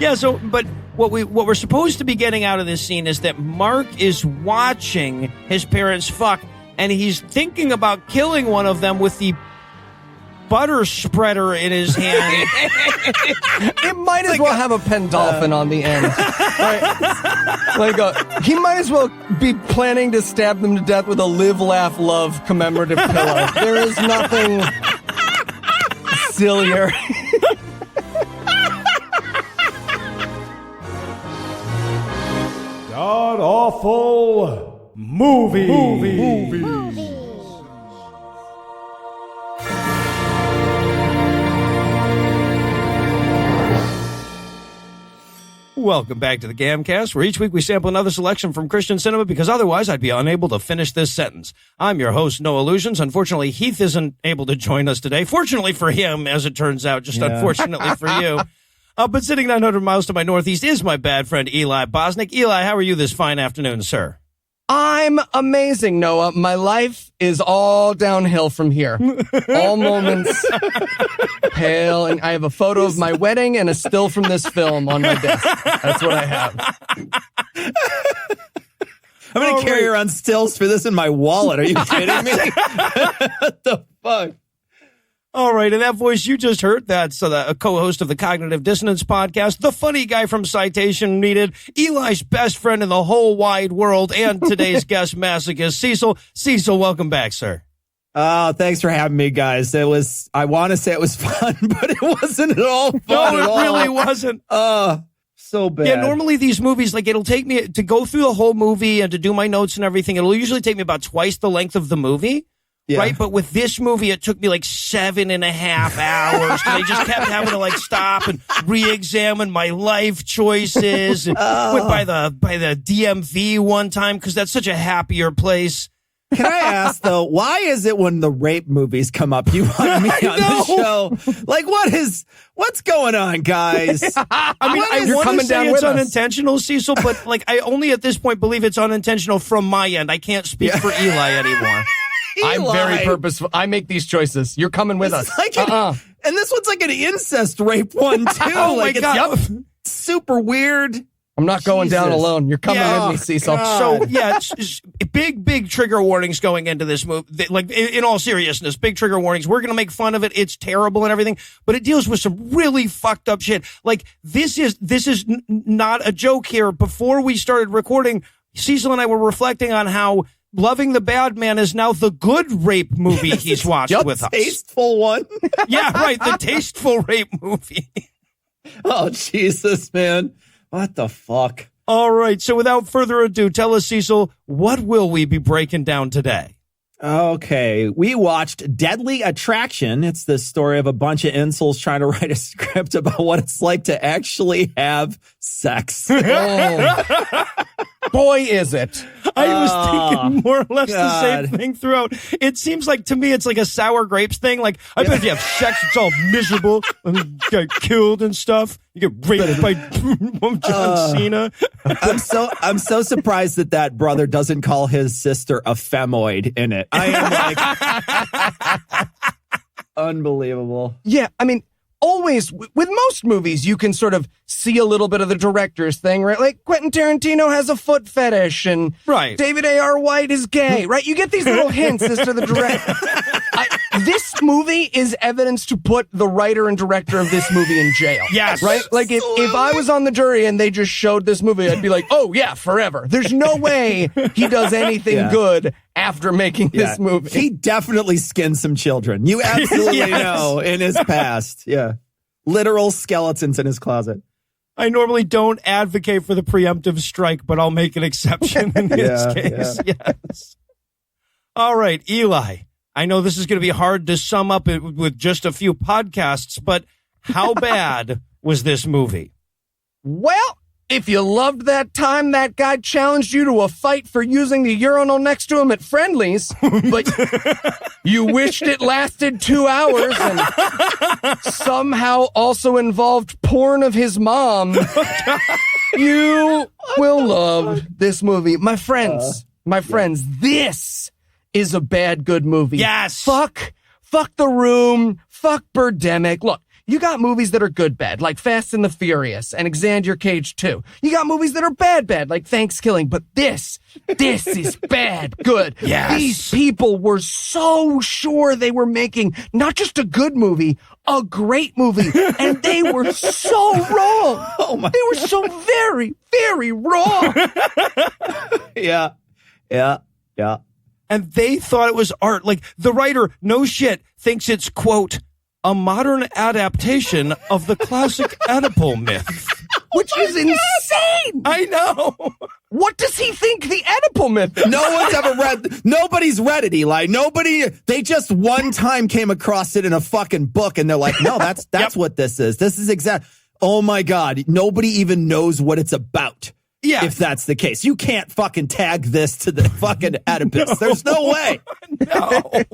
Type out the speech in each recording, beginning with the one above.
Yeah, so, but what we're supposed to be getting out of this scene is that Mark is watching his parents fuck, and he's thinking about killing one of them with the butter spreader in his hand. It might as well have a Pendolphin on the end. He might as well be planning to stab them to death with a live, laugh, love commemorative pillow. There is nothing sillier. God awful movie. Welcome back to the GAMcast, where each week we sample another selection from Christian cinema because otherwise I'd be unable to finish this sentence. I'm your host, Noah Lugeons. Unfortunately, Heath isn't able to join us today. Fortunately for him, as it turns out, just unfortunately for you. But sitting 900 miles to my northeast is my bad friend Eli Bosnick. Eli, how are you this fine afternoon, sir? I'm amazing, Noah. My life is all downhill from here. All moments pale, and I have a photo of my wedding and a still from this film on my desk. That's what I have. I'm going to carry around stills for this in my wallet. Are you kidding me? What the fuck? All right, and that voice you just heard, that's a co-host of the Cognitive Dissonance podcast, the funny guy from Citation Needed, Eli's best friend in the whole wide world, and today's guest masochist, Cecil. Cecil, welcome back, sir. Oh, thanks for having me, guys. I want to say it was fun, but it wasn't at all fun. No, it really wasn't. So bad. Yeah, normally these movies, like, it'll take me to go through the whole movie and to do my notes and everything. It'll usually take me about twice the length of the movie. Yeah. Right, but with this movie, it took me like 7.5 hours. I just kept having to like stop and re-examine my life choices. And went by the DMV one time because that's such a happier place. Can I ask though, why is it when the rape movies come up, you want me on the show? Like, what's going on, guys? I mean, I want to say it's unintentional, Cecil, but like, I only at this point believe it's unintentional from my end. I can't speak for Eli anymore. Eli. I'm very purposeful. I make these choices. You're coming with us. Like and this one's like an incest rape one, too. Oh, my God. Super weird. I'm not going down alone. You're coming with me, Cecil. So, yeah, it's big trigger warnings going into this movie. Like, in all seriousness, big trigger warnings. We're going to make fun of it. It's terrible and everything, but it deals with some really fucked up shit. Like, this is not a joke here. Before we started recording, Cecil and I were reflecting on how Loving the Bad Man is now the good rape movie he's watched with us. Tasteful one. Yeah, right. The tasteful rape movie. Oh, Jesus, man. What the fuck? All right. So without further ado, tell us, Cecil, what will we be breaking down today? Okay, we watched Deadly Attraction. It's the story of a bunch of incels trying to write a script about what it's like to actually have sex. Oh. Boy, is it. I was thinking more or less the same thing throughout. It seems like, to me, it's like a sour grapes thing. Like, I bet if you have sex, it's all miserable and you get killed and stuff. You get raped by John Cena. I'm so surprised that brother doesn't call his sister a femoid in it. I am like, unbelievable. Yeah, I mean, always, with most movies, you can sort of see a little bit of the director's thing, right? Like, Quentin Tarantino has a foot fetish, and David A.R. White is gay, right? You get these little hints as to the director. This movie is evidence to put the writer and director of this movie in jail. Yes. Right? Like, if I was on the jury and they just showed this movie, I'd be like, oh, yeah, forever. There's no way he does anything good after making this movie. He definitely skinned some children. You absolutely know in his past. Yeah. Literal skeletons in his closet. I normally don't advocate for the preemptive strike, but I'll make an exception in this case. Yeah. Yes. All right, Eli. I know this is going to be hard to sum up with just a few podcasts, but how bad was this movie? Well, if you loved that time that guy challenged you to a fight for using the urinal next to him at Friendly's, but you wished it lasted 2 hours and somehow also involved porn of his mom, you will love this movie. My friends, this is a bad, good movie. Yes. Fuck The Room. Fuck Birdemic. Look, you got movies that are good bad, like Fast and the Furious and Xander Cage 2. You got movies that are bad, like Thanksgiving. But this is bad good. Yes. These people were so sure they were making not just a good movie, a great movie. And they were so wrong. They were so very, very wrong. Yeah. And they thought it was art. Like, the writer, no shit, thinks it's, quote, a modern adaptation of the classic Oedipal myth. Which is insane. I know. What does he think the Oedipal myth is? No one's ever nobody's read it, Eli. They just one time came across it in a fucking book and they're like, no, that's what this is. This is exact. Oh my God. Nobody even knows what it's about. Yeah. If that's the case, you can't fucking tag this to the fucking Oedipus. No. There's no way. No.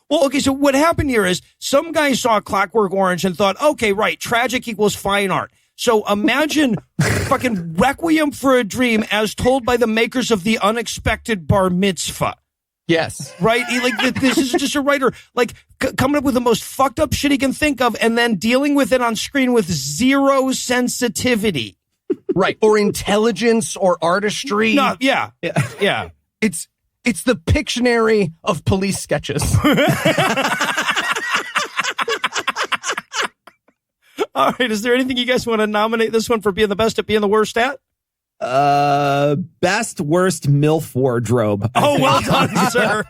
Well, okay, so what happened here is some guy saw Clockwork Orange and thought, okay, right, tragic equals fine art. So imagine fucking Requiem for a Dream as told by the makers of The Unexpected Bar Mitzvah. Yes. Right? This is just a writer, coming up with the most fucked up shit he can think of and then dealing with it on screen with zero sensitivity. Right. Or intelligence or artistry. No, yeah. It's the Pictionary of police sketches. All right. Is there anything you guys want to nominate this one for being the best at being the worst at? Best worst MILF wardrobe. Well done, sir.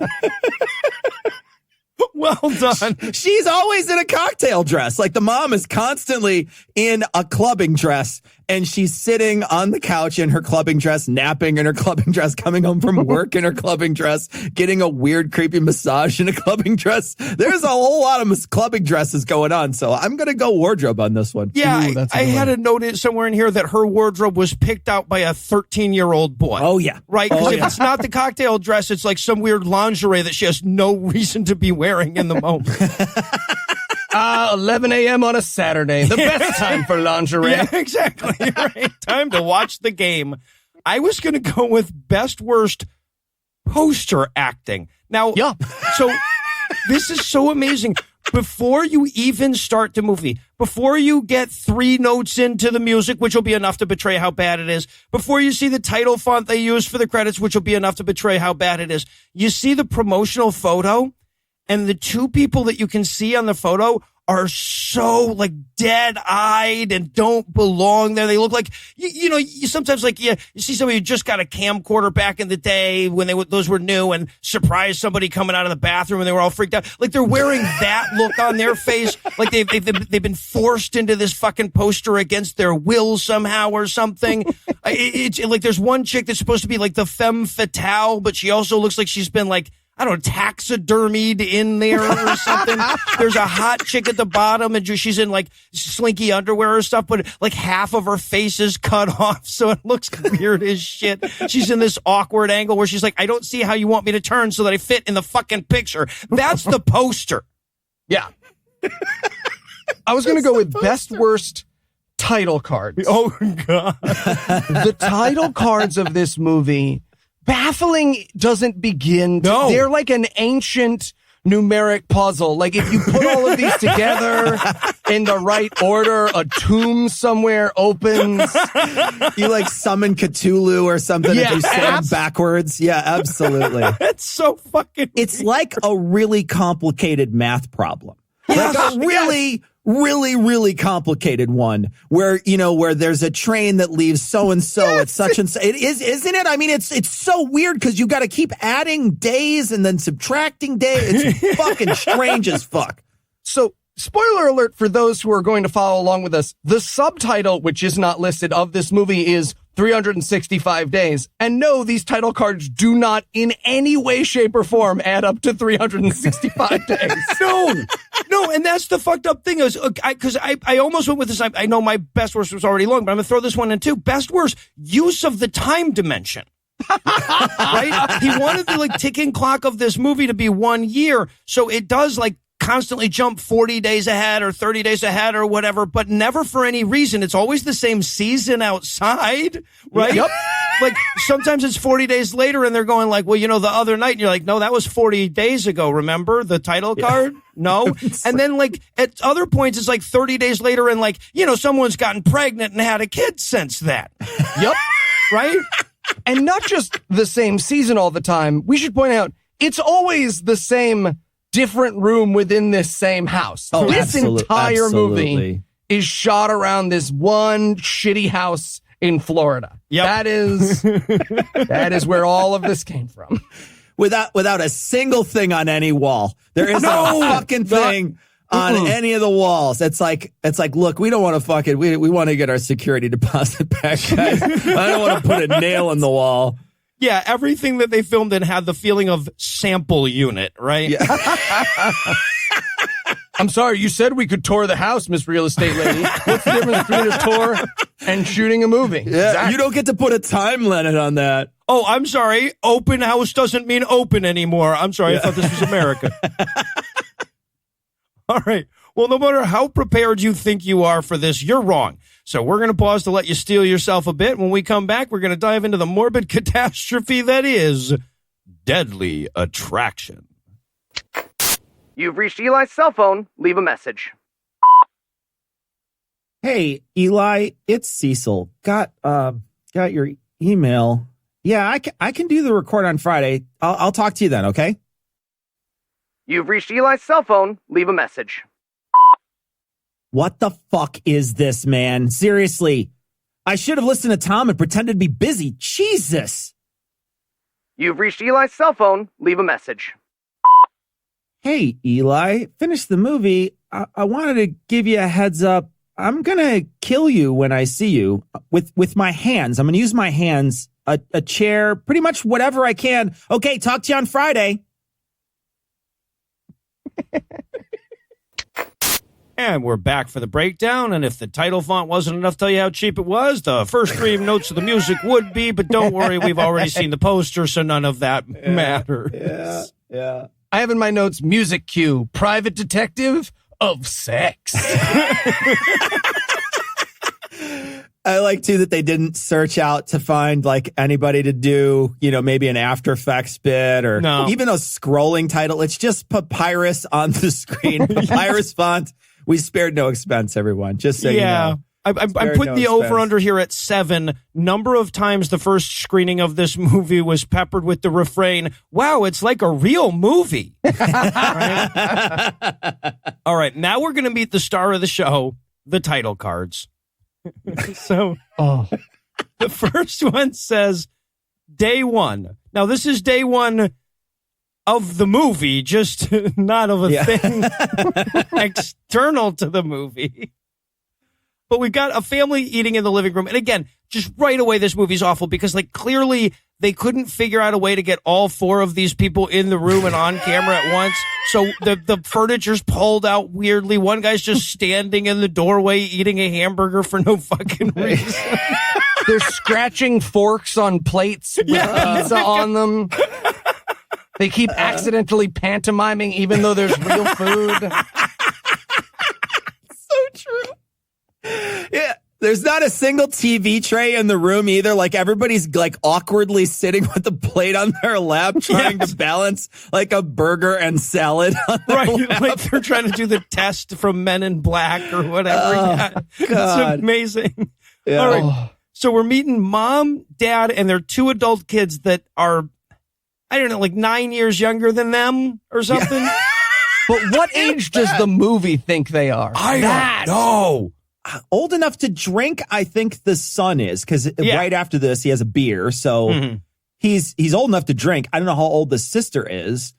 Well done. She's always in a cocktail dress. Like, the mom is constantly in a clubbing dress, and she's sitting on the couch in her clubbing dress, napping in her clubbing dress, coming home from work in her clubbing dress, getting a weird, creepy massage in a clubbing dress. There's a whole lot of clubbing dresses going on, so I'm going to go wardrobe on this one. Yeah, Ooh, I had a note somewhere in here that her wardrobe was picked out by a 13-year-old boy. Oh, yeah. Right? Because if it's not the cocktail dress, it's like some weird lingerie that she has no reason to be wearing in the moment. 11 a.m. on a Saturday. The best time for lingerie. Yeah, exactly. Right. Time to watch the game. I was going to go with best worst poster acting. Now, so this is so amazing. Before you even start the movie, before you get 3 notes into the music, which will be enough to betray how bad it is, before you see the title font they use for the credits, which will be enough to betray how bad it is, you see the promotional photo, and the 2 people that you can see on the photo are so dead-eyed and don't belong there. They look like, you sometimes you see somebody who just got a camcorder back in the day when those were new and surprised somebody coming out of the bathroom and they were all freaked out. Like, they're wearing that look on their face. Like they've been forced into this fucking poster against their will somehow or something. It's like there's one chick that's supposed to be like the femme fatale, but she also looks like she's been I don't know, taxidermied in there or something. There's a hot chick at the bottom and she's in slinky underwear or stuff, but half of her face is cut off. So it looks weird as shit. She's in this awkward angle where she's like, I don't see how you want me to turn so that I fit in the fucking picture. That's the poster. Yeah. I was going to go with best worst title cards. Oh, God. The title cards of this movie, baffling doesn't begin. No. They're like an ancient numeric puzzle. Like, if you put all of these together in the right order, a tomb somewhere opens. You summon Cthulhu or something if you stand backwards. Yeah, absolutely. That's so fucking It's like a really complicated math problem. Like a really complicated one where there's a train that leaves so-and-so at such and so. It is, isn't it? I mean, it's so weird because you got to keep adding days and then subtracting days. It's fucking strange as fuck. So, spoiler alert for those who are going to follow along with us. The subtitle, which is not listed, of this movie is 365 days. And no, these title cards do not in any way, shape, or form add up to 365 days. No, and that's the fucked up thing is, because I almost went with this. I know my best worst was already long, but I'm going to throw this one in too. Best worst, use of the time dimension. Right? He wanted the ticking clock of this movie to be 1 year, so it does constantly jump 40 days ahead or 30 days ahead or whatever, but never for any reason. It's always the same season outside, right? Yep. like sometimes it's 40 days later and they're going like, well, the other night, and you're like, no, that was 40 days ago. Remember the title card? No. And then like at other points, it's like 30 days later and like, someone's gotten pregnant and had a kid since that. Yep. Right? And not just the same season all the time. We should point out, it's always the same different room within this same house. Oh, this entire movie is shot around this one shitty house in Florida. Yep. That is where all of this came from. Without a single thing on any wall. There isn't a fucking thing on any of the walls. It's like, look, we don't want to fucking, we want to get our security deposit back, guys. I don't want to put a nail in the wall. Yeah, everything that they filmed in had the feeling of sample unit, right? Yeah. I'm sorry, you said we could tour the house, Miss Real Estate Lady. What's the difference between a tour and shooting a movie? Yeah, exactly. You don't get to put a time limit on that. Oh, I'm sorry. Open house doesn't mean open anymore. I'm sorry. I thought this was America. All right. Well, no matter how prepared you think you are for this, you're wrong. So we're going to pause to let you steel yourself a bit. When we come back, we're going to dive into the morbid catastrophe that is deadly attraction. You've reached Eli's cell phone. Leave a message. Hey, Eli, it's Cecil. Got your email. Yeah, I can do the record on Friday. I'll talk to you then, okay? You've reached Eli's cell phone. Leave a message. What the fuck is this, man? Seriously. I should have listened to Tom and pretended to be busy. Jesus. You've reached Eli's cell phone. Leave a message. Hey, Eli, finish the movie. I wanted to give you a heads up. I'm going to kill you when I see you with my hands. I'm going to use my hands, a chair, pretty much whatever I can. Okay, talk to you on Friday. And we're back for the breakdown. And if the title font wasn't enough to tell you how cheap it was, the first 3 notes of the music would be. But don't worry, we've already seen the poster, so none of that matters. Yeah. I have in my notes, music cue, private detective of sex. I like, too, that they didn't search out to find, like, anybody to do, maybe an After Effects bit or even a scrolling title. It's just Papyrus on the screen. Papyrus font. We spared no expense, everyone. Just so you know. I'm putting the over-under here at 7. Number of times the first screening of this movie was peppered with the refrain, wow, it's like a real movie. All right, now we're going to meet the star of the show, the title cards. So the first one says day 1. Now, this is day 1 of the movie, just not of a thing external to the movie. But we've got a family eating in the living room. And again, just right away, this movie's awful because, like, clearly they couldn't figure out a way to get all 4 of these people in the room and on camera at once. So the furniture's pulled out weirdly. One guy's just standing in the doorway eating a hamburger for no fucking reason. They're scratching forks on plates with pizza on them. They keep accidentally pantomiming even though there's real food. So true. Yeah, there's not a single TV tray in the room either. Like, everybody's like awkwardly sitting with a plate on their lap trying to balance like a burger and salad on their lap. Like they're trying to do the test from Men in Black or whatever. God. It's amazing. Yeah. All right. So we're meeting mom, dad, and their 2 adult kids that are, I don't know, like 9 years younger than them or something. Yeah. But what age does the movie think they are? I don't know. Old enough to drink, I think the son is, because right after this, he has a beer. So he's old enough to drink. I don't know how old the sister is.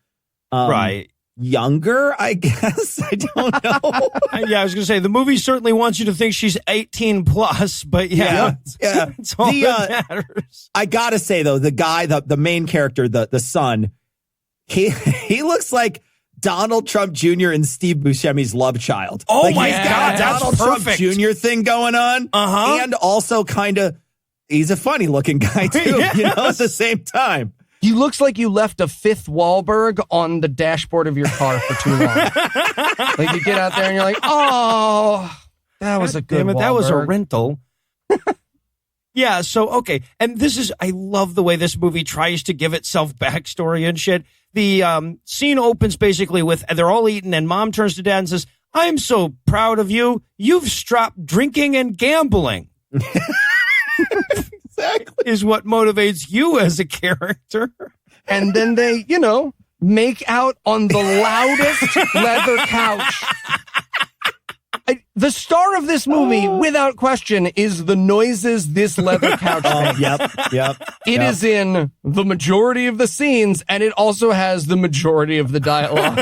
Right. Younger, I guess. I don't know. Yeah, I was going to say, the movie certainly wants you to think she's 18 plus, but it's all that matters. I got to say, though, the guy, the main character, the son, he looks like Donald Trump Jr. and Steve Buscemi's love child. Oh, like, my he's got God, a that's Donald perfect. Trump Jr. thing going on. And also kind of, he's a funny looking guy, too, at the same time. He looks like you left a 5th Wahlberg on the dashboard of your car for too long. Like, you get out there and you're like, oh, that was a good Wahlberg. That was a rental. Yeah, so, okay. And I love the way this movie tries to give itself backstory and shit. The scene opens basically with, they're all eating, and mom turns to dad and says, I'm so proud of you. You've stopped drinking and gambling. Exactly. Is what motivates you as a character. And then they, make out on the loudest leather couch. The star of this movie, without question, is the noises this leather couch makes. Yep. It is in the majority of the scenes, and it also has the majority of the dialogue.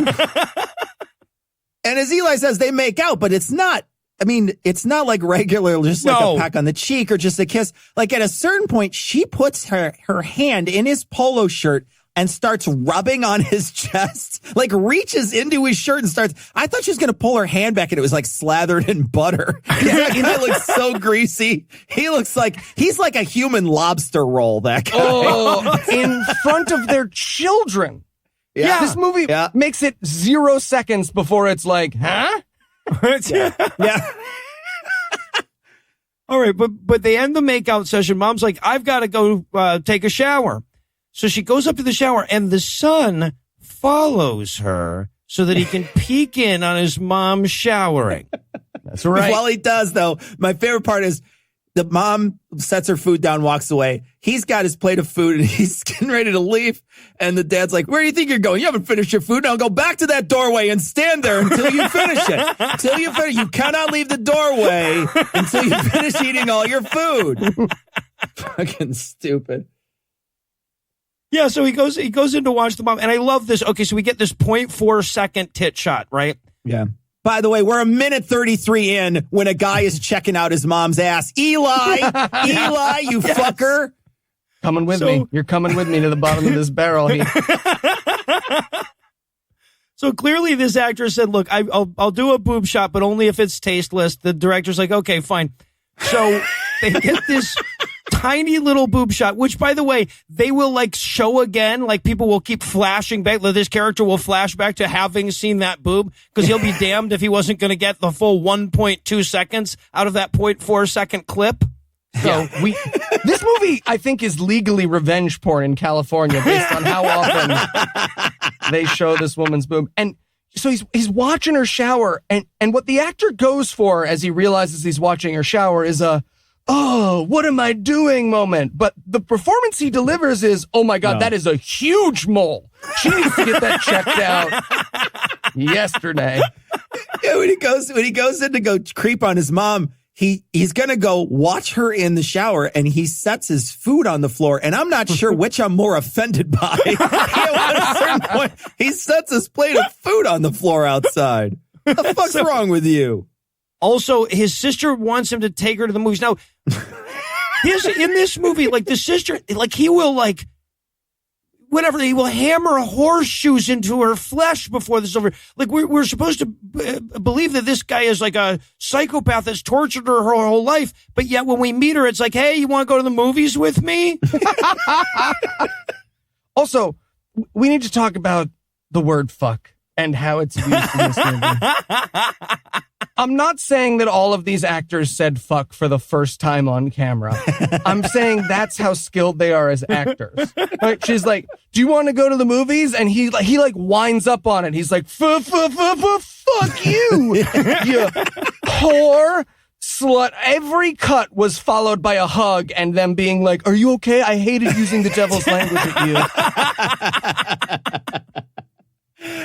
And as Eli says, they make out, but it's not like regular, just like a peck on the cheek or just a kiss. Like at a certain point, she puts her hand in his polo shirt and starts rubbing on his chest, like reaches into his shirt and starts. I thought she was going to pull her hand back and it was like slathered in butter. That guy looks so greasy. He looks like he's like a human lobster roll, that guy. Oh, in front of their children. Yeah. This movie makes it 0 seconds before it's like, huh? Yeah. All right, but they end the makeout session. Mom's like, I've got to go take a shower. So she goes up to the shower, and the son follows her so that he can peek in on his mom showering. That's right. While he does, though, my favorite part is the mom sets her food down, walks away. He's got his plate of food, and he's getting ready to leave. And the dad's like, where do you think you're going? You haven't finished your food. Now go back to that doorway and stand there until you finish it. Until you finish. You cannot leave the doorway until you finish eating all your food. Fucking stupid. Yeah, so he goes in to watch the mom, and I love this. Okay, so we get this 0.4 second tit shot, right? Yeah. By the way, we're a minute 33 in when a guy is checking out his mom's ass. Eli, you fucker. Coming with me. You're coming with me to the bottom of this barrel. So clearly this actor said, look, I'll do a boob shot, but only if it's tasteless. The director's like, okay, fine. So they get this tiny little boob shot, which, by the way, they will like show again. Like people will keep flashing back. This character will flash back to having seen that boob because he'll be damned if he wasn't going to get the full 1.2 seconds out of that 0.4 second clip. So this movie, I think, is legally revenge porn in California based on how often they show this woman's boob. And so he's watching her shower, and what the actor goes for as he realizes he's watching her shower is a, oh, what am I doing moment. But the performance he delivers is, oh my God, that is a huge mole. She needs to get that checked out yesterday. Yeah, when he goes in to go creep on his mom, he's going to go watch her in the shower, and he sets his food on the floor. And I'm not sure which I'm more offended by. At a certain point, he sets his plate of food on the floor outside. What the fuck's wrong with you? Also, his sister wants him to take her to the movies. Now, in this movie, like the sister, like he will like, whatever, he will hammer horseshoes into her flesh before this is over. Like we're supposed to believe that this guy is like a psychopath that's tortured her whole life. But yet when we meet her, it's like, hey, you want to go to the movies with me? Also, we need to talk about the word fuck and how it's used in this movie. I'm not saying that all of these actors said fuck for the first time on camera. I'm saying that's how skilled they are as actors. Right? She's like, do you want to go to the movies? And he winds up on it. He's like, fuck you, you whore, slut. Every cut was followed by a hug and them being like, are you okay? I hated using the devil's language at you.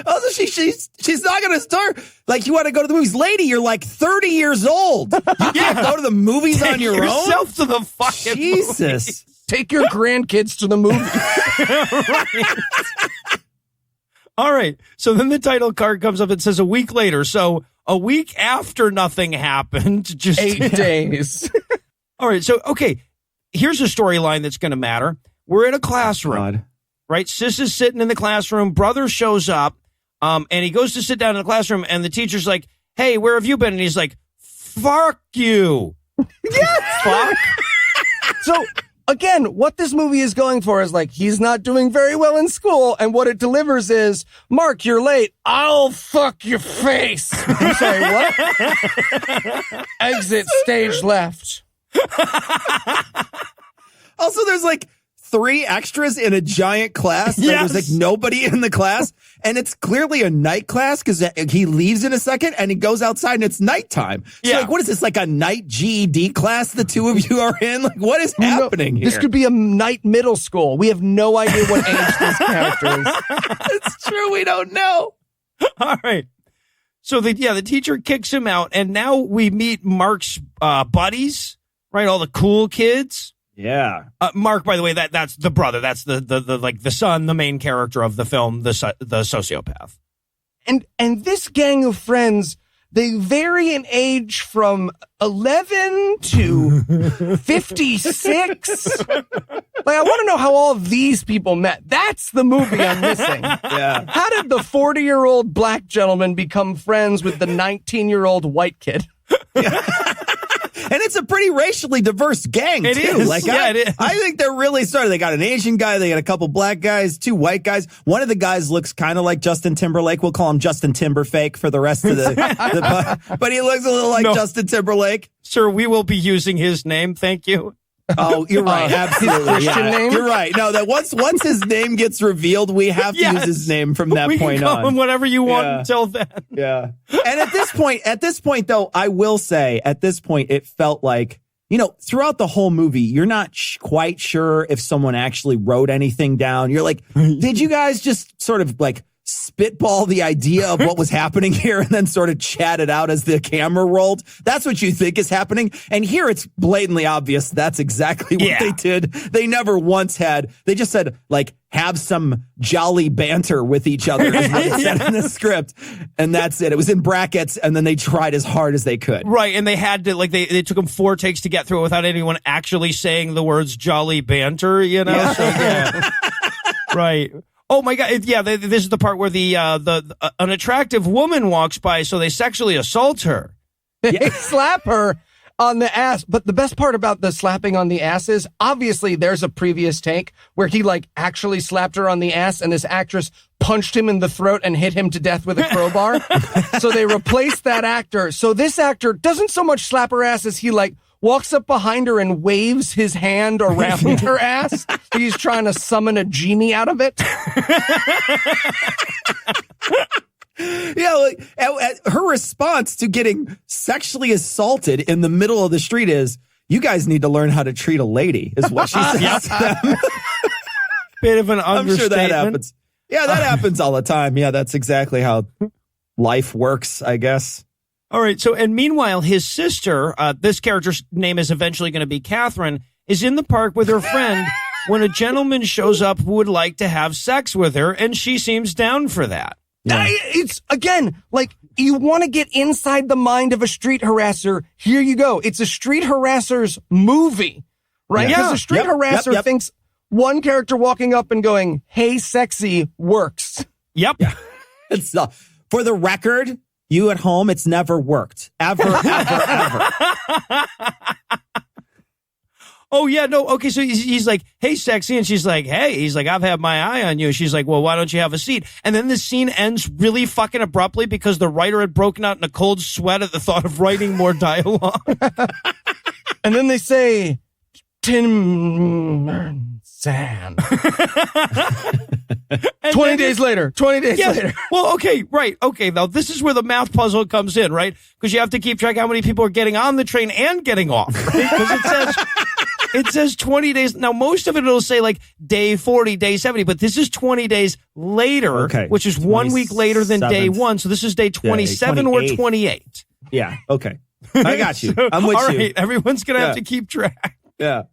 Also, she's not going to start. Like, you want to go to the movies. Lady, you're like 30 years old. You can't go to the movies on your own? Yourself to the fucking Jesus. movies. Take your grandkids to the movies. Right. All right. So then the title card comes up and says a week later. So a week after nothing happened. Just 8 days. All right. So, okay. Here's a storyline that's going to matter. We're in a classroom. God. Right? Sis is sitting in the classroom. Brother shows up, and he goes to sit down in the classroom, and the teacher's like, hey, where have you been? And he's like, fuck you. Yes! Fuck. So, again, what this movie is going for is like, he's not doing very well in school, and what it delivers is, Mark, you're late. I'll fuck your face. I'm sorry, what? Exit stage left. Also, there's like 3 extras in a giant class. Yes. There's like nobody in the class. And it's clearly a night class because he leaves in a second and he goes outside and it's nighttime. So Yeah. like, what is this, like a night GED class the two of you are in? Like, what is happening here? This could be a night middle school. We have no idea what age this character is. It's true. We don't know. All right. So the teacher kicks him out, and now we meet Mark's buddies, right? All the cool kids. Yeah. Mark, by the way, that's the brother. That's the son, the main character of the film, the sociopath. And this gang of friends, they vary in age from 11 to 56. Like, I want to know how all of these people met. That's the movie I'm missing. Yeah. How did the 40-year-old black gentleman become friends with the 19-year-old white kid? And it's a pretty racially diverse gang, It too. is. Like, Yeah, it is. I think they're really started. They got an Asian guy. They got a couple black guys, 2 white guys. One of the guys looks kind of like Justin Timberlake. We'll call him Justin Timberfake for the rest of but he looks a little like Justin Timberlake. Sir, we will be using his name. Thank you. Oh, you're right. Absolutely. Christian name? You're right. No, that once his name gets revealed, we have to use his name from that we point can call on. him whatever you want Yeah. until then. Yeah. And at this point, though, I will say at this point, it felt like, throughout the whole movie, you're not quite sure if someone actually wrote anything down. You're like, did you guys just sort of like spitball the idea of what was happening here and then sort of chat it out as the camera rolled? That's what you think is happening. And here it's blatantly obvious that's exactly what they did. They never once they just said, like, have some jolly banter with each other is what it said in the script. And that's it. It was in brackets, and then they tried as hard as they could. Right, and they had to, like, they took them 4 takes to get through it without anyone actually saying the words jolly banter, Yeah. So, yeah. Right. Oh my God! This is the part where an attractive woman walks by, so they sexually assault her. They slap her on the ass. But the best part about the slapping on the ass is, obviously, there's a previous take where he, like, actually slapped her on the ass, and this actress punched him in the throat and hit him to death with a crowbar. So they replaced that actor. So this actor doesn't so much slap her ass as he, like, walks up behind her and waves his hand around her ass. He's trying to summon a genie out of it. Yeah, like, her response to getting sexually assaulted in the middle of the street is, you guys need to learn how to treat a lady, is what she says to them. Bit of an I'm understatement. sure that happens. Yeah, that happens all the time. Yeah, that's exactly how life works, I guess. All right. So, and meanwhile, his sister, this character's name is eventually going to be Catherine, is in the park with her friend when a gentleman shows up who would like to have sex with her, and she seems down for that. It's, again, like, you want to get inside the mind of a street harasser. Here you go. It's a street harasser's movie, right? Because a street harasser thinks one character walking up and going, "Hey, sexy," works. Yep. Yeah. It's for the record, you at home, it's never worked. Ever, ever, ever. Oh, yeah, no, okay, so he's like, "Hey, sexy," and she's like, "Hey," he's like, "I've had my eye on you." She's like, "Well, why don't you have a seat?" And then the scene ends really fucking abruptly because the writer had broken out in a cold sweat at the thought of writing more dialogue. And then they say, "Tim Sand." 20 days later. Well, okay, right. Okay, now this is where the math puzzle comes in, right? Because you have to keep track of how many people are getting on the train and getting off, right? Because it says 20 days. Now, most of it'll say like day 40, day 70, but this is 20 days later, which is 1 week later than day 1. So this is day 27 or 28. Yeah, okay. I got you. I'm with you. All right, everyone's going to have to keep track. Yeah.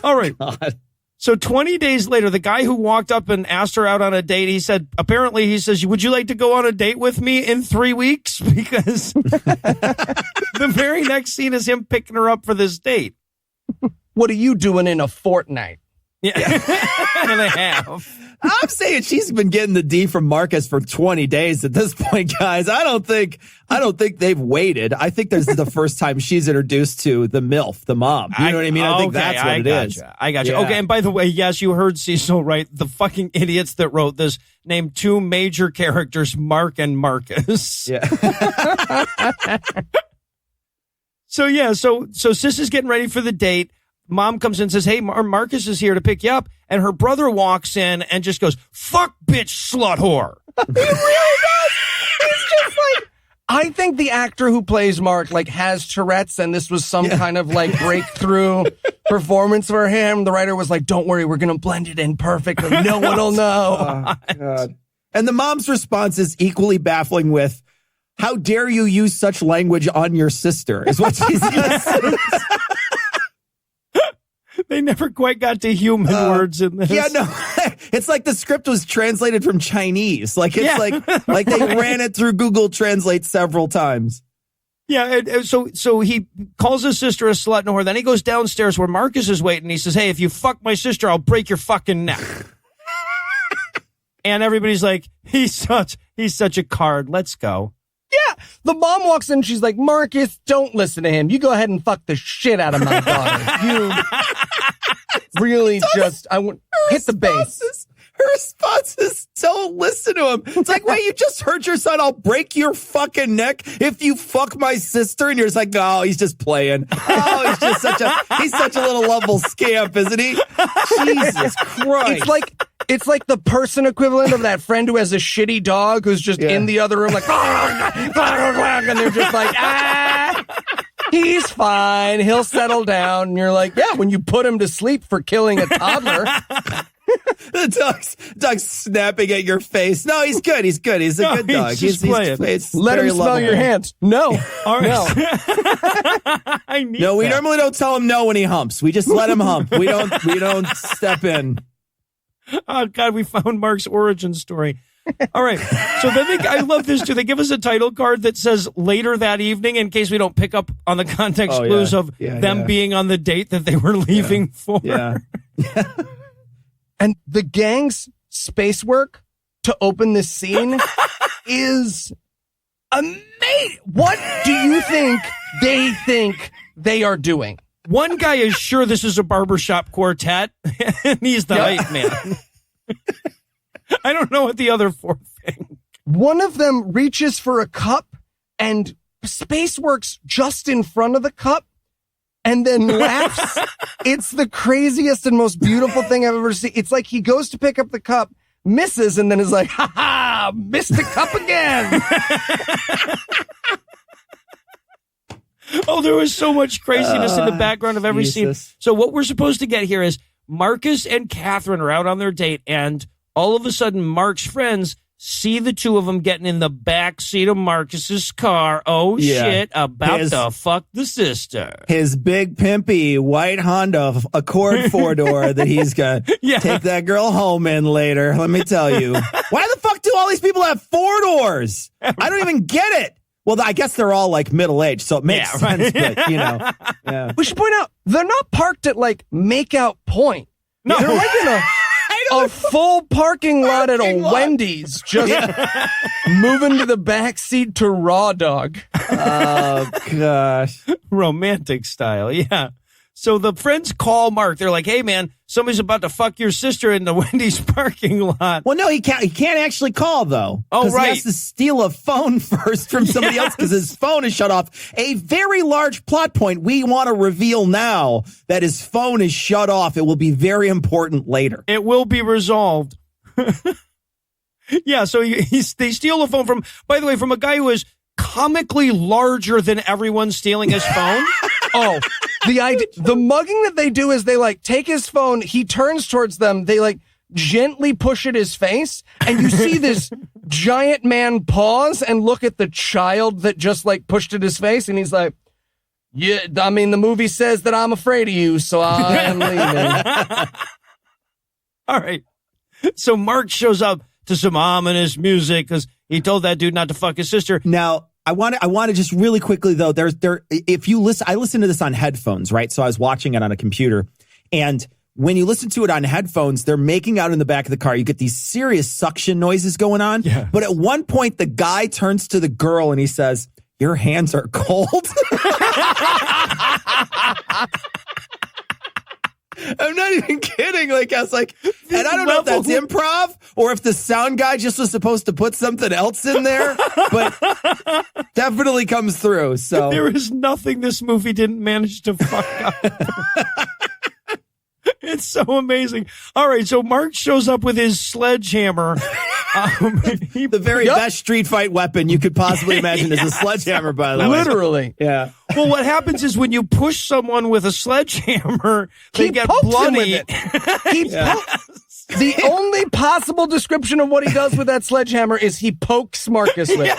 All right. God. So 20 days later, the guy who walked up and asked her out on a date, he says, "Would you like to go on a date with me in 3 weeks?" Because the very next scene is him picking her up for this date. What are you doing in a fortnight? Yeah. And a half. I'm saying she's been getting the D from Marcus for 20 days at this point, guys. I don't think they've waited. I think this is the first time she's introduced to the MILF, the mom. You know what I mean? I think that's what it is. I got you. Yeah. Okay, and by the way, yes, you heard Cecil right. The fucking idiots that wrote this named 2 major characters, Mark and Marcus. Yeah. So Sis is getting ready for the date. Mom comes in and says, hey, Marcus is here to pick you up. And her brother walks in and just goes, fuck, bitch, slut whore. He really does. He's just like, I think the actor who plays Mark like has Tourette's, and this was some kind of like breakthrough performance for him. The writer was like, don't worry, we're going to blend it in perfectly. No one will know. God. And the mom's response is equally baffling with, how dare you use such language on your sister, is what she says. They never quite got to human words in this. Yeah, no. It's like the script was translated from Chinese. Like, it's like they ran it through Google Translate several times. Yeah, so he calls his sister a slut and a whore. Then he goes downstairs where Marcus is waiting. He says, hey, if you fuck my sister, I'll break your fucking neck. And everybody's like, he's such a card. Let's go. Yeah. The mom walks in. She's like, Marcus, don't listen to him. You go ahead and fuck the shit out of my daughter. You really just, hit the base. Her response is, don't listen to him. It's like, wait, you just heard your son. I'll break your fucking neck if you fuck my sister. And you're just like, oh, he's just playing. Oh, he's such a little lovable scamp, isn't he? Jesus Christ. It's like the person equivalent of that friend who has a shitty dog who's just in the other room like, and they're just like, he's fine. He'll settle down. And you're like, yeah, when you put him to sleep for killing a toddler. The dog's snapping at your face. No, he's good. He's good. He's a good dog. He's playing. Let him smell your hands. No. All right. No. I need No, we that. normally don't tell him no when he humps. We just let him hump. We don't step in. Oh, God, we found Mark's origin story. All right. So then I love this, too. They give us a title card that says later that evening in case we don't pick up on the context clues of them being on the date that they were leaving for. Yeah. And the gang's space work to open this scene is amazing. What do you think they are doing? One guy is sure this is a barbershop quartet, and he's the hype man. I don't know what the other four think. One of them reaches for a cup, and space works just in front of the cup, and then laughs. It's the craziest and most beautiful thing I've ever seen. It's like he goes to pick up the cup, misses, and then is like, ha ha, missed the cup again. Oh, there was so much craziness in the background of every scene. So what we're supposed to get here is Marcus and Catherine are out on their date, and all of a sudden Mark's friends see the two of them getting in the back seat of Marcus's car. Oh, shit, about to fuck the sister. His big pimpy white Honda Accord 4-door that he's going to take that girl home in later. Let me tell you. Why the fuck do all these people have 4-doors? I don't even get it. Well, I guess they're all like middle-aged, so it makes sense, but, you know. Yeah. We should point out, they're not parked at like makeout point. No. They're like in a full parking lot at a Wendy's, just moving to the back seat to Raw Dog. Oh, gosh. Romantic style, yeah. So the friends call Mark. They're like, hey, man, somebody's about to fuck your sister in the Wendy's parking lot. Well, no, he can't actually call, though. Oh, right. He has to steal a phone first from somebody else because his phone is shut off. A very large plot point we want to reveal now that his phone is shut off. It will be very important later. It will be resolved. Yeah, so they steal a phone from, by the way, from a guy who is comically larger than everyone stealing his phone. Oh, the mugging that they do is they like take his phone. He turns towards them. They like gently push at his face. And you see this giant man pause and look at the child that just like pushed at his face. And he's like, yeah, I mean, the movie says that I'm afraid of you. So I am leaving. All right. So Mark shows up to some ominous music because he told that dude not to fuck his sister. Now, I want to just really quickly though. If you listen, I listened to this on headphones, right? So I was watching it on a computer, and when you listen to it on headphones, they're making out in the back of the car. You get these serious suction noises going on. Yeah. But at one point, the guy turns to the girl and he says, "Your hands are cold." I'm not even kidding. Like, I was like, and I don't know if that's improv or if the sound guy just was supposed to put something else in there, but definitely comes through. So there is nothing this movie didn't manage to fuck up. It's so amazing. All right, so Mark shows up with his sledgehammer. The very best street fight weapon you could possibly imagine is a sledgehammer, by the way. Literally. Yeah. Well, what happens is when you push someone with a sledgehammer, they get bloody. The only possible description of what he does with that sledgehammer is he pokes Marcus with it.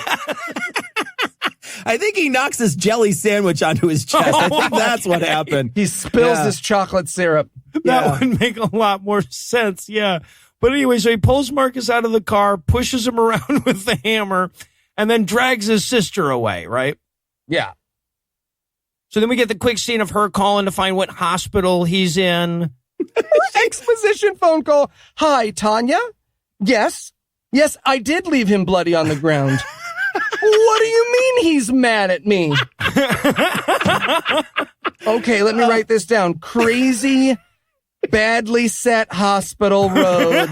I think he knocks his jelly sandwich onto his chest. I think that's what happened. He spills his chocolate syrup. That would make a lot more sense, yeah. But anyway, so he pulls Marcus out of the car, pushes him around with the hammer, and then drags his sister away, right? Yeah. So then we get the quick scene of her calling to find what hospital he's in. Exposition phone call. Hi, Tanya? Yes, I did leave him bloody on the ground. What do you mean he's mad at me? Okay, let me write this down. Crazy, badly set hospital road.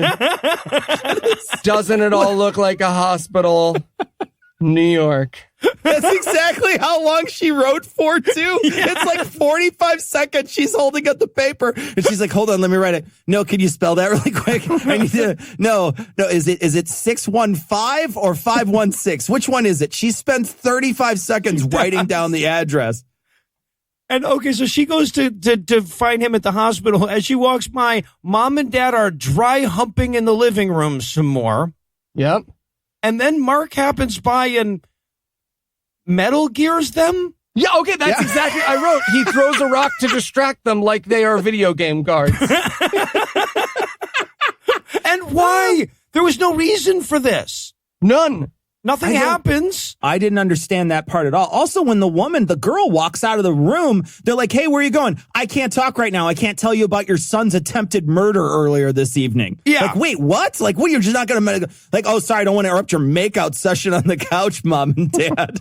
Doesn't it all look like a hospital? New York. That's exactly how long she wrote for, too. Yeah. It's like 45 seconds. She's holding up the paper and she's like, hold on, let me write it. No, can you spell that really quick? I need to, no, is it 615 or 516? Which one is it? She spends 35 seconds writing down the address. And okay, so she goes to find him at the hospital. As she walks by, mom and dad are dry humping in the living room some more. Yep. And then Mark happens by and Metal Gears them? Yeah, okay, that's exactly I wrote. He throws a rock to distract them like they are video game guards. And why? There was no reason for this. None. Nothing happens. I didn't understand that part at all. Also, when the girl walks out of the room, they're like, hey, where are you going? I can't talk right now. I can't tell you about your son's attempted murder earlier this evening. Yeah. Like, wait, what? Like, what? You're just not going to, like, oh, sorry, I don't want to interrupt your makeout session on the couch, mom and dad.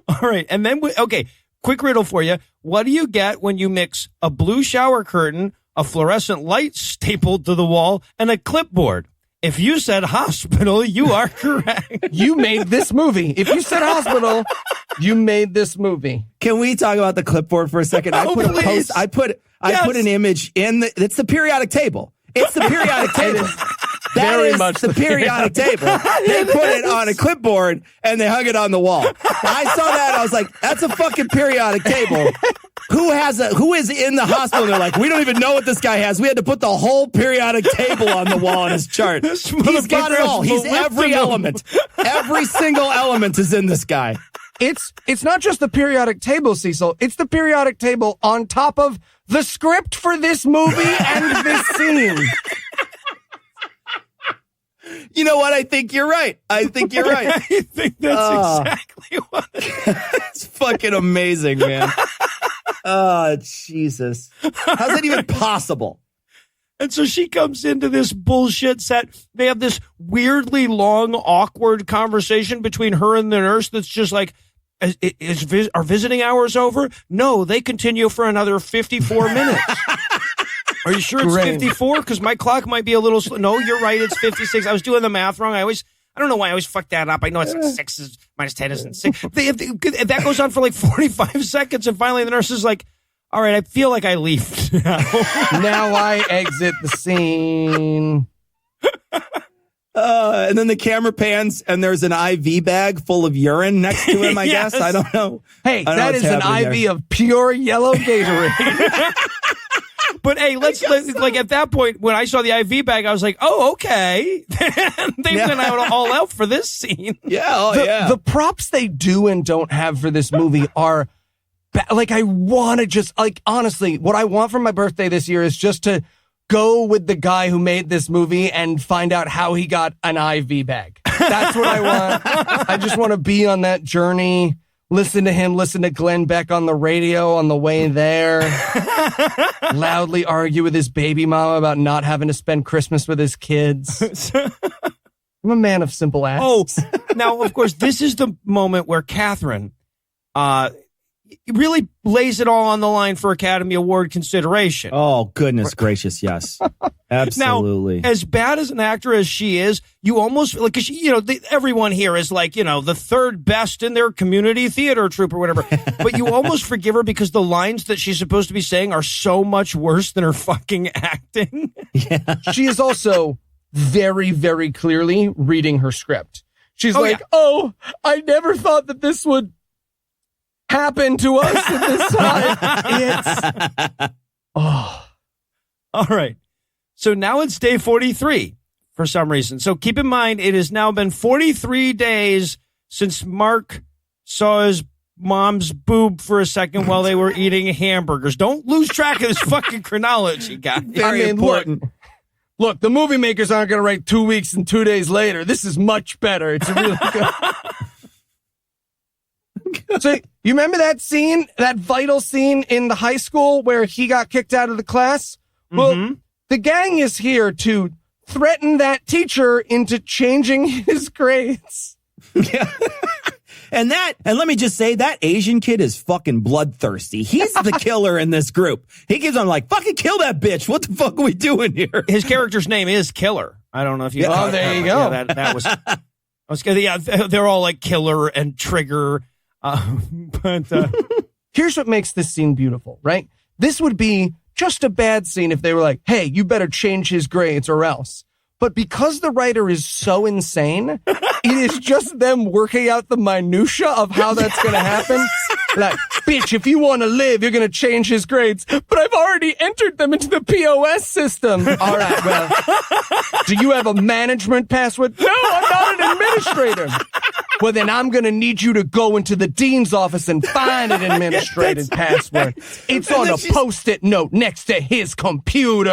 All right. And then, okay, quick riddle for you. What do you get when you mix a blue shower curtain, a fluorescent light stapled to the wall, and a clipboard? If you said hospital, you are correct. You made this movie. If you said hospital, you made this movie. Can we talk about the clipboard for a second? I put an image in it's the periodic table. It's the periodic table. That is the periodic table. They put it on a clipboard and they hung it on the wall. I saw that. I was like, that's a fucking periodic table. Who is in the hospital? They're like, we don't even know what this guy has. We had to put the whole periodic table on the wall on his chart. He's got it all. He's every element. Every single element is in this guy. It's not just the periodic table, Cecil. It's the periodic table on top of the script for this movie and this scene. You know what? I think you're right. I think that's exactly what it is. It's fucking amazing, man. Oh, Jesus. How's that even possible? And so she comes into this bullshit set. They have this weirdly long, awkward conversation between her and the nurse that's just like, are visiting hours over? No, they continue for another 54 minutes. Are you sure it's 54? Because my clock might be a little slow. No, you're right. It's 56. I was doing the math wrong. I don't know why I always fuck that up. I know it's like 6 is minus 10 isn't 6. That goes on for like 45 seconds. And finally the nurse is like, all right, I feel like I leave now. Now I exit the scene. And then the camera pans and there's an IV bag full of urine next to him, I guess. I don't know. Hey, that is an IV of pure yellow Gatorade. But hey, let's like at that point when I saw the IV bag, I was like, "Oh, okay." They went all out for this scene. Yeah, the props they do and don't have for this movie are like I want to just like honestly, what I want for my birthday this year is just to go with the guy who made this movie and find out how he got an IV bag. That's what I want. I just want to be on that journey. Listen to Glenn Beck on the radio on the way there. Loudly argue with his baby mama about not having to spend Christmas with his kids. I'm a man of simple acts. Oh, now, of course, this is the moment where Catherine, really lays it all on the line for Academy Award consideration. Oh, goodness gracious, yes. Absolutely. Now, as bad as an actor as she is, you almost, like, 'cause she, everyone here is like, the third best in their community theater troupe or whatever. But you almost forgive her because the lines that she's supposed to be saying are so much worse than her fucking acting. Yeah. She is also very, very clearly reading her script. She's oh, I never thought that this would happen to us at this time. All right. So now it's day 43 for some reason. So keep in mind, it has now been 43 days since Mark saw his mom's boob for a second while they were eating hamburgers. Don't lose track of this fucking chronology, guys. Very important. Look, the movie makers aren't going to write 2 weeks and 2 days later. This is much better. It's really good. So, you remember that scene, that vital scene in the high school where he got kicked out of the class? Well, the gang is here to threaten that teacher into changing his grades. Yeah. And let me just say, that Asian kid is fucking bloodthirsty. He's the killer in this group. He keeps on like, fucking kill that bitch. What the fuck are we doing here? His character's name is Killer. I don't know if you. Oh, there you go. Yeah, that was. I was gonna. Yeah, they're all like Killer and Trigger. But here's what makes this scene beautiful, right? This would be just a bad scene if they were like, hey, you better change his grades or else. But because the writer is so insane, it is just them working out the minutia of how that's going to happen. Like, bitch, if you want to live, you're going to change his grades. But I've already entered them into the POS system. All right, well, do you have a management password? No, I'm not an administrator. Well, then I'm going to need you to go into the dean's office and find an administrative password. It's on a Post-it note next to his computer.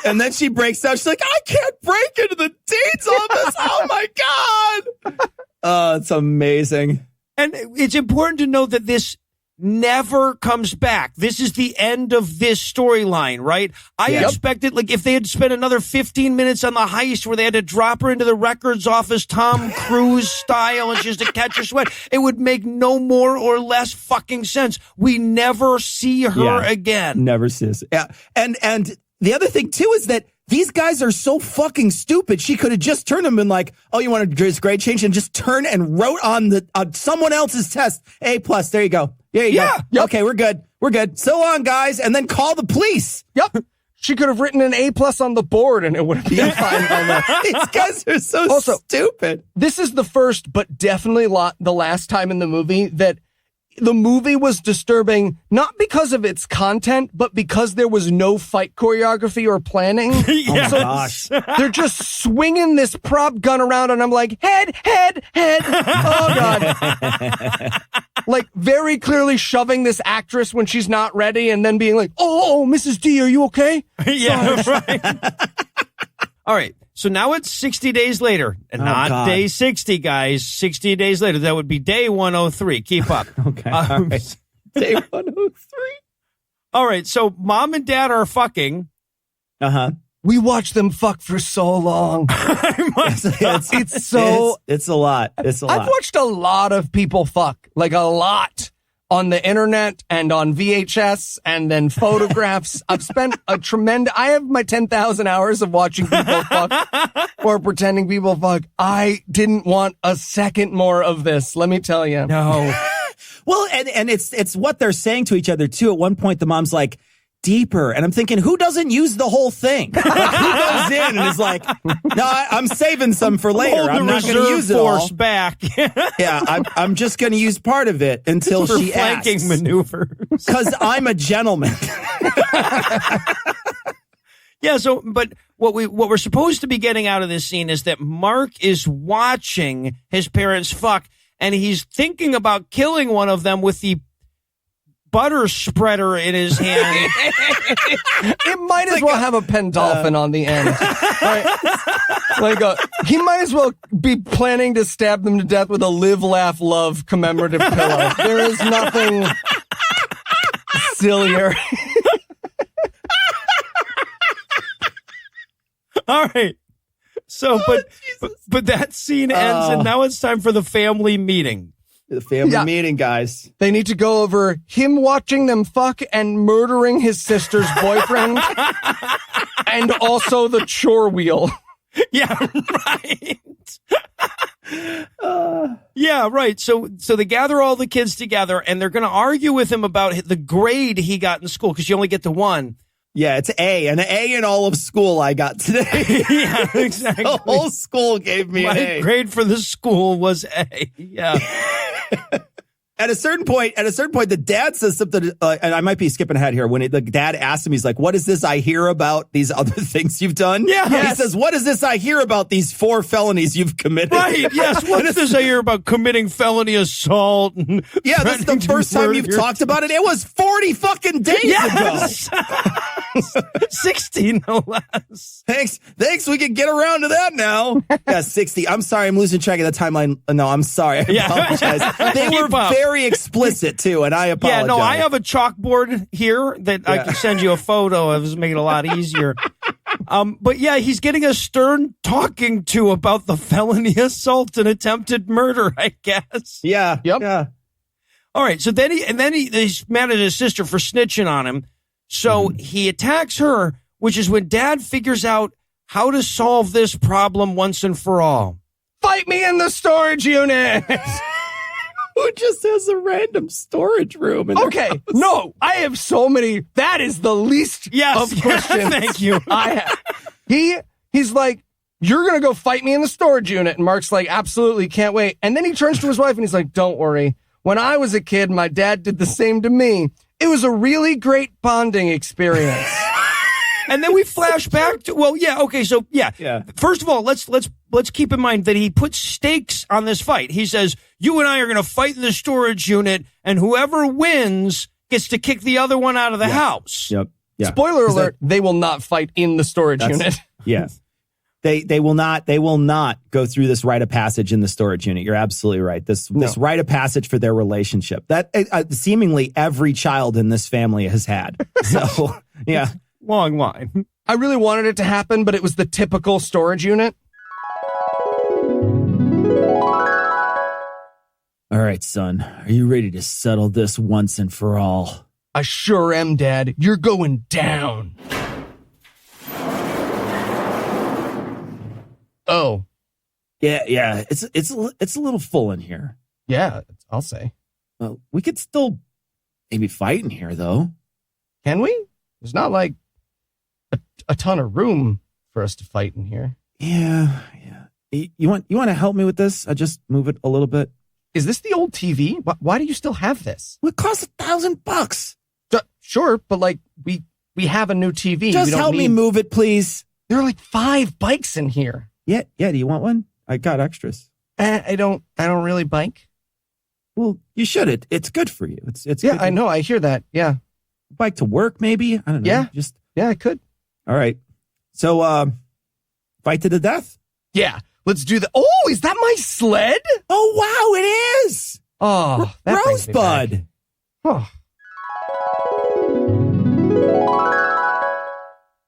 And then she breaks down. She's like, I can't break into the dean's office. Oh, my God. Oh, it's amazing. And it's important to note that this never comes back. This is the end of this storyline, right? I expected, like, if they had spent another 15 minutes on the heist where they had to drop her into the records office, Tom Cruise style, and just to catch her sweat, it would make no more or less fucking sense. We never see her again. Never see us. Yeah. And the other thing, too, is that these guys are so fucking stupid. She could have just turned them and like, oh, you want to grade change, and just turn and wrote on someone else's test, A+. There you go. There you go. Yep. Okay, we're good. We're good. So long, guys. And then call the police. Yep. She could have written an A+ on the board and it would have been fine by now. These guys are so stupid. This is the first, but definitely the last time in the movie that the movie was disturbing, not because of its content, but because there was no fight choreography or planning. Oh my gosh. They're just swinging this prop gun around and I'm like, head. Oh God. Like very clearly shoving this actress when she's not ready and then being like, oh, Mrs. D, are you okay? Yeah, right. All right. So now it's 60 days later, and not day 60, guys. 60 days later. That would be day 103. Keep up. Okay. All right. Day 103. All right. So mom and dad are fucking. Uh-huh. We watched them fuck for so long. It's a lot. It's a lot. I've watched a lot of people fuck, like a lot. On the internet and on VHS and then photographs. I've spent I have my 10,000 hours of watching people fuck or pretending people fuck. I didn't want a second more of this. Let me tell you. No. Well, and it's what they're saying to each other too. At one point, the mom's like, deeper. And I'm thinking, who doesn't use the whole thing? Like, who goes in and is like, no, I'm saving some for later. I'm not going to use it all. Back. Yeah, I'm just going to use part of it until for she flanking asks. maneuvers. Because I'm a gentleman. Yeah, so, but what we're supposed to be getting out of this scene is that Mark is watching his parents fuck, and he's thinking about killing one of them with the butter spreader in his hand. It might as well have a Pendolphin on the end. Right? He might as well be planning to stab them to death with a live, laugh, love commemorative pillow. There is nothing sillier. All right. So, but that scene ends, and now it's time for the family meeting. The family meeting, guys. They need to go over him watching them fuck and murdering his sister's boyfriend. And also the chore wheel. Yeah, right. Yeah, right. So they gather all the kids together and they're going to argue with him about the grade he got in school because you only get the one. Yeah, it's an A in all of school I got today. Yeah, exactly. The whole school gave me an A. My grade for the school was A. Yeah. At a certain point, the dad says something, and I might be skipping ahead here. When the dad asks him, he's like, what is this I hear about these other things you've done? Yeah. He says, what is this I hear about these 4 felonies you've committed? Right, yes. What's this I hear about committing felony assault? And yeah, this is the first time you've talked about it. It was 40 fucking days ago. 60, no less. Thanks. We can get around to that now. Yeah, 60. I'm sorry. I'm losing track of the timeline. No, I'm sorry. I apologize. They were very explicit, too, and I apologize. Yeah, no, I have a chalkboard here that I can send you a photo of. This make it a lot easier. But yeah, he's getting a stern talking to about the felony assault and attempted murder, I guess. Yeah. Yep. Yeah. All right. So he's mad at his sister for snitching on him. So he attacks her, which is when Dad figures out how to solve this problem once and for all. Fight me in the storage unit. Who just has a random storage room? In Okay, no, I have so many. That is the least of questions. Thank you. I have. He's like, you're going to go fight me in the storage unit. And Mark's like, absolutely, can't wait. And then he turns to his wife and he's like, don't worry. When I was a kid, my dad did the same to me. It was a really great bonding experience. And then we flash back to, First of all, let's keep in mind that he puts stakes on this fight. He says, you and I are going to fight in the storage unit, and whoever wins gets to kick the other one out of the house. Yep. Yeah. Spoiler alert, they will not fight in the storage unit. Yes. They will not go through this rite of passage in the storage unit. You're absolutely right. This rite of passage for their relationship that seemingly every child in this family has had. So, yeah. Long line. I really wanted it to happen, but it was the typical storage unit. All right, son. Are you ready to settle this once and for all? I sure am, Dad. You're going down. Oh. Yeah. It's a little full in here. Yeah, I'll say. Well, we could still maybe fight in here, though. Can we? There's not like a ton of room for us to fight in here. Yeah. You want to help me with this? I just move it a little bit. Is this the old TV? Why do you still have this? Well, it costs $1,000. Sure, but like we have a new TV. Just help me move it, please. There are like 5 bikes in here. Yeah. Do you want one? I got extras. I don't really bike. Well, you should. It's good for you. It's yeah. good. I know. I hear that. Yeah. Bike to work, maybe. I don't know. Yeah. I could. All right. So, fight to the death. Yeah. Let's do that. Oh, is that my sled? Oh, wow, it is. Oh, that brings me back. Rosebud. Oh.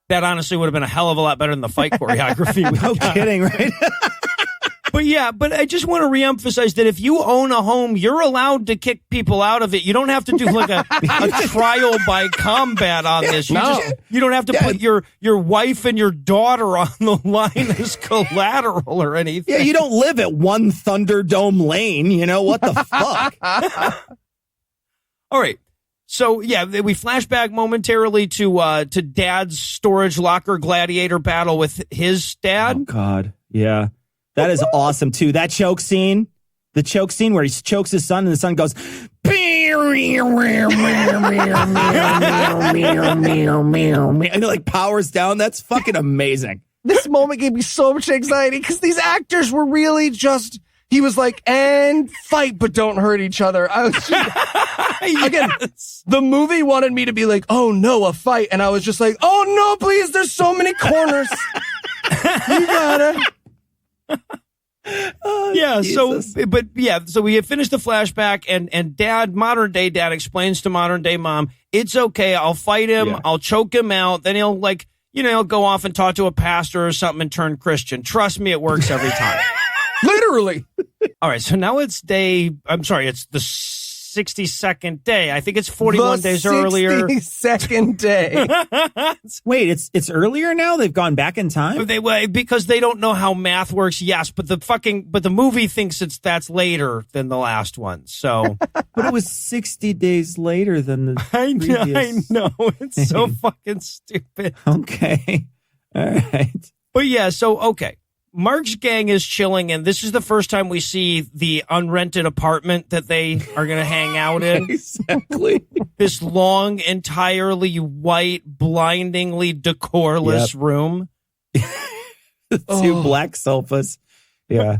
That honestly would have been a hell of a lot better than the fight choreography. No kidding, right? But I just want to reemphasize that if you own a home, you're allowed to kick people out of it. You don't have to do like a trial by combat on this. You don't have to put your wife and your daughter on the line as collateral or anything. Yeah, you don't live at One Thunderdome Lane. You know, what the fuck? All right. So, yeah, we flash back momentarily to Dad's storage locker gladiator battle with his dad. Oh, God. Yeah. That is awesome, too. That choke scene, where he chokes his son and the son goes, and it like powers down. That's fucking amazing. This moment gave me so much anxiety because these actors were really just, he was like, and fight, but don't hurt each other. I was just, again, the movie wanted me to be like, oh no, a fight. And I was just like, oh no, please, there's so many corners. You gotta. Yeah, Jesus. so we have finished the flashback and modern day dad explains to modern day mom, it's okay, I'll fight him, I'll choke him out, then he'll go off and talk to a pastor or something and turn Christian. Trust me, it works every time. Literally. All right, so now it's the 62nd day. I think it's 41 days earlier. 62nd day. Wait, it's earlier now? They've gone back in time? Because they don't know how math works, yes, but the movie thinks that's later than the last one. So But it was 60 days later than the previous. I know. It's so fucking stupid. Okay. All right. But yeah, so okay. Mark's gang is chilling, and this is the first time we see the unrented apartment that they are going to hang out in. Exactly. This long, entirely white, blindingly decorless room. Two black sofas. Yeah.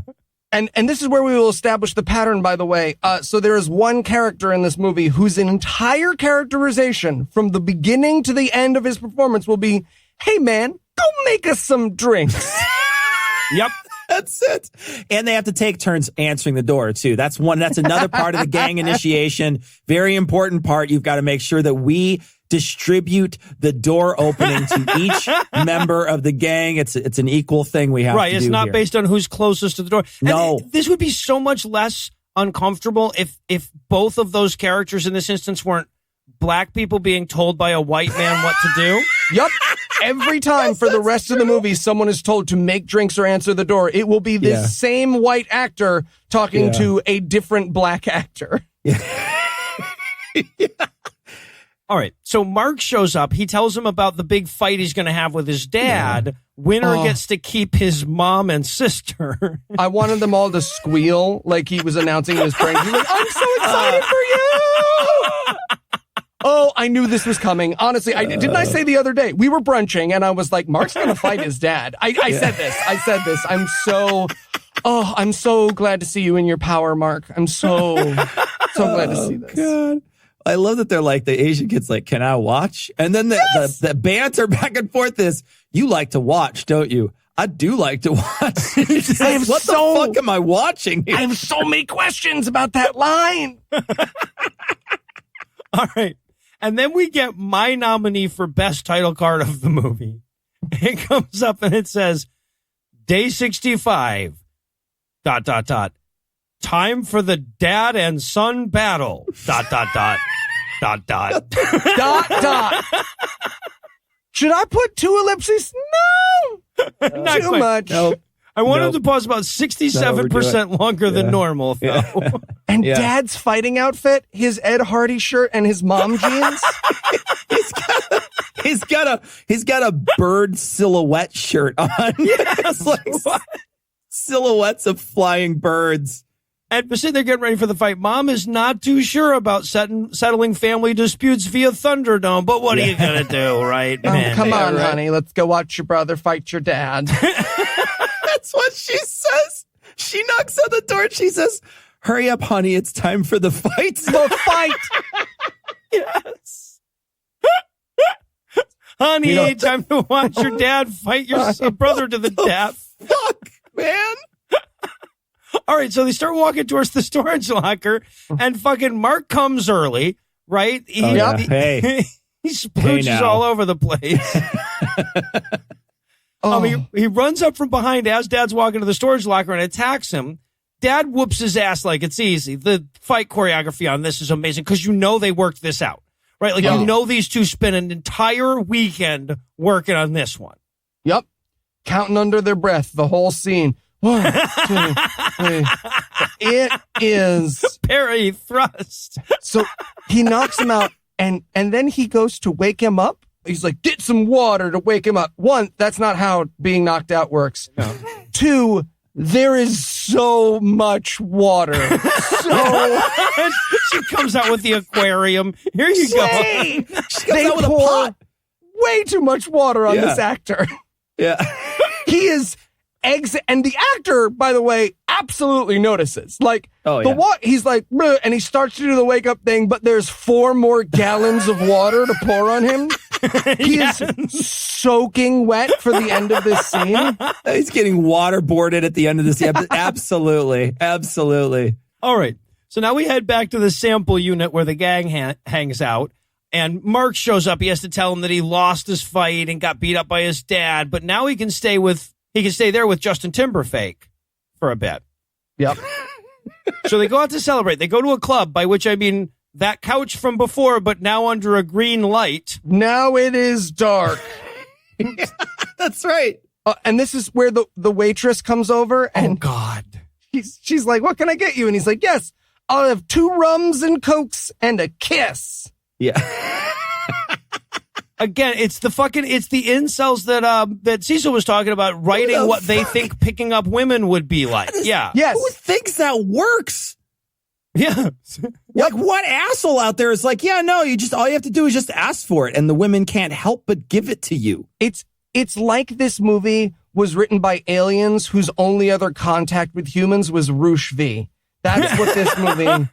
And this is where we will establish the pattern, by the way. So there is one character in this movie whose entire characterization from the beginning to the end of his performance will be, hey, man, go make us some drinks. Yep. That's it. And they have to take turns answering the door, too. That's another part of the gang initiation. Very important part. You've got to make sure that we distribute the door opening to each member of the gang. It's an equal thing we have to do. Right. It's not here. based on who's closest to the door. No. And this would be so much less uncomfortable if both of those characters in this instance weren't black people being told by a white man what to do. Yup. Every time for the rest of the movie, someone is told to make drinks or answer the door. It will be this same white actor talking to a different black actor. Yeah. All right. So Mark shows up. He tells him about the big fight he's going to have with his dad. Winner gets to keep his mom and sister. I wanted them all to squeal like he was announcing his prank. He's like, I'm so excited for you. Oh, I knew this was coming. Honestly, didn't I say the other day, we were brunching and I was like, Mark's going to fight his dad. I said this. I'm so glad to see you in your power, Mark. I'm so glad to see this. God. I love that they're like, the Asian kid's like, can I watch? And then the banter back and forth is, you like to watch, don't you? I do like to watch. What the fuck am I watching here? I have so many questions about that line. All right. And then we get my nominee for best title card of the movie. It comes up and it says, Day 65, ... Time for the dad and son battle, ... Should I put two ellipses? No. Not Too quite. much. Nope. I wanted to pause about 67% longer than normal, though. And Dad's fighting outfit, his Ed Hardy shirt and his mom jeans. He's got a bird silhouette shirt on. Yes. Like silhouettes of flying birds. And sitting there getting ready for the fight, Mom is not too sure about settling family disputes via Thunderdome, but what are you going to do, right? Come on, honey. Let's go watch your brother fight your dad. That's what she says. She knocks on the door and she says, hurry up, honey. It's time for the fight. The fight. Yes. Honey, time to watch your dad fight your brother to the death. Fuck, man. All right, so they start walking towards the storage locker, and fucking Mark comes early, right? He splooches all over the place. He runs up from behind as Dad's walking to the storage locker and attacks him. Dad whoops his ass like it's easy. The fight choreography on this is amazing because they worked this out, right? Like, these two spent an entire weekend working on this one. Yep. Counting under their breath the whole scene. 1, 2, 3. It is parry thrust. So he knocks him out, and then he goes to wake him up. He's like, get some water to wake him up. 1, that's not how being knocked out works. No. 2, there is so much water. She comes out with the aquarium. Here you go. She comes out with a pot. Way too much water on this actor. Yeah. He is and the actor, by the way, absolutely notices. Like, he's like, bleh, and he starts to do the wake up thing, but there's 4 more gallons of water to pour on him. He is soaking wet for the end of this scene. He's getting waterboarded at the end of this episode. Absolutely. Absolutely. All right. So now we head back to the sample unit where the gang hangs out. And Mark shows up. He has to tell him that he lost his fight and got beat up by his dad. But now he can stay there with Justin Timberlake for a bit. Yep. So they go out to celebrate. They go to a club, by which I mean that couch from before, but now under a green light. Now it is dark. That's right. And this is where the waitress comes over. And Oh, God. she's like, what can I get you? And he's like, yes, I'll have 2 rums and cokes and a kiss. Yeah. Again, it's the incels that Cecil was talking about, writing what they think picking up women would be like. Yeah. Yes. Who thinks that works? Yeah. Like, what asshole out there is like, yeah, no, all you have to do is just ask for it, and the women can't help but give it to you. It's like this movie was written by aliens whose only other contact with humans was Roosh V. That's what this movie...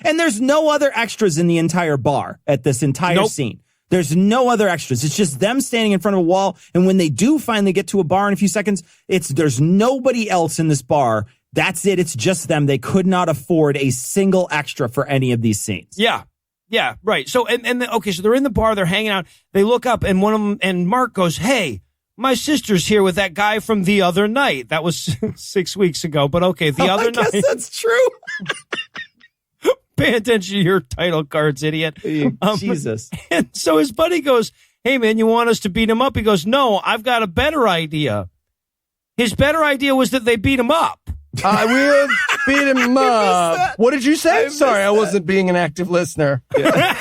And there's no other extras in the entire bar at this entire scene. There's no other extras. It's just them standing in front of a wall. And when they do finally get to a bar in a few seconds, there's nobody else in this bar. That's it. It's just them. They could not afford a single extra for any of these scenes. Yeah. Yeah. Right. So, so they're in the bar, they're hanging out. They look up and one of them, and Mark goes, "Hey, my sister's here with that guy from the other night." That was 6 weeks ago, but okay. The other night. I guess that's true. Pay attention to your title cards, idiot. Jesus. And so his buddy goes, "Hey, man, you want us to beat him up?" He goes, "No, I've got a better idea." His better idea was that they beat him up. I will beat him up. What did you say? Sorry, I wasn't being an active listener. Yeah.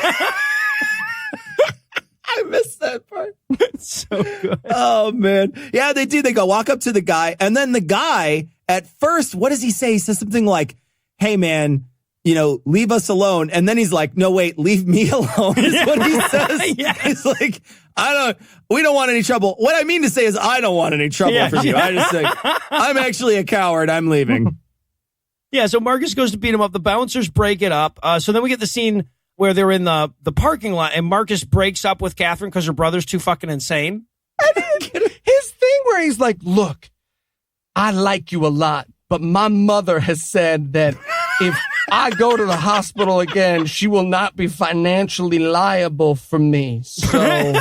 I missed that part. So good. Oh, man. Yeah, they do. They go walk up to the guy. And then the guy, at first, what does he say? He says something like, "Hey, man, leave us alone." And then he's like, "No, wait, leave me alone," is what he says. Yes. He's like, we don't want any trouble. What I mean to say is I don't want any trouble for you. I just think I'm actually a coward. I'm leaving. Yeah. So Marcus goes to beat him up. The bouncers break it up. So then we get the scene where they're in the parking lot and Marcus breaks up with Catherine because her brother's too fucking insane. His thing where he's like, "Look, I like you a lot, but my mother has said that if I go to the hospital again, she will not be financially liable for me. So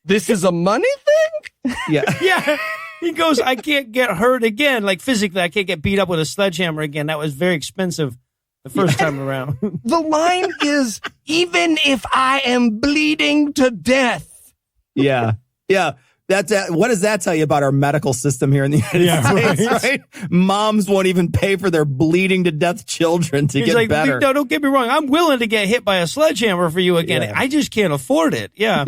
this is a money thing?" Yeah. Yeah. He goes, "I can't get hurt again. Like physically, I can't get beat up with a sledgehammer again. That was very expensive the first time around." The line is, "Even if I am bleeding to death." Yeah. Yeah. What does that tell you about our medical system here in the United States, right? Moms won't even pay for their bleeding to death children to get better. No, don't get me wrong. I'm willing to get hit by a sledgehammer for you again. Yeah. I just can't afford it. Yeah.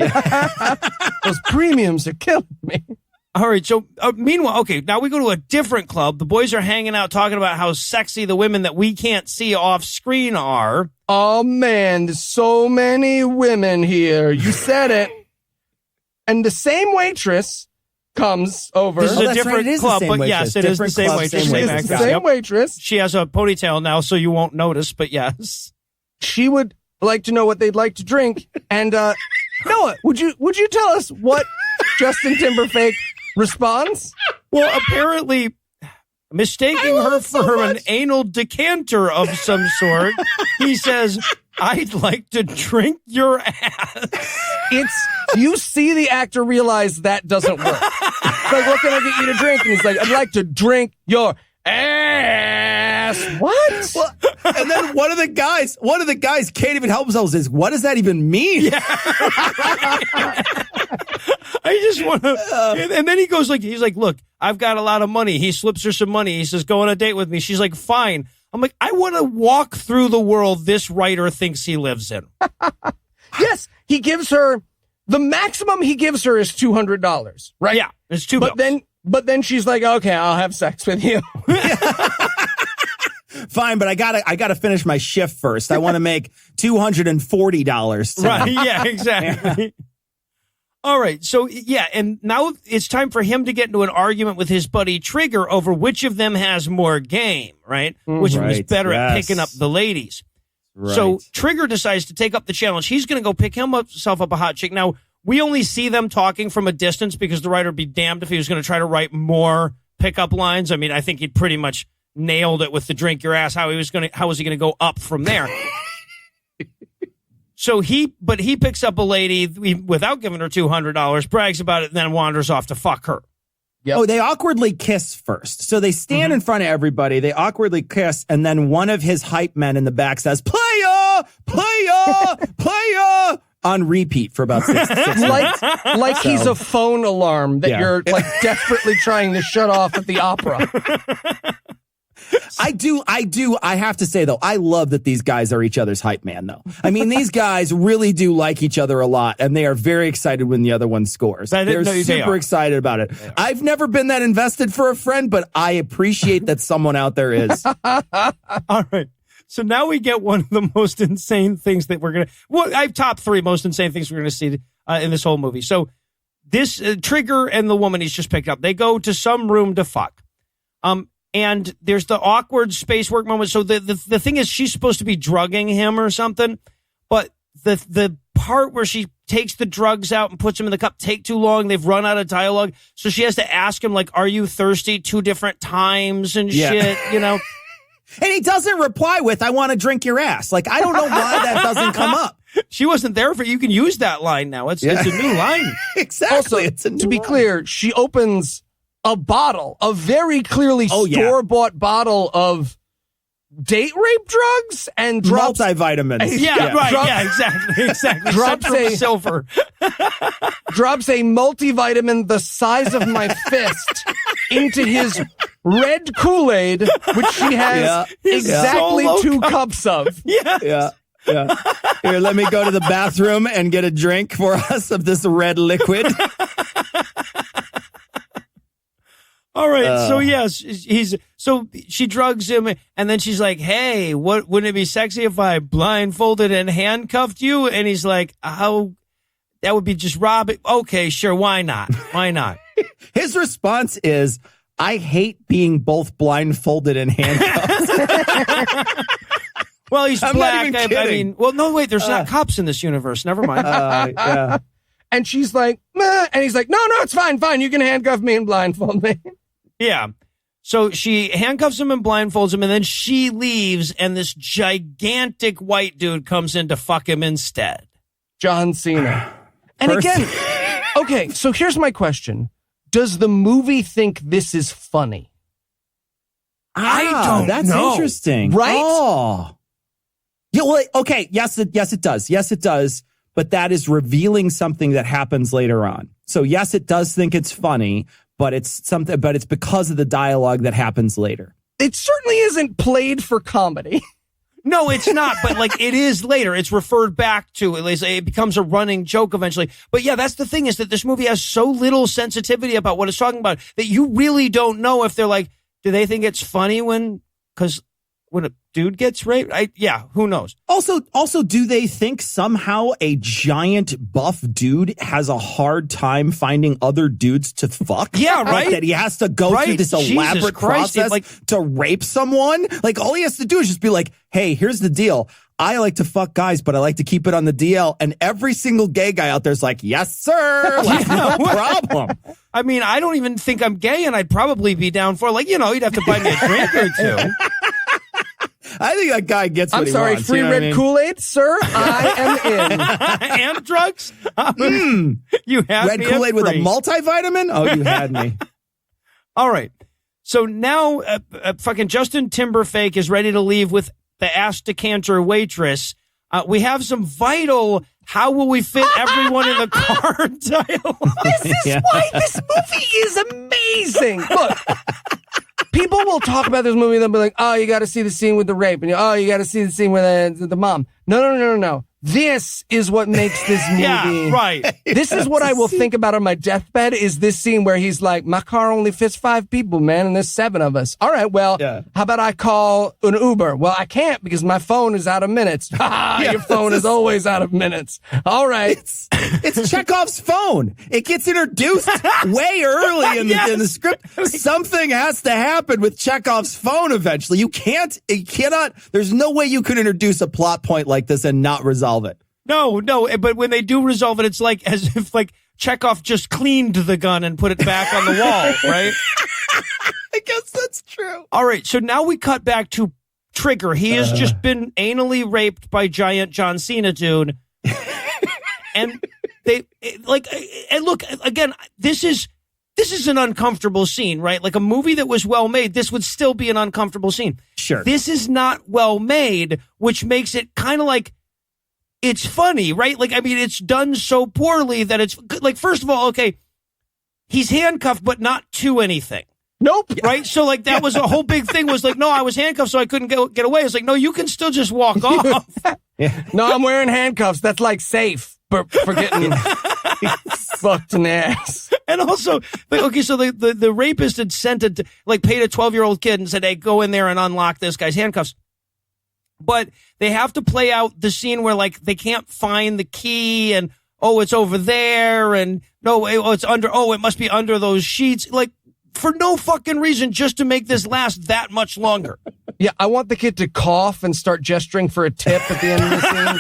Those premiums are killing me. All right. So meanwhile, okay, now we go to a different club. The boys are hanging out talking about how sexy the women that we can't see off screen are. Oh, man, there's so many women here. You said it. And the same waitress comes over. This is a different club, but yes, it is the same waitress. It's the same waitress. She has a ponytail now, so you won't notice, but yes. She would like to know what they'd like to drink. And Noah, would you tell us what Justin Timberlake responds? Well, apparently mistaking her for an anal decanter of some sort, he says, "I'd like to drink your ass." You see the actor realize that doesn't work. It's like, "What can I get you to drink?" And he's like, "I'd like to drink your ass." What? Well, and then one of the guys can't even help themselves. Is, what does that even mean? Yeah. I just want to, and then he's like, "Look, I've got a lot of money." He slips her some money. He says, "Go on a date with me." She's like, "Fine." I'm like, I want to walk through the world this writer thinks he lives in. Yes, he gives her, the maximum he gives her is $200, right? Yeah, it's $2. But then she's like, "Okay, I'll have sex with you." Fine, but I gotta finish my shift first. I want to make $240 tonight. Right? Yeah, exactly. All right, so yeah, and now it's time for him to get into an argument with his buddy Trigger over which of them has more game, right? Which of them is better at picking up the ladies. Right. So Trigger decides to take up the challenge. He's going to go pick himself up a hot chick. Now, we only see them talking from a distance because the writer would be damned if he was going to try to write more pickup lines. I mean, I think he'd pretty much nailed it with the "drink your ass." How was he going to go up from there? So he picks up a lady without giving her $200, brags about it, and then wanders off to fuck her. Yep. Oh, they awkwardly kiss first. So they stand in front of everybody. They awkwardly kiss. And then one of his hype men in the back says, playa, playa, playa, on repeat for about 6 minutes. Like he's a phone alarm that Yeah. you're like desperately trying to shut off at the opera. I have to say, though, I love that these guys are each other's hype man, though. I mean, these guys really do like each other a lot, and they are very excited when the other one scores. They're super excited about it. I've never been that invested for a friend, but I appreciate that someone out there is. All right. So now we get one of the most insane things that we're going to... Well, I have top 3 most insane things we're going to see in this whole movie. So this Trigger and the woman he's just picked up, they go to some room to fuck. And there's the awkward space work moment. So the thing is, she's supposed to be drugging him or something, but the part where she takes the drugs out and puts them in the cup take too long. They've run out of dialogue, so she has to ask him like, "Are you thirsty?" 2 different times and shit, you know. And he doesn't reply with, "I want to drink your ass." Like, I don't know why that doesn't come up. She wasn't there for. You can use that line now. It's a new line. Exactly. Also, to be clear, she opens a bottle, a very clearly store-bought bottle of date rape drugs and drops multivitamins. Exactly. Drops a silver. Drops a multivitamin the size of my fist into his red Kool-Aid, which she has exactly Solo 2 cups of. Yeah. Here, let me go to the bathroom and get a drink for us of this red liquid. All right. So yes, so she drugs him and then she's like, "Hey, wouldn't it be sexy if I blindfolded and handcuffed you?" And he's like, "How? That would be just robbing." Okay, sure. Why not? Why not? His response is, "I hate being both blindfolded and handcuffed." Well, he's I'm black. not even I kidding. mean, well, no, wait, there's not cops in this universe. Never mind. Yeah. And she's like, meh. And he's like, no, it's fine. You can handcuff me and blindfold me. Yeah. So she handcuffs him and blindfolds him, and then she leaves, and this gigantic white dude comes in to fuck him instead. John Cena. And again, okay, so here's my question. Does the movie think this is funny? I don't that's know. interesting. Right? Oh. Yeah, well, okay. Yes, it does. Yes, it does. But that is revealing something that happens later on. So yes, it does think it's funny, but it's because of the dialogue that happens later. It certainly isn't played for comedy. No, it's not, but like it is later. It's referred back to. It becomes a running joke eventually. But yeah, that's the thing, is that this movie has so little sensitivity about what it's talking about that you really don't know if they're like, do they think it's funny when a dude gets raped? Who knows? Also, do they think somehow a giant buff dude has a hard time finding other dudes to fuck? Yeah, right. Like that he has to go through this Jesus elaborate Christ, process to rape someone? Like, all he has to do is just be like, "Hey, here's the deal. I like to fuck guys, but I like to keep it on the DL." And every single gay guy out there is like, "Yes, sir." Like, no problem. I mean, I don't even think I'm gay, and I'd probably be down for, like, you'd have to buy me a drink or two. I think that guy gets what I'm he sorry, wants. free You know what I red mean? Kool-Aid, sir? I am in. And drugs? You had Red me at Kool-Aid with a free. multivitamin? Oh, you had me. All right. So now fucking Justin Timberlake is ready to leave with the ass decanter waitress. We have some vital, how will we fit everyone in the car dialogue. This is why this movie is amazing. Look, people will talk about this movie and they'll be like, "Oh, you got to see the scene with the rape," and "Oh, you got to see the scene with the mom." No. This is what makes this movie. Yeah, right. This is what I will think about on my deathbed, is this scene where he's like, "My car only fits 5 people, man, and there's 7 of us. All right, well, how about I call an Uber?" "Well, I can't because my phone is out of minutes." Your phone is always out of minutes. All right. It's Chekhov's phone. It gets introduced way early in the script. Something has to happen with Chekhov's phone eventually. You cannot, there's no way you could introduce a plot point like this and not resolve it. No, but when they do resolve it, it's like as if like Chekhov just cleaned the gun and put it back on the wall, right? I guess that's true. All right, so now we cut back to Trigger. He has just been anally raped by giant John Cena dude. And look, again, this is this is an uncomfortable scene, right? Like a movie that was well made, this would still be an uncomfortable scene. Sure. This is not well made, which makes it kind of like, it's funny, right? Like, I mean, it's done so poorly that it's like, first of all, okay, he's handcuffed, but not to anything. Nope. Right? So like that was a whole big thing was like, no, I was handcuffed, so I couldn't get away. It's like, no, you can still just walk off. No, I'm wearing handcuffs. That's like safe for getting fucked in the ass. And also, like, okay, so the rapist had paid a 12-year-old kid and said, hey, go in there and unlock this guy's handcuffs. But they have to play out the scene where like they can't find the key and, oh, it's over there. And no, it's under, oh, it must be under those sheets. Like for no fucking reason, just to make this last that much longer. Yeah, I want the kid to cough and start gesturing for a tip at the end of the scene.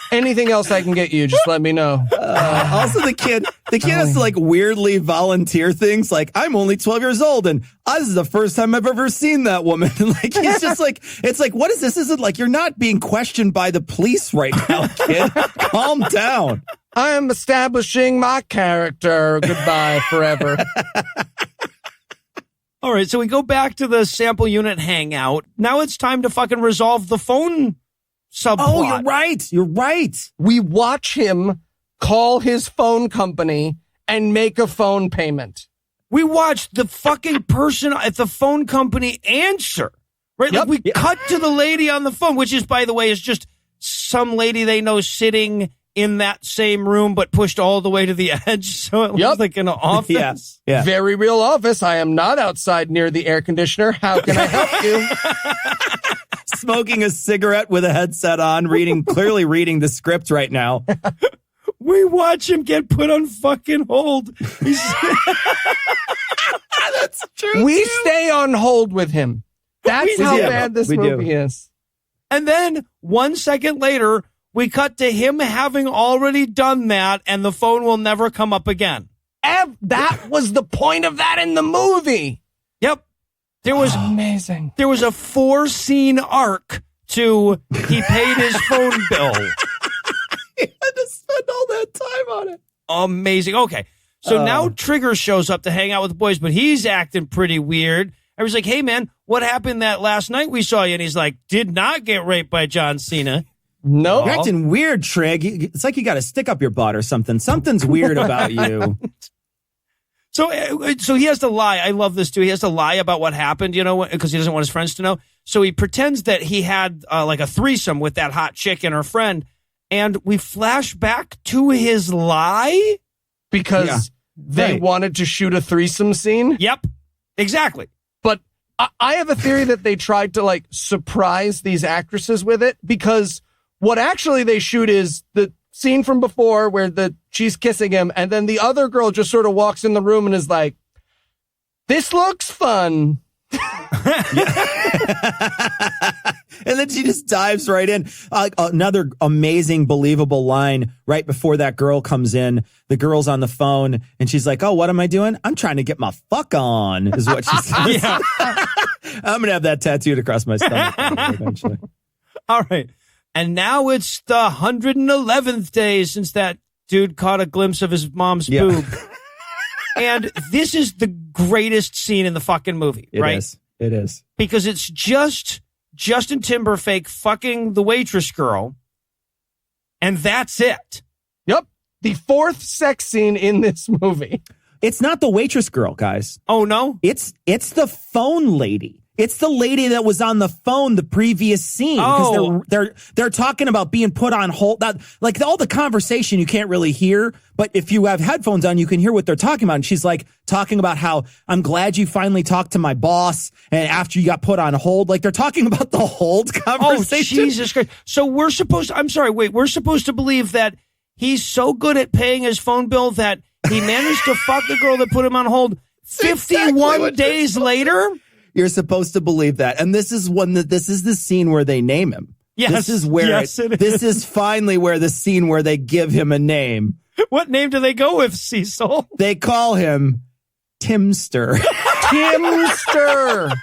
Anything else I can get you, just let me know. Also, the kid has to like weirdly volunteer things. Like, I'm only 12 years old, and this is the first time I've ever seen that woman. And like, he's just like, it's like, what is this? This is like, you're not being questioned by the police right now, kid. Calm down. I am establishing my character. Goodbye forever. All right, so we go back to the sample unit hangout. Now it's time to fucking resolve the phone subplot. Oh, you're right. You're right. We watch him call his phone company and make a phone payment. We watched the fucking person at the phone company answer, right? Yep. Like we cut to the lady on the phone, which is, by the way, is just some lady they know sitting in that same room, but pushed all the way to the edge. So it looks like an office. Yeah. Very real office. I am not outside near the air conditioner. How can I help you? Smoking a cigarette with a headset on, clearly reading the script right now. We watch him get put on fucking hold. That's true. We stay on hold with him. That's how bad this movie is. And then 1 second later, we cut to him having already done that, and the phone will never come up again. That was the point of that in the movie. Yep. There was amazing. There was a 4-scene arc to he paid his phone bill. He had to spend all that time on it. Amazing. Okay. So now Trigger shows up to hang out with the boys, but he's acting pretty weird. I was like, hey, man, what happened that last night we saw you? And he's like, did not get raped by John Cena. No. You're acting weird, Trig. It's like you got a stick up your butt or something. Something's weird about you. So he has to lie. I love this too. He has to lie about what happened, because he doesn't want his friends to know. So he pretends that he had like a threesome with that hot chick and her friend. And we flash back to his lie. Because they wanted to shoot a threesome scene? Yep, exactly. But I have a theory that they tried to like surprise these actresses with it, because what actually they shoot is the scene from before where she's kissing him, and then the other girl just sort of walks in the room and is like, this looks fun. And then she just dives right in. Another amazing, believable line right before that girl comes in. The girl's on the phone and she's like, oh, what am I doing? I'm trying to get my fuck on, is what she says. I'm going to have that tattooed across my stomach eventually. All right. And now it's the 111th day since that dude caught a glimpse of his mom's boob. And this is the greatest scene in the fucking movie, right? It is. Because it's just Justin Timberlake fucking the waitress girl, and that's it. Yep. The fourth sex scene in this movie. It's not the waitress girl, guys. Oh, no? It's the phone lady. It's the lady that was on the phone the previous scene. Oh. They're talking about being put on hold. Like all the conversation you can't really hear, but if you have headphones on, you can hear what they're talking about. And she's like talking about how I'm glad you finally talked to my boss, and after you got put on hold, like they're talking about the hold conversation. Oh, Jesus Christ. So we're supposed to believe that he's so good at paying his phone bill that he managed to fuck the girl that put him on hold 51 days later? You're supposed to believe that. And this is the scene where they name him. Yes. This is where this is finally where the scene where they give him a name. What name do they go with, Cecil? They call him Timster. Timster.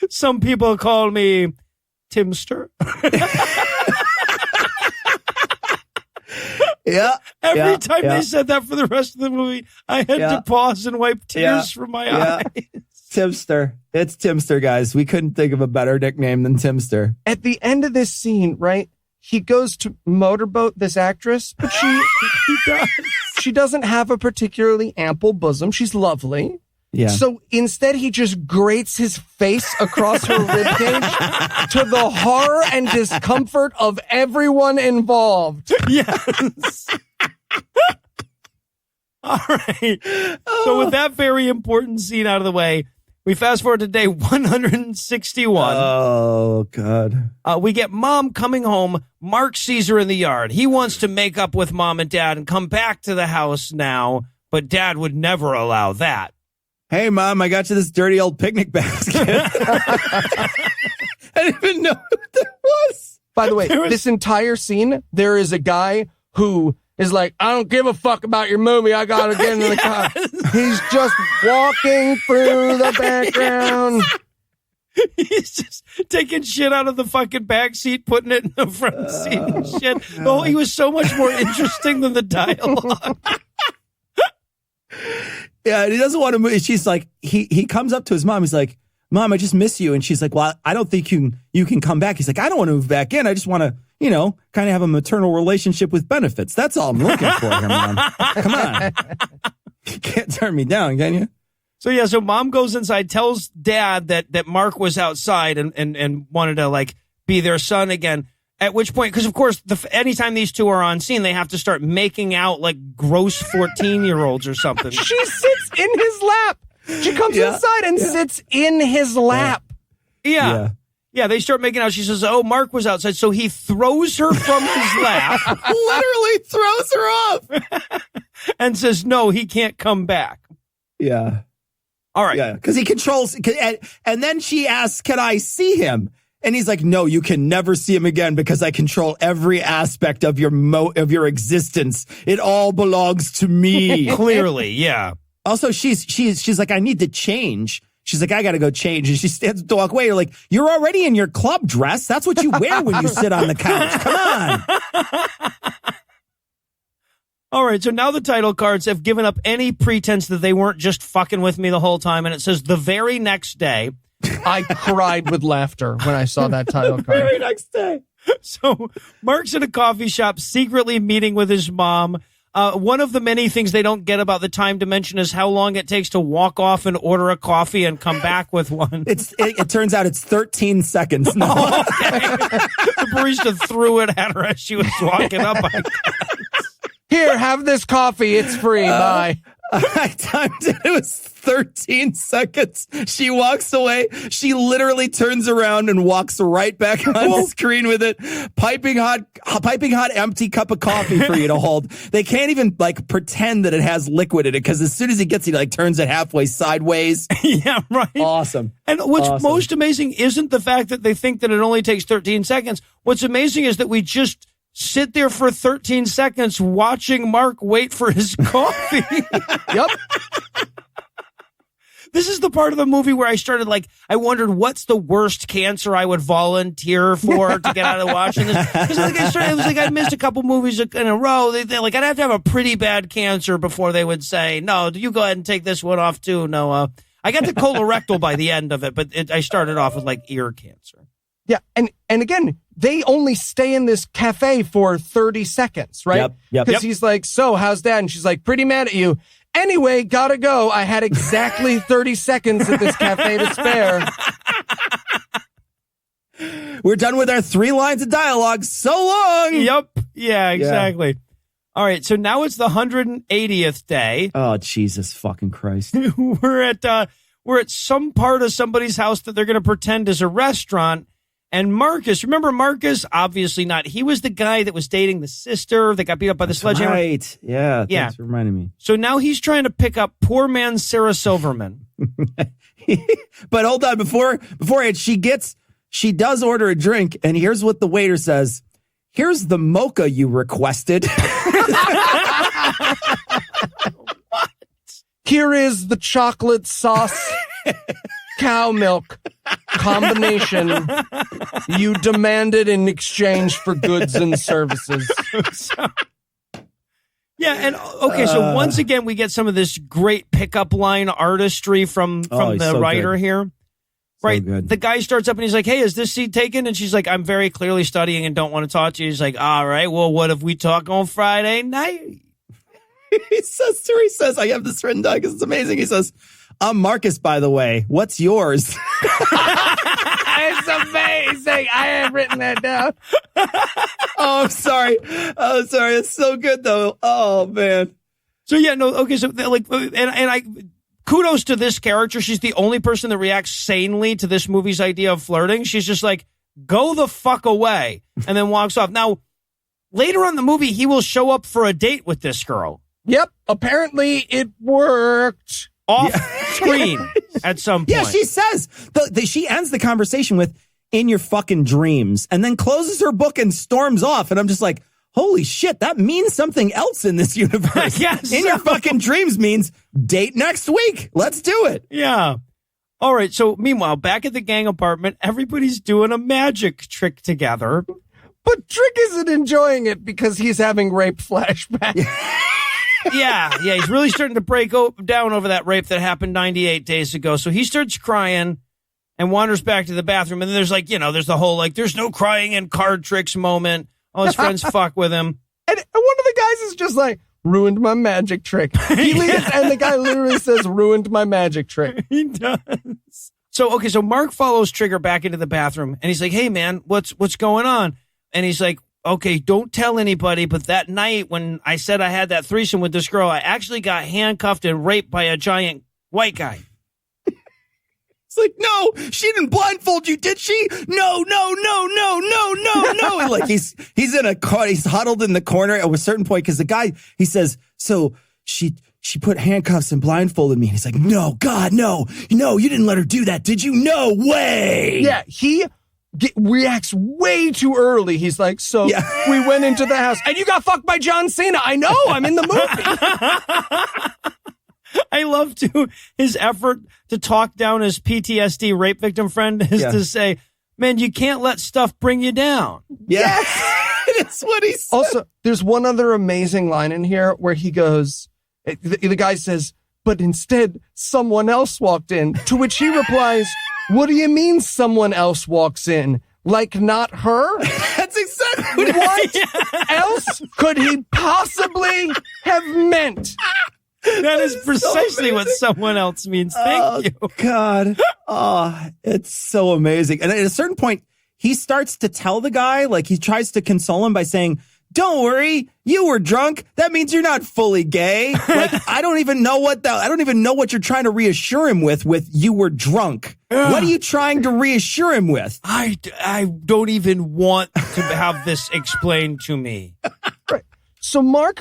Some people call me Timster. Yeah. Every time they said that for the rest of the movie, I had to pause and wipe tears from my eyes. Timster. It's Timster, guys. We couldn't think of a better nickname than Timster. At the end of this scene, right, he goes to motorboat this actress, but she doesn't have a particularly ample bosom. She's lovely. Yeah. So instead, he just grates his face across her ribcage to the horror and discomfort of everyone involved. Yes. All right. So with that very important scene out of the way, we fast forward to day 161. Oh, God. We get mom coming home. Mark sees her in the yard. He wants to make up with mom and dad and come back to the house now, but dad would never allow that. Hey, Mom, I got you this dirty old picnic basket. I didn't even know what that was. By the way, this entire scene, there is a guy who is like, I don't give a fuck about your movie. I got to get in the car. He's just walking through the background. He's just taking shit out of the fucking back seat, putting it in the front seat and shit. Oh, he was so much more interesting than the dialogue. Yeah, and he doesn't want to move. She's like, he comes up to his mom. He's like, Mom, I just miss you. And she's like, well, I don't think you can come back. He's like, I don't want to move back in. I just want to, kind of have a maternal relationship with benefits. That's all I'm looking for here, Mom. Come on. You can't turn me down, can you? So mom goes inside, tells dad that Mark was outside and wanted to like be their son again. At which point, because of course, anytime these two are on scene, they have to start making out like gross 14-year-olds or something. She sits in his lap. She comes inside and sits in his lap. Yeah, they start making out. She says, oh, Mark was outside. So he throws her from his lap. Literally throws her off. And says, no, he can't come back. Yeah. All right. Yeah, because he controls. And then she asks, can I see him? And he's like, no, you can never see him again because I control every aspect of your existence. It all belongs to me. Clearly, yeah. Also, she's like, I need to change. She's like, I got to go change. And she stands to walk away. You're like, you're already in your club dress. That's what you wear when you sit on the couch. Come on. All right, so now the title cards have given up any pretense that they weren't just fucking with me the whole time. And it says the very next day. I cried with laughter when I saw that title card. Very next day. So Mark's in a coffee shop, secretly meeting with his mom. One of the many things they don't get about the time dimension is how long it takes to walk off and order a coffee and come back with one. It turns out it's 13 seconds now. Oh, okay. The barista threw it at her as she was walking up, I guess. Here, have this coffee. It's free. Bye. I timed it. It was 13 seconds. She walks away. She literally turns around and walks right back on the screen with it. Piping hot empty cup of coffee for you to hold. They can't even like pretend that it has liquid in it because as soon as he gets it, he like turns it halfway sideways. Yeah, right. Awesome. And what's most amazing isn't the fact that they think that it only takes 13 seconds. What's amazing is that we just sit there for 13 seconds watching Mark wait for his coffee. Yep. This is the part of the movie where I started I wondered what's the worst cancer I would volunteer for to get out of watching this. Because it was like I missed a couple movies in a row. I'd have to have a pretty bad cancer before they would say, no, you go ahead and take this one off too, Noah. I got the colorectal by the end of it, but I started off with ear cancer. Yeah, and again, they only stay in this cafe for 30 seconds, right? Yep. Because he's like, so, how's that? And she's like, pretty mad at you. Anyway, gotta go. I had exactly 30 seconds at this cafe to spare. We're done with our 3 lines of dialogue. So long. Yep. Yeah, exactly. Yeah. All right, so now it's the 180th day. Oh, Jesus fucking Christ. We're at some part of somebody's house that they're going to pretend is a restaurant. And Marcus, remember Marcus? Obviously not. He was the guy that was dating the sister that got beat up by the sledgehammer. Right. Yeah. Thanks for reminding me. So now he's trying to pick up poor man Sarah Silverman. But hold on. Beforehand, she does order a drink. And here's what the waiter says. Here's the mocha you requested. What? Here is the chocolate sauce cow milk combination you demanded in exchange for goods and services. Yeah, and okay, so once again, we get some of this great pickup line artistry from the so writer good. here. Right, good. the guy starts up and he's like, "Hey, is this seat taken?" And she's like, "I'm very clearly studying and don't want to talk to you." He's like, "All right, well, what if we talk on Friday night?" He says, I have this written down because it's amazing. He says, "I'm Marcus, by the way. What's yours?" It's amazing. I have written that down. Oh, I'm sorry. It's so good, though. Oh, man. So yeah, no, okay, so like, and I kudos to this character. She's the only person that reacts sanely to this movie's idea of flirting. She's just like, go the fuck away, and then walks off. Now, later on in the movie, he will show up for a date with this girl. Yep. Apparently it worked. Off screen at some point. Yeah, she says, she ends the conversation with, "In your fucking dreams," and then closes her book and storms off. And I'm just like, holy shit, that means something else in this universe. Yes. In your fucking dreams means date next week. Let's do it. Yeah. All right. So meanwhile, back at the gang apartment, everybody's doing a magic trick together. But Trick isn't enjoying it because he's having rape flashbacks. Yeah. He's really starting to break down over that rape that happened 98 days ago. So he starts crying and wanders back to the bathroom. And then there's like, there's the whole like, there's no crying in card tricks moment. All his friends fuck with him. And one of the guys is just like, ruined my magic trick. He leaves, and the guy literally says, ruined my magic trick. He does. So Mark follows Trigger back into the bathroom and he's like, "Hey man, what's going on?" And he's like, "Okay, don't tell anybody, but that night when I said I had that threesome with this girl, I actually got handcuffed and raped by a giant white guy." It's like, "No, she didn't blindfold you, did she? No. And like he's in a car, he's huddled in the corner at a certain point because the guy, he says, "So she put handcuffs and blindfolded me." And he's like, "No, God, no, you didn't let her do that, did you? No way." Yeah, he reacts way too early. He's like, "So we went into the house and you got fucked by John Cena." I know, I'm in the movie. I love his effort to talk down his PTSD rape victim friend is to say, "Man, you can't let stuff bring you down." Yes. It's what he said. Also, there's one other amazing line in here where he goes, the guy says, "But instead, someone else walked in." To which he replies, "What do you mean someone else walks in? Like not her?" That's exactly what else could he possibly have meant? That is precisely what someone else means. Thank you. God. Oh, it's so amazing. And at a certain point, he starts to tell the guy, like he tries to console him by saying, "Don't worry, you were drunk. That means you're not fully gay." Like, I don't even know what you're trying to reassure him with you were drunk. What are you trying to reassure him with? I don't even want to have this explained to me. Right. So Mark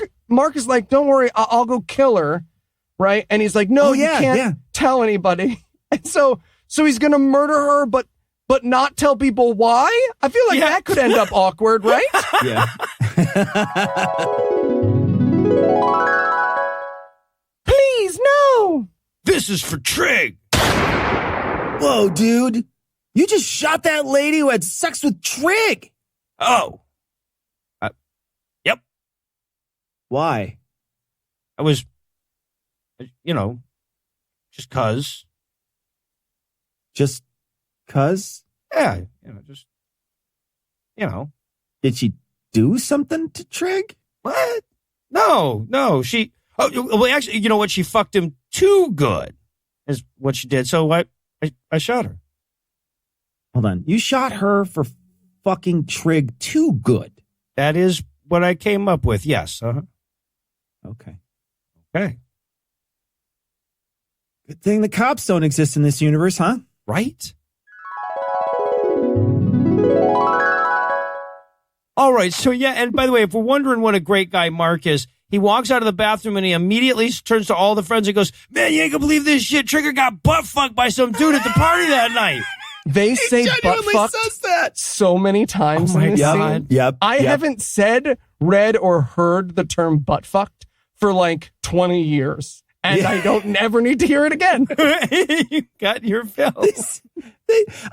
is like, "Don't worry, I'll go kill her." Right. And he's like, "No, you can't tell anybody." And so he's going to murder her, but not tell people why. I feel like that could end up awkward, right? Yeah. Please, no. This is for Trig. Whoa, dude. You just shot that lady who had sex with Trig. Oh. Yep. Why? I was, just cuz. Just cuz? Yeah, Did she do something to Trig? What? No, she, well, actually, you know what? She fucked him too good is what she did. So I shot her. Hold on. You shot her for fucking Trig too good. That is what I came up with. Yes. Uh-huh. Okay. Good thing the cops don't exist in this universe, huh? Right? All right. So, and by the way, if we're wondering what a great guy Mark is, he walks out of the bathroom and he immediately turns to all the friends and goes, "Man, you ain't gonna believe this shit. Trigger got butt fucked by some dude at the party that night." They say butt fucked so many times in this scene. Yep. I haven't said, read, or heard the term butt fucked for like 20 years. And I don't never need to hear it again. You got your fill.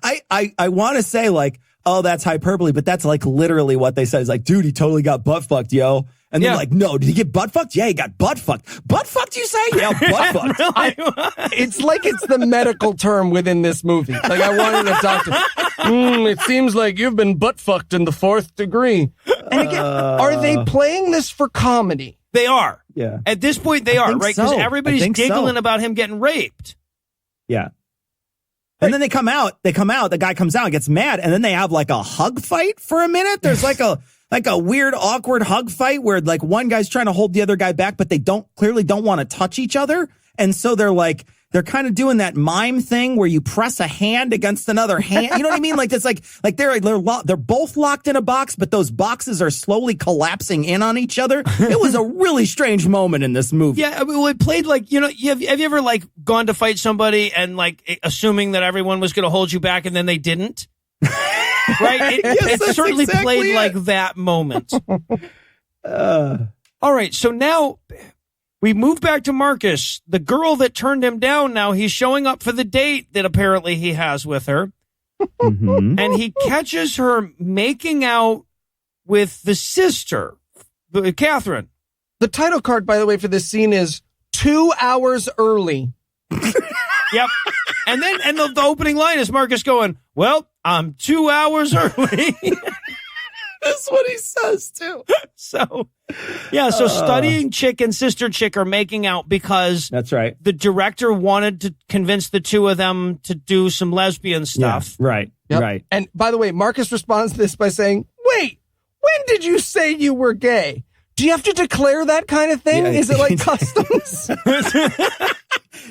I want to say like, oh, that's hyperbole, but that's like literally what they said. It's like, dude, he totally got butt fucked, yo. And they're like, no, did he get butt fucked? Yeah, he got butt fucked. Butt fucked, you say? Yeah, butt fucked. It's like it's the medical term within this movie. Like I wanted a doctor. It seems like you've been butt fucked in the 4th degree. And again, are they playing this for comedy? They are. Yeah. At this point, they are, right? Because everybody's giggling about him getting raped. Yeah. And then they come out, the guy comes out and gets mad, and then they have like a hug fight for a minute. There's like a weird, awkward hug fight where like one guy's trying to hold the other guy back, but they clearly don't want to touch each other. And so they're kind of doing that mime thing where you press a hand against another hand. You know what I mean? Like it's like they're both locked in a box, but those boxes are slowly collapsing in on each other. It was a really strange moment in this movie. Yeah, I mean, it played like, have you ever like gone to fight somebody and like assuming that everyone was going to hold you back and then they didn't? Right? It certainly played like that moment. All right, so now we move back to Marcus, the girl that turned him down. Now he's showing up for the date that apparently he has with her. Mm-hmm. And he catches her making out with the sister, Catherine. The title card, by the way, for this scene is 2 hours early. Yep. And the opening line is Marcus going, well, I'm 2 hours early. That's what he says, too. So studying chick and sister chick are making out because that's right. The director wanted to convince the two of them to do some lesbian stuff. Yeah, right, yep. Right. And by the way, Marcus responds to this by saying, wait, when did you say you were gay? Do you have to declare that kind of thing? Yeah, is it like customs?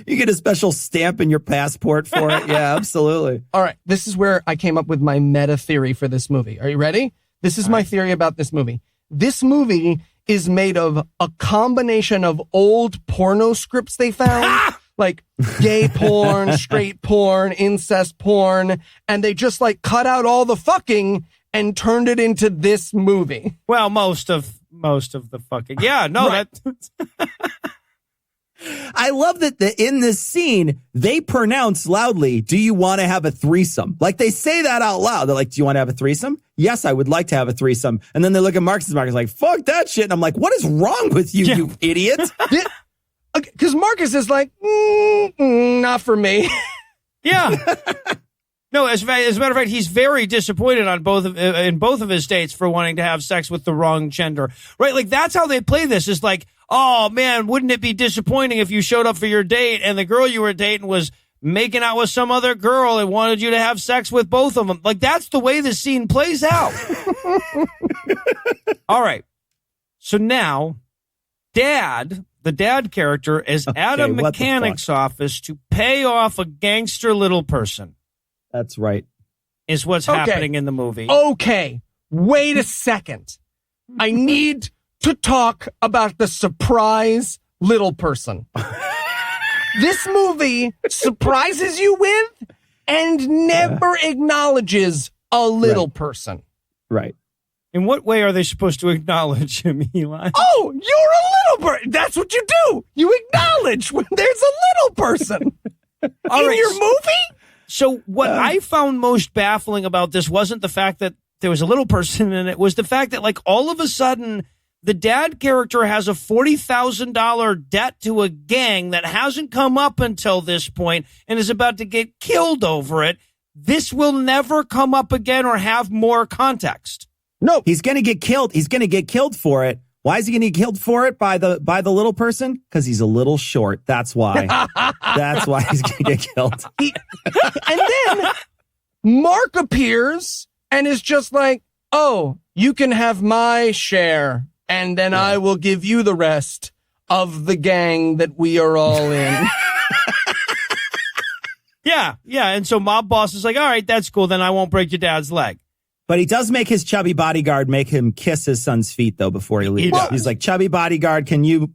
You get a special stamp in your passport for it. Yeah, absolutely. All right. This is where I came up with my meta theory for this movie. Are you ready? This is my theory about this movie. This movie is made of a combination of old porno scripts they found, like gay porn, straight porn, incest porn, and they just like cut out all the fucking and turned it into this movie. Well, most of the fucking. Yeah, no, right. I love that in this scene, they pronounce loudly, do you want to have a threesome? Like they say that out loud. They're like, do you want to have a threesome? Yes, I would like to have a threesome. And then they look at Marcus like, fuck that shit. And I'm like, what is wrong with you, you idiot? Because Marcus is like, not for me. Yeah. No, as a matter of fact, he's very disappointed on in both of his dates for wanting to have sex with the wrong gender. Right? Like that's how they play this. Is like, oh man, wouldn't it be disappointing if you showed up for your date and the girl you were dating was making out with some other girl and wanted you to have sex with both of them? Like that's the way the scene plays out. All right. So now the dad character is at a mechanic's office to pay off a gangster little person. That's right. Is what's happening in the movie. Okay. Wait a second. I need to talk about the surprise little person. This movie surprises you with and never acknowledges a little person. Right. In what way are they supposed to acknowledge him, Eli? Oh, you're a little person. That's what you do. You acknowledge when there's a little person in your movie. So what I found most baffling about this wasn't the fact that there was a little person in it, was the fact that like all of a sudden the dad character has a $40,000 debt to a gang that hasn't come up until this point and is about to get killed over it. This will never come up again or have more context. No, he's going to get killed. He's going to get killed for it. Why is he going to get killed for it by the little person? Because he's a little short. That's why. That's why he's going to get killed. And then Mark appears and is just like, oh, you can have my share. And then I will give you the rest of the gang that we are all in. Yeah. And so mob boss is like, all right, that's cool. Then I won't break your dad's leg. But he does make his chubby bodyguard make him kiss his son's feet, though, before he leaves. He's like, chubby bodyguard, can you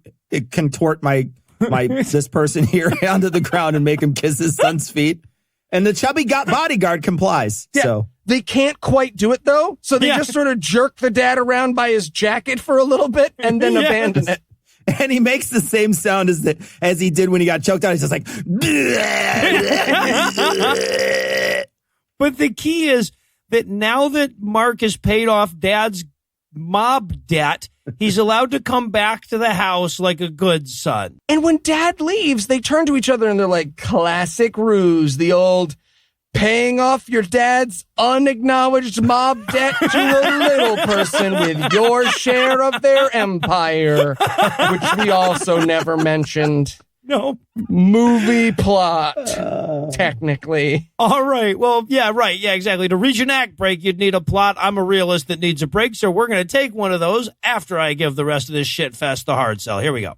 contort my this person here onto the ground and make him kiss his son's feet? And the chubby bodyguard complies. Yeah. So they can't quite do it, though. So they just sort of jerk the dad around by his jacket for a little bit and then abandon it. And he makes the same sound as he did when he got choked out. He's just like, but the key is that now that Mark has paid off dad's mob debt, he's allowed to come back to the house like a good son. And when dad leaves, they turn to each other and they're like, classic ruse, the old paying off your dad's unacknowledged mob debt to a little person with your share of their empire, which we also never mentioned. No. Movie plot, technically. All right. Well, yeah, right. Yeah, exactly. To reach an act break, you'd need a plot. I'm a realist that needs a break, so we're going to take one of those after I give the rest of this shit fest the hard sell. Here we go.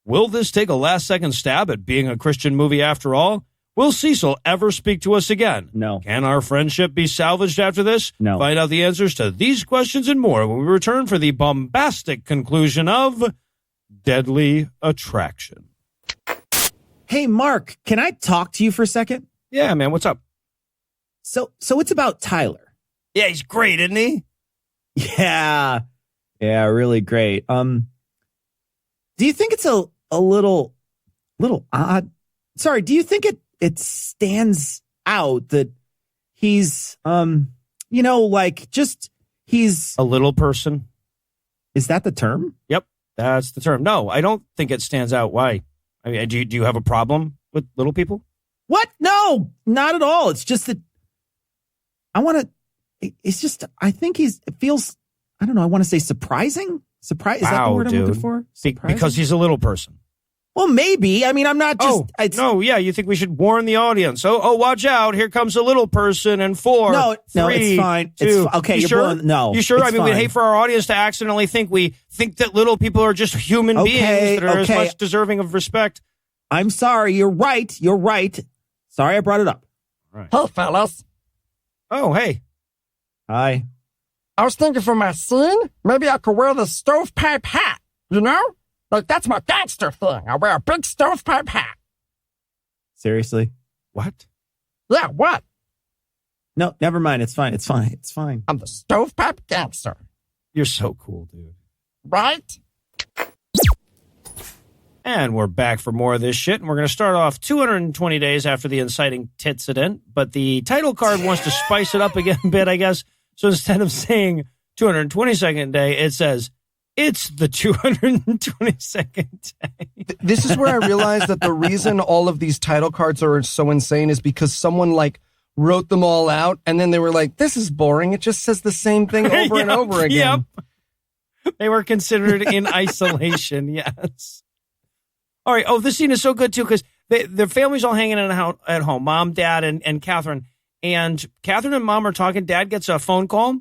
Will this take a last-second stab at being a Christian movie after all? Will Cecil ever speak to us again? No. Can our friendship be salvaged after this? No. Find out the answers to these questions and more when we return for the bombastic conclusion of Deadly Attraction. Hey, Mark, can I talk to you for a second? Yeah, man, what's up? So it's about Tyler. Yeah, he's great, isn't he? Yeah, really great. Do you think it's a little odd? Sorry, do you think it stands out that he's he's a little person? Is that the term? Yep, that's the term. No, I don't think it stands out. Why? I mean, do you have a problem with little people? What? No, not at all. It's just that I think it feels, I don't know, I want to say surprising. Surprise. Is that the word I'm looking for? Because he's a little person. Well, maybe. I mean, I'm not just. No, yeah. You think we should warn the audience? Oh, watch out! Here comes a little person. And 4, no, 3, it's fine. 2. Okay, you sure? No, you sure? I mean, fine. we'd hate for our audience to accidentally think that little people are just human beings that are as much deserving of respect. I'm sorry. You're right. Sorry, I brought it up. Right. Hey, fellas. Oh, hey. Hi. I was thinking for my scene, maybe I could wear the stovepipe hat. You know? Like, that's my gangster thing. I wear a big stovepipe hat. Seriously? What? Yeah, what? No, never mind. It's fine. I'm the stovepipe gangster. You're so cool, dude. Right? And we're back for more of this shit. And we're going to start off 220 days after the inciting titsident. But the title card wants to spice it up again a bit, I guess. So instead of saying 222nd day, it says, it's the 222nd day. This is where I realized that the reason all of these title cards are so insane is because someone wrote them all out and then they were like, this is boring. It just says the same thing over and over again. Yep. They were considered in isolation. Yes. All right. Oh, this scene is so good too because their family's all hanging out at home. Mom, Dad, and Catherine. And Catherine and Mom are talking. Dad gets a phone call,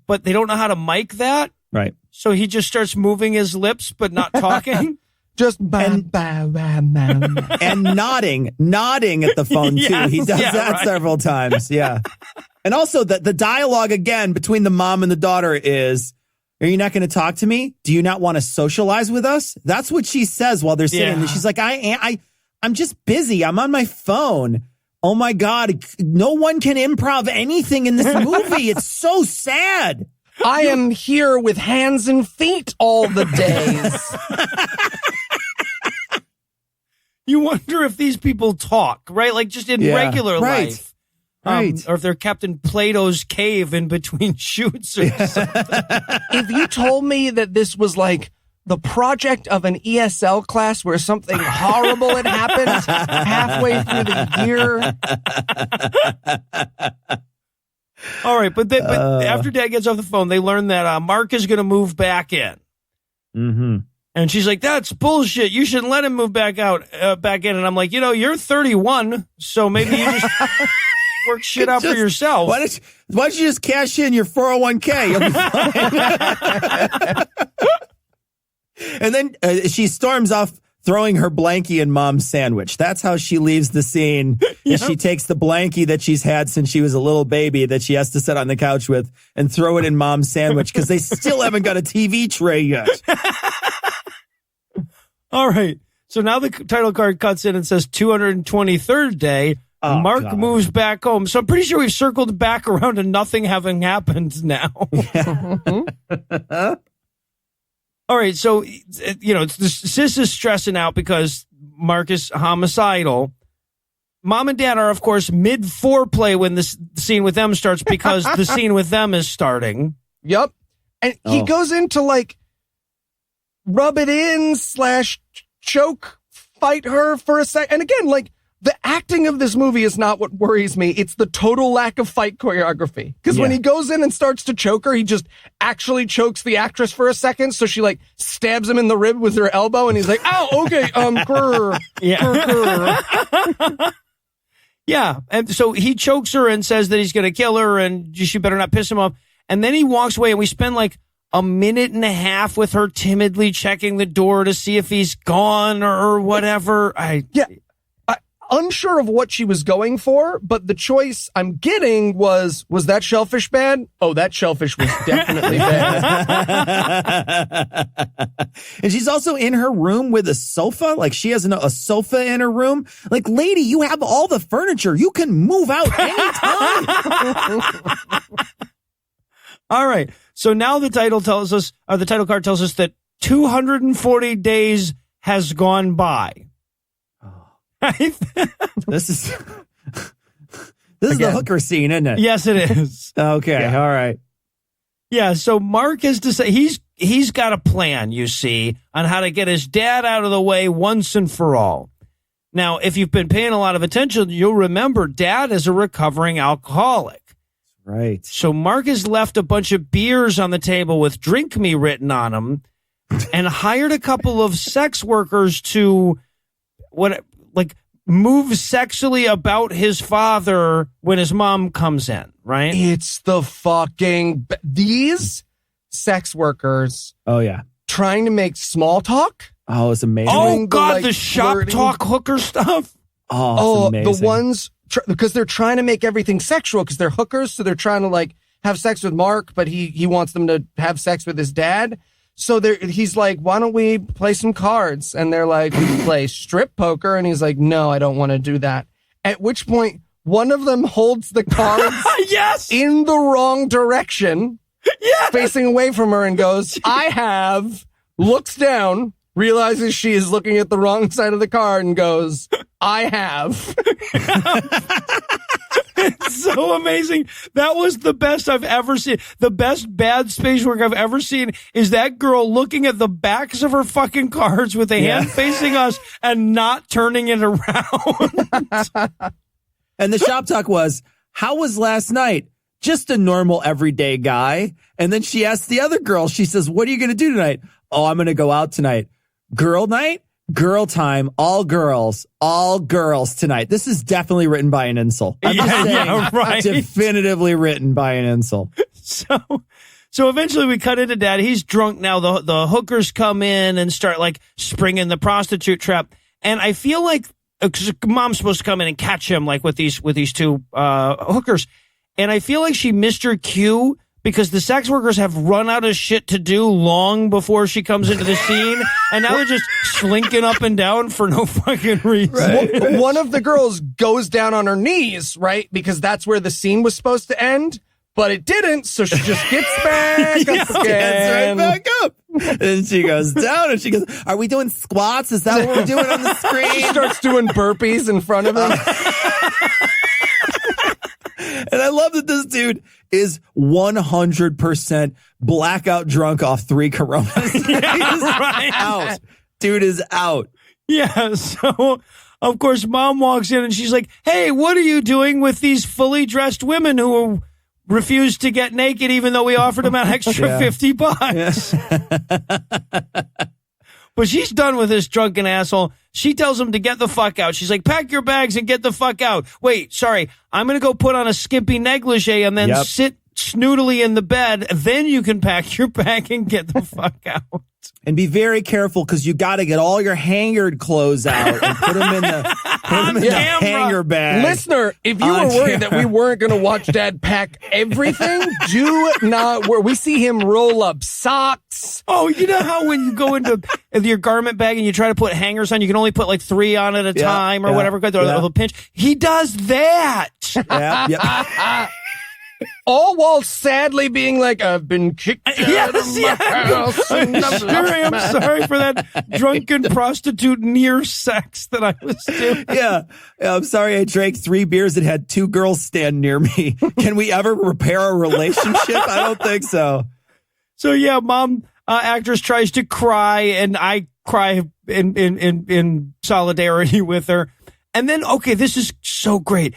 but they don't know how to mic that. Right. So he just starts moving his lips, but not talking. Just and nodding at the phone too. Yes, He does that several times. Yeah. And also the dialogue again between the mom and the daughter is, are you not going to talk to me? Do you not want to socialize with us? That's what she says while they're sitting. And she's like, I'm just busy. I'm on my phone. Oh my God. No one can improv anything in this movie. It's so sad. I am here with hands and feet all the days. You wonder if these people talk, right? Like just in regular life. Right. Or if they're kept in Plato's cave in between shoots or something. If you told me that this was like the project of an ESL class where something horrible had happened halfway through the year. All right, but after Dad gets off the phone, they learn that Mark is going to move back in. Mm-hmm. And she's like, "That's bullshit. You shouldn't let him move back in." And I'm like, you're 31, so maybe you just work shit out for yourself. Why don't you just cash in your 401k? You'll be fine. And then she storms off, throwing her blankie in Mom's sandwich. That's how she leaves the scene. Yep. She takes the blankie that she's had since she was a little baby that she has to sit on the couch with and throw it in Mom's sandwich because they still haven't got a TV tray yet. All right. So now the title card cuts in and says 223rd day. Oh, Mark God. moves back home. So I'm pretty sure we've circled back around to nothing having happened now. All right, so, Sis is stressing out because Mark is homicidal. Mom and Dad are, of course, mid-foreplay when the scene with them starts because the scene with them is starting. Yep. And he goes into, rub it in / choke fight her for a sec. And again, like, the acting of this movie is not what worries me. It's the total lack of fight choreography. Because when he goes in and starts to choke her, he just actually chokes the actress for a second. So she like stabs him in the rib with her elbow and he's like, ow, okay, grr, grr. Yeah. And so he chokes her and says that he's going to kill her and she better not piss him off. And then he walks away and we spend like a minute and a half with her timidly checking the door to see if he's gone or whatever. Unsure of what she was going for, but the choice I'm getting was that shellfish bad? Oh, that shellfish was definitely bad. And she's also in her room with a sofa. Like, she has a sofa in her room. Like, lady, you have all the furniture. You can move out anytime. All right. So now the title tells us, or the title card tells us that 240 days has gone by. This is the hooker scene, isn't it? Yes, it is. Okay, all right. Yeah, so Mark is to say he's got a plan, you see, on how to get his dad out of the way once and for all. Now, if you've been paying a lot of attention, you'll remember Dad is a recovering alcoholic. Right. So Mark has left a bunch of beers on the table with "Drink Me" written on them, and hired a couple of sex workers to move sexually about his father when his mom comes in, right? It's the fucking... These sex workers... Oh, yeah. Trying to make small talk? Oh, it's amazing. Oh, God, the shop flirting talk hooker stuff? Oh, it's amazing. The ones... Because they're trying to make everything sexual, because they're hookers, so they're trying to, like, have sex with Mark, but he wants them to have sex with his dad. So he's like, why don't we play some cards? And they're like, we play strip poker. And he's like, no, I don't want to do that. At which point, one of them holds the cards yes! in the wrong direction, yes! facing away from her and goes, I have, looks down, realizes she is looking at the wrong side of the card and goes, I have. It's so amazing. That was the best I've ever seen. The best bad space work I've ever seen is that girl looking at the backs of her fucking cards with a hand facing us and not turning it around. And the shop talk was, how was last night? Just a normal everyday guy. And then she asked the other girl, she says, what are you going to do tonight? Oh, I'm going to go out tonight. Girl night? Girl time, all girls tonight. This is definitely written by an incel. I'm just saying, right. Definitively written by an incel. So eventually we cut into Dad. He's drunk now. The hookers come in and start like springing the prostitute trap. And I feel like, cause Mom's supposed to come in and catch him like with these two hookers. And I feel like she missed her cue, because the sex workers have run out of shit to do long before she comes into the scene. And now they're just slinking up and down for no fucking reason. Right. One of the girls goes down on her knees, right? Because that's where the scene was supposed to end. But it didn't, so she just gets back up again. Gets right back up. And she goes down and she goes, are we doing squats? Is that what we're doing on the screen? She starts doing burpees in front of him. And I love that this dude is 100% blackout drunk off 3 Coronas. Right. Out. Dude is out. Yeah. So, of course, Mom walks in and she's like, hey, what are you doing with these fully dressed women who refused to get naked even though we offered them an extra $50? Yeah. But she's done with this drunken asshole. She tells him to get the fuck out. She's like, pack your bags and get the fuck out. Wait, sorry. I'm going to go put on a skimpy negligee and then sit snoodily in the bed. Then you can pack your bag and get the fuck out. And be very careful, because you got to get all your hangered clothes out and put them in the hanger bag. Listener, if you were worried that we weren't going to watch Dad pack everything, do not worry. We see him roll up socks. Oh, you know how when you go into your garment bag and you try to put hangers on, you can only put like 3 on at a time or whatever, or the pinch. He does that. All while sadly being like, I've been kicked out of my house. I'm sorry for that drunken prostitute near sex that I was doing. Yeah, I'm sorry I drank 3 beers and had 2 girls stand near me. Can we ever repair a relationship? I don't think so. So yeah, Mom actress tries to cry, and I cry in solidarity with her. And then, okay, this is so great.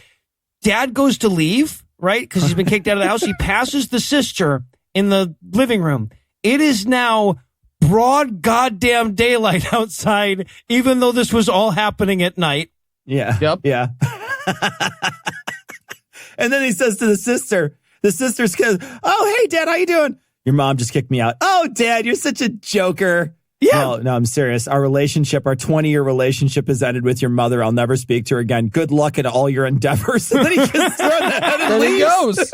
Dad goes to leave, right? Because he's been kicked out of the house. He passes the sister in the living room. It is now broad goddamn daylight outside, even though this was all happening at night. Yeah. Yep. Yeah. And then he says to the sister says, "Oh, hey, Dad, how you doing? Your mom just kicked me out." "Oh, Dad, you're such a joker." Yeah. No, I'm serious. Our 20-year relationship has ended with your mother. I'll never speak to her again. Good luck in all your endeavors. And then he just throws that and There he leaves. goes.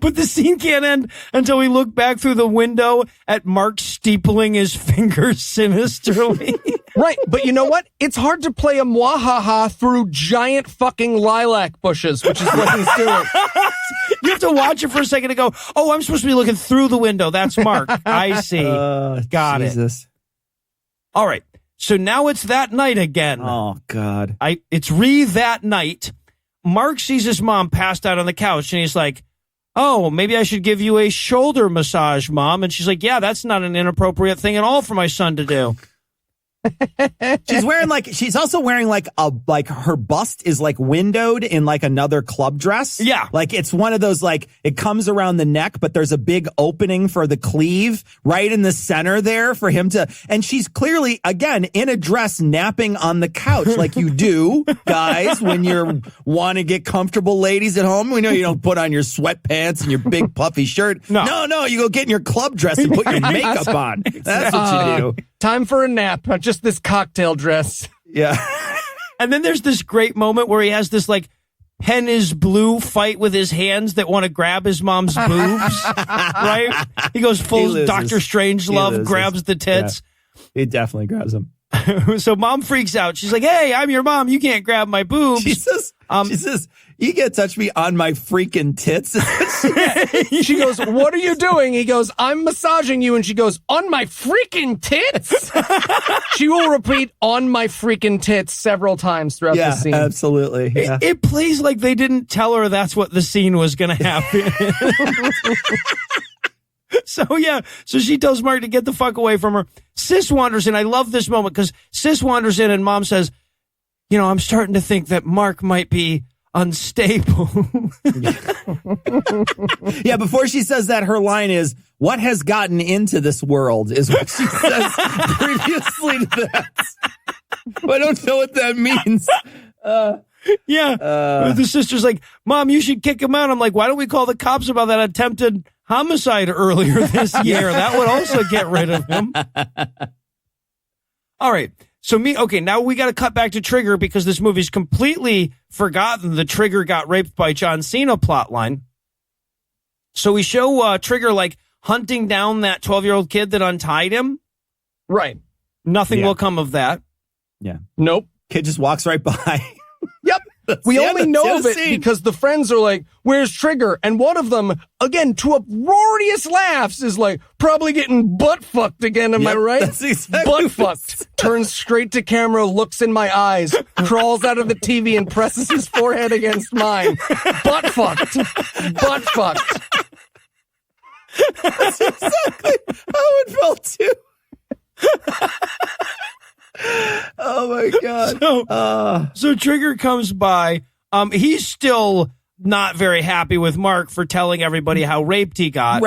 But the scene can't end until we look back through the window at Mark steepling his fingers sinisterly. Right, but you know what? It's hard to play a mwahaha through giant fucking lilac bushes, which is what he's doing. You have to watch it for a second to go, oh, I'm supposed to be looking through the window. That's Mark. I see. Got Jesus. it. All right. So now it's that night again. Oh, God. It's that night. Mark sees his mom passed out on the couch, and he's like, oh, maybe I should give you a shoulder massage, Mom. And she's like, yeah, that's not an inappropriate thing at all for my son to do. She's also wearing her bust is like windowed in like another club dress. Yeah. Like it's one of those, like it comes around the neck, but there's a big opening for the sleeve right in the center there for him to, and she's clearly again in a dress napping on the couch like you do, guys, when you want to get comfortable, ladies at home. We know you don't put on your sweatpants and your big puffy shirt. No, you go get in your club dress and put your makeup on. That's what you do. Time for a nap, not just this cocktail dress. Yeah. And then there's this great moment where he has this like pen is blue fight with his hands that want to grab his mom's boobs, right? He goes full Doctor Strangelove, grabs the tits. Yeah. He definitely grabs them. So mom freaks out. She's like, hey, I'm your mom. You can't grab my boobs. She says, you can't touch me on my freaking tits. She goes, what are you doing? He goes, I'm massaging you. And she goes, on my freaking tits? She will repeat on my freaking tits several times throughout the scene. Absolutely. Yeah. It plays like they didn't tell her that's what the scene was going to happen. So she tells Mark to get the fuck away from her. Sis wanders in. I love this moment because Sis wanders in and mom says, I'm starting to think that Mark might be unstable. Yeah, before she says that, her line is, what has gotten into this world is what she says previously to that. I don't know what that means. The sister's like, Mom, you should kick him out. I'm like, why don't we call the cops about that attempted homicide earlier this year? That would also get rid of him. All right. So now we got to cut back to Trigger because this movie's completely forgotten the Trigger got raped by John Cena plotline. So we show Trigger like hunting down that 12-year-old kid that untied him. Right. Nothing will come of that. Yeah. Nope. Kid just walks right by. Yep. We only know of it because the friends are like, where's Trigger? And one of them, again, to uproarious laughs, is like, probably getting butt fucked again. Am I right? That's exactly butt fucked. Turns straight to camera, looks in my eyes, crawls out of the TV and presses his forehead against mine. Butt fucked. Butt fucked. That's exactly how it felt too. Oh my God. So Trigger comes by. He's still not very happy with Mark for telling everybody how raped he got.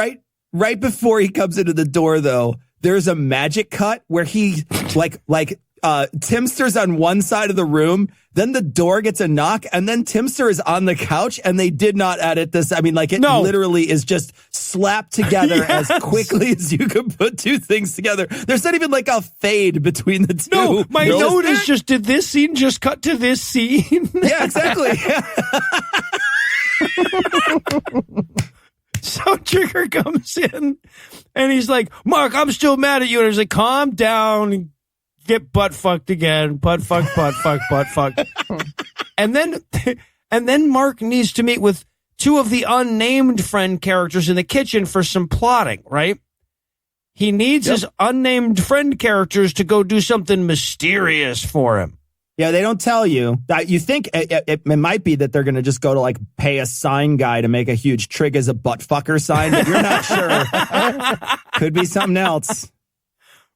Right before he comes into the door, though, there's a magic cut where he Timster's on one side of the room, then the door gets a knock, and then Timster is on the couch, and they did not edit this. I mean, literally is just slapped together as quickly as you could put two things together. There's not even like a fade between the two. No, my note is just, did this scene just cut to this scene? Yeah, exactly. So Trigger comes in, and he's like, Mark, I'm still mad at you. And he's like, calm down. Get butt fucked again. Butt fuck. And then Mark needs to meet with two of the unnamed friend characters in the kitchen for some plotting, right? He needs his unnamed friend characters to go do something mysterious for him. Yeah, they don't tell you. You think it might be that they're going to just go to like pay a sign guy to make a huge Trig as a butt fucker sign, but you're not sure. Could be something else.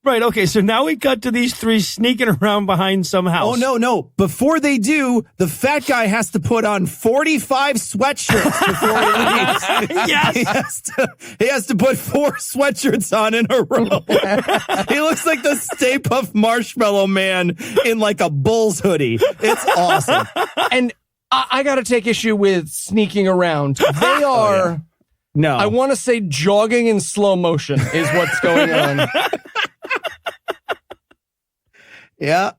Right. Okay. So now we cut to these three sneaking around behind some house. Oh, no. Before they do, the fat guy has to put on 45 sweatshirts before he leaves. Yes. He has to put 4 sweatshirts on in a row. He looks like the Stay Puft Marshmallow Man in like a Bulls hoodie. It's awesome. And I got to take issue with sneaking around. They are, No. I want to say jogging in slow motion is what's going on. Yeah.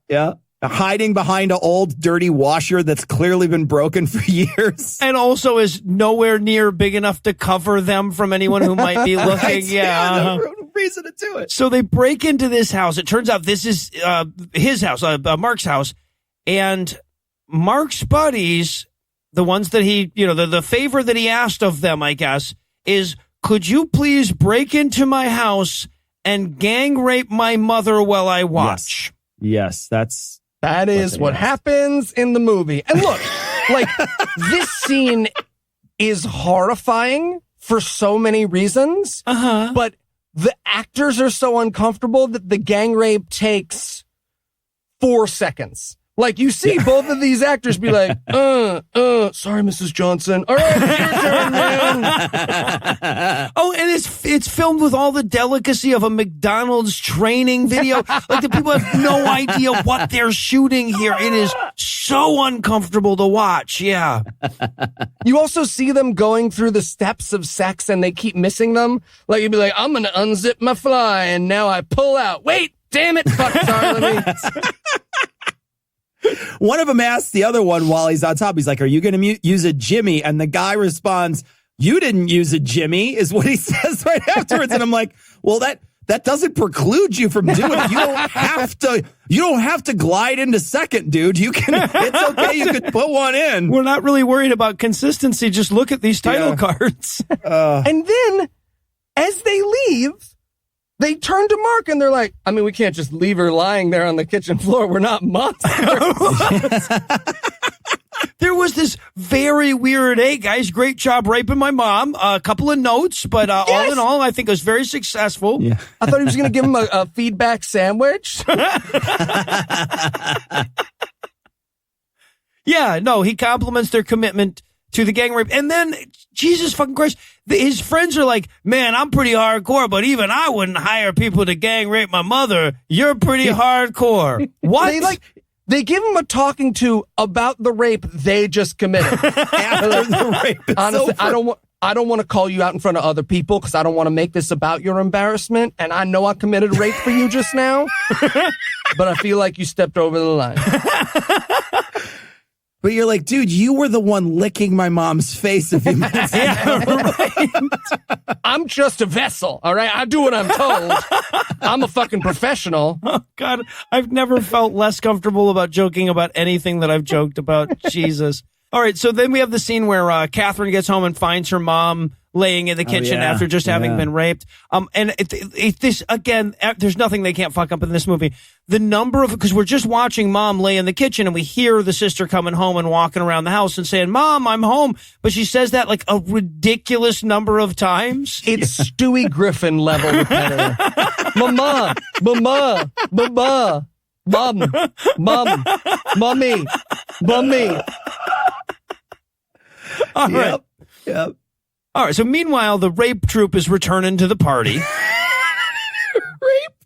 Hiding behind an old dirty washer that's clearly been broken for years. And also is nowhere near big enough to cover them from anyone who might be looking. No reason to do it. So they break into this house. It turns out this is his house, Mark's house. And Mark's buddies, the ones that he, the favor that he asked of them, I guess, is, could you please break into my house and gang rape my mother while I watch? Yes, that is what happens in the movie. And look, like, this scene is horrifying for so many reasons, but the actors are so uncomfortable that the gang rape takes 4 seconds. Like, you see both of these actors be like, sorry, Mrs. Johnson. All right, your turn, man. Oh, and it's filmed with all the delicacy of a McDonald's training video. Like, the people have no idea what they're shooting here. It is so uncomfortable to watch. Yeah. You also see them going through the steps of sex and they keep missing them. Like, you'd be like, I'm going to unzip my fly and now I pull out. Wait, damn it. Fuck, sorry, let me... One of them asks the other one while he's on top, he's like, are you going to use a Jimmy? And the guy responds, you didn't use a Jimmy, is what he says right afterwards. And I'm like, well, that doesn't preclude you from doing it. You don't have to glide into second, dude. It's okay. You could put one in. We're not really worried about consistency. Just look at these title cards. And then as they leave, they turn to Mark and they're like, I mean, we can't just leave her lying there on the kitchen floor. We're not monsters. There was this very weird, hey, guys, great job raping my mom. A couple of notes, but all in all, I think it was very successful. Yeah. I thought he was going to give him a feedback sandwich. Yeah, no, he compliments their commitment to the gang rape. And then, Jesus fucking Christ, his friends are like, man, I'm pretty hardcore, but even I wouldn't hire people to gang rape my mother. You're pretty hardcore. What? They give him a talking to about the rape they just committed. After the rape is honestly, over. I don't want to call you out in front of other people because I don't want to make this about your embarrassment. And I know I committed rape for you just now, but I feel like you stepped over the line. But you're like, dude, you were the one licking my mom's face a few minutes ago. Right. I'm just a vessel, all right? I do what I'm told. I'm a fucking professional. Oh, God, I've never felt less comfortable about joking about anything that I've joked about. Jesus. All right, so then we have the scene where Catherine gets home and finds her mom laying in the kitchen after just having been raped. And this, again, there's nothing they can't fuck up in this movie. The number of, because we're just watching mom lay in the kitchen and we hear the sister coming home and walking around the house and saying, Mom, I'm home. But she says that like a ridiculous number of times. It's Stewie Griffin level repetitive. Mama, mama, mama, mom, mom, mommy, mommy. All right. Yep. All right. So meanwhile, the rape troupe is returning to the party. Rape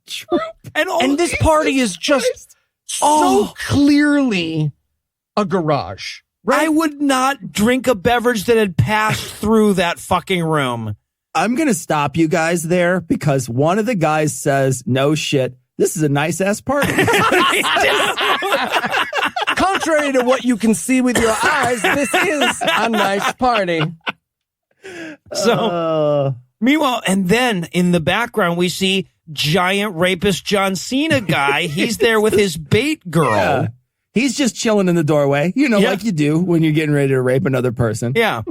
troupe. And this party is just so clearly a garage. Right? I would not drink a beverage that had passed through that fucking room. I'm going to stop you guys there because one of the guys says, no shit, this is a nice ass party. Contrary to what you can see with your eyes, this is a nice party. So, meanwhile, and then in the background, we see giant rapist John Cena guy. He's there with his bait girl. Yeah. He's just chilling in the doorway, like you do when you're getting ready to rape another person. Yeah.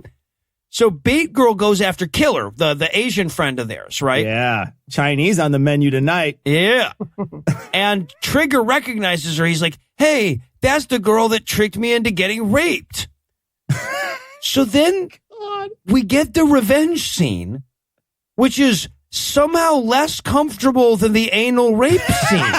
So bait girl goes after Killer, the Asian friend of theirs, right? Yeah. Chinese on the menu tonight. Yeah. And Trigger recognizes her. He's like, hey, that's the girl that tricked me into getting raped. So then we get the revenge scene, which is somehow less comfortable than the anal rape scene.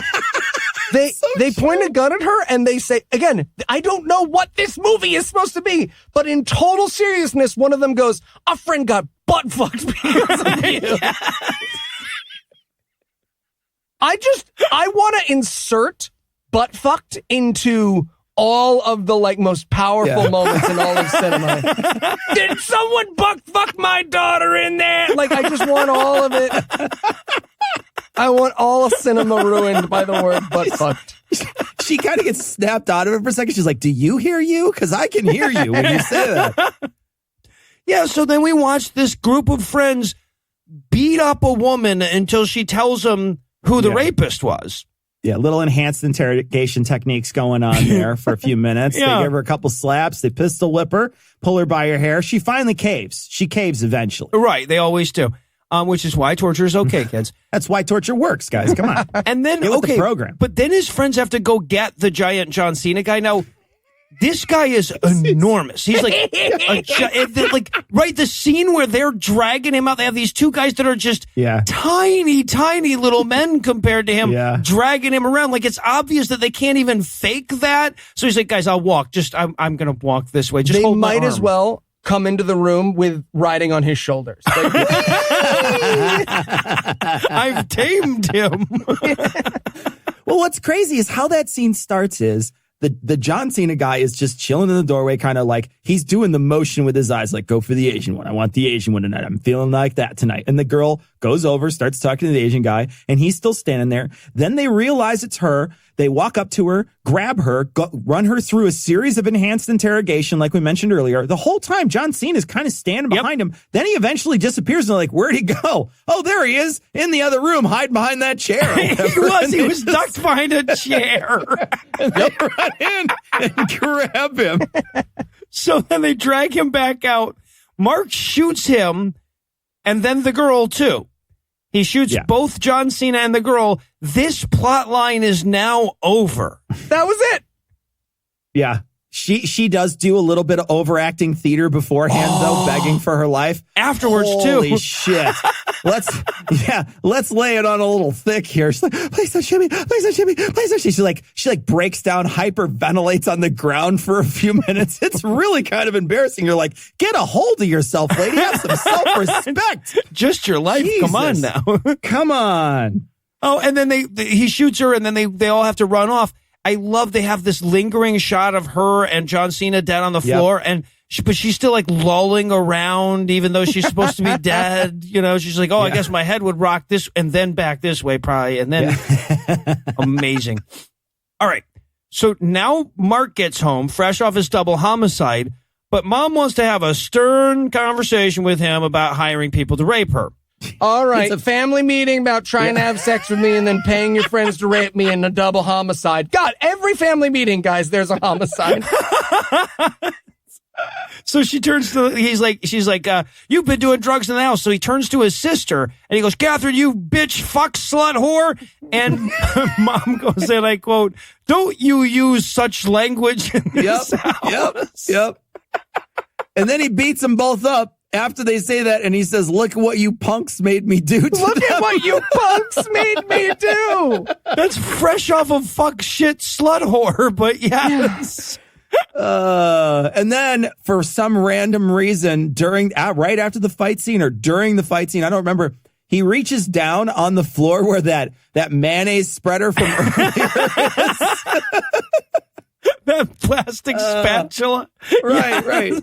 They point a gun at her and they say, again, I don't know what this movie is supposed to be, but in total seriousness, one of them goes, a friend got butt fucked because of you. I want to insert butt fucked into all of the most powerful moments in all of cinema. Did someone butt fuck my daughter in there? I just want all of it. I want all of cinema ruined by the word butt fucked. She kind of gets snapped out of it for a second. She's like, do you hear you? Because I can hear you when you say that. Yeah, so then we watch this group of friends beat up a woman until she tells them who the rapist was. Yeah, little enhanced interrogation techniques going on there for a few minutes. They give her a couple slaps. They pistol whip her, pull her by her hair. She finally caves. She caves eventually. Right, they always do. Which is why torture is okay, kids. That's why torture works, guys. Come on. And then, get with the program. But then his friends have to go get the giant John Cena guy. Now, this guy is enormous. He's right, the scene where they're dragging him out, they have these two guys that are just tiny, tiny little men compared to him, dragging him around. It's obvious that they can't even fake that. So he's like, guys, I'll walk. I'm going to walk this way. Just they hold my might arm. as well come into the room with riding on his shoulders. I've tamed him. Well, what's crazy is how that scene starts is the John Cena guy is just chilling in the doorway, kind of he's doing the motion with his eyes, go for the Asian one. I want the Asian one tonight. I'm feeling like that tonight. And the girl goes over, starts talking to the Asian guy, and he's still standing there. Then they realize it's her. They walk up to her, grab her, run her through a series of enhanced interrogation, like we mentioned earlier. The whole time, John Cena is kind of standing behind him. Then he eventually disappears, and they're like, where'd he go? Oh, there he is, in the other room, hide behind that chair. He was ducked behind a chair. And they run in and grab him. So then they drag him back out. Mark shoots him, and then the girl, too. He shoots both John Cena and the girl. This plot line is now over. That was it. Yeah. She does do a little bit of overacting theater beforehand, though, begging for her life. Afterwards, Holy too. shit. Let's lay it on a little thick here. She's like, please don't shoot me. Please don't shoot me. Please don't shoot me. She breaks down, hyperventilates on the ground for a few minutes. It's really kind of embarrassing. You're like, get a hold of yourself, lady. Have some self-respect. Just your life. Jesus. Come on now. Come on. Oh, and then he shoots her, and then they all have to run off. I love they have this lingering shot of her and John Cena dead on the floor, but she's still lulling around, even though she's supposed to be dead. She's like, I guess my head would rock this and then back this way, probably, and then amazing. All right, so now Mark gets home, fresh off his double homicide, but Mom wants to have a stern conversation with him about hiring people to rape her. All right, it's a family meeting about trying to have sex with me and then paying your friends to rape me in a double homicide. God, every family meeting, guys, there's a homicide. So she turns to, she's like, you've been doing drugs in the house. So he turns to his sister and he goes, Catherine, you bitch, fuck, slut, whore. And Mom goes, and I quote, don't you use such language in this house. Yep. And then he beats them both up. After they say that, and he says, look what you punks made me do to Look at what you punks made me do. That's fresh off of fuck, shit, slut, whore, but yes. And then, for some random reason, right after the fight scene, or during the fight scene, I don't remember, he reaches down on the floor where that mayonnaise spreader from earlier is. That plastic spatula. Right.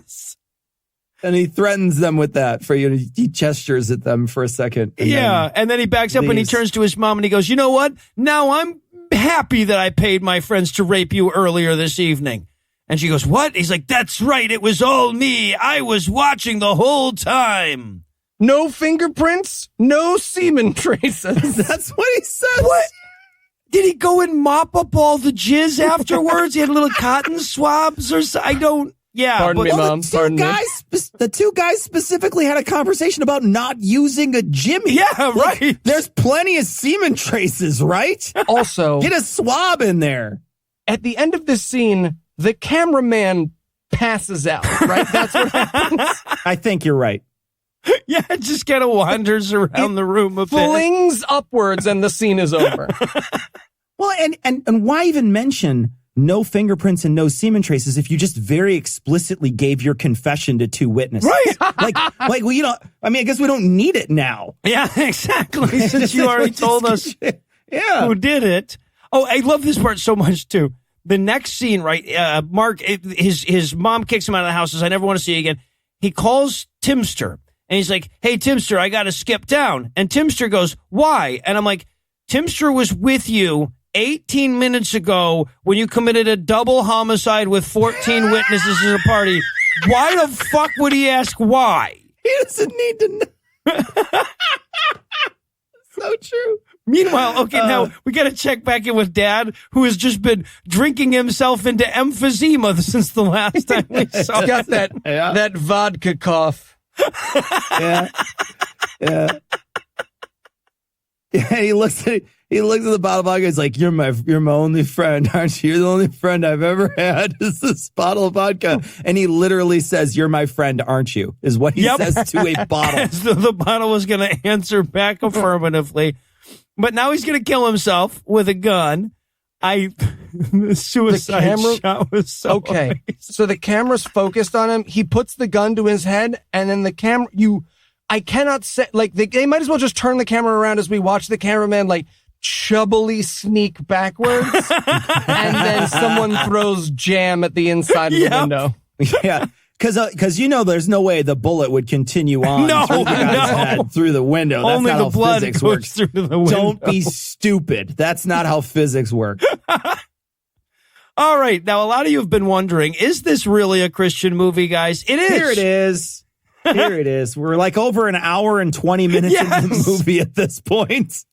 And he threatens them with that he gestures at them for a second. And then he backs up and he turns to his mom and he goes, you know what? Now I'm happy that I paid my friends to rape you earlier this evening. And she goes, what? He's like, that's right. It was all me. I was watching the whole time. No fingerprints, no semen traces. That's what he says. What? Did he go and mop up all the jizz afterwards? He had little cotton swabs or something? I don't. Yeah, Pardon me, Mom. The two guys specifically had a conversation about not using a Jimmy. Yeah, right. There's plenty of semen traces, right? Also, get a swab in there. At the end of this scene, the cameraman passes out, right? That's what happens. I think you're right. Yeah, it just kind of wanders around the room a bit. Flings upwards and the scene is over. Well, and why even mention no fingerprints and no semen traces if you just very explicitly gave your confession to 2 witnesses? Right. like well, I guess we don't need it now. Yeah, exactly. Since you already told us who did it. Oh, I love this part so much too. The next scene, right? Mark, his mom kicks him out of the house, says, "I never want to see you again." He calls Timster and he's like, "Hey, Timster, I got to skip town." And Timster goes, "Why?" And I'm like, Timster was with you 18 minutes ago when you committed a double homicide with 14 witnesses at a party. Why the fuck would he ask why? He doesn't need to know. So true. Meanwhile, okay, now we got to check back in with Dad, who has just been drinking himself into emphysema since the last time we saw him. Got that vodka cough. Yeah. He looks at the bottle of vodka. He's like, "You're my only friend, aren't you? You're the only friend I've ever had is this bottle of vodka." And he literally says, "You're my friend, aren't you?" Is what he says to a bottle. As though the bottle was going to answer back affirmatively. But now he's going to kill himself with a gun. The suicide shot was so okay. amazing. So the camera's focused on him. He puts the gun to his head, and then the camera. I cannot say they might as well just turn the camera around as we watch the cameraman chubbily sneak backwards, and then someone throws jam at the inside of the window. Yeah. Because there's no way the bullet would continue on through the guy's head through the window. That's Only not the how blood physics goes works. through the window. Don't be stupid. That's not how physics work. All right. Now, a lot of you have been wondering, is this really a Christian movie, guys? It is. Here it is. We're over an hour and 20 minutes into the movie at this point.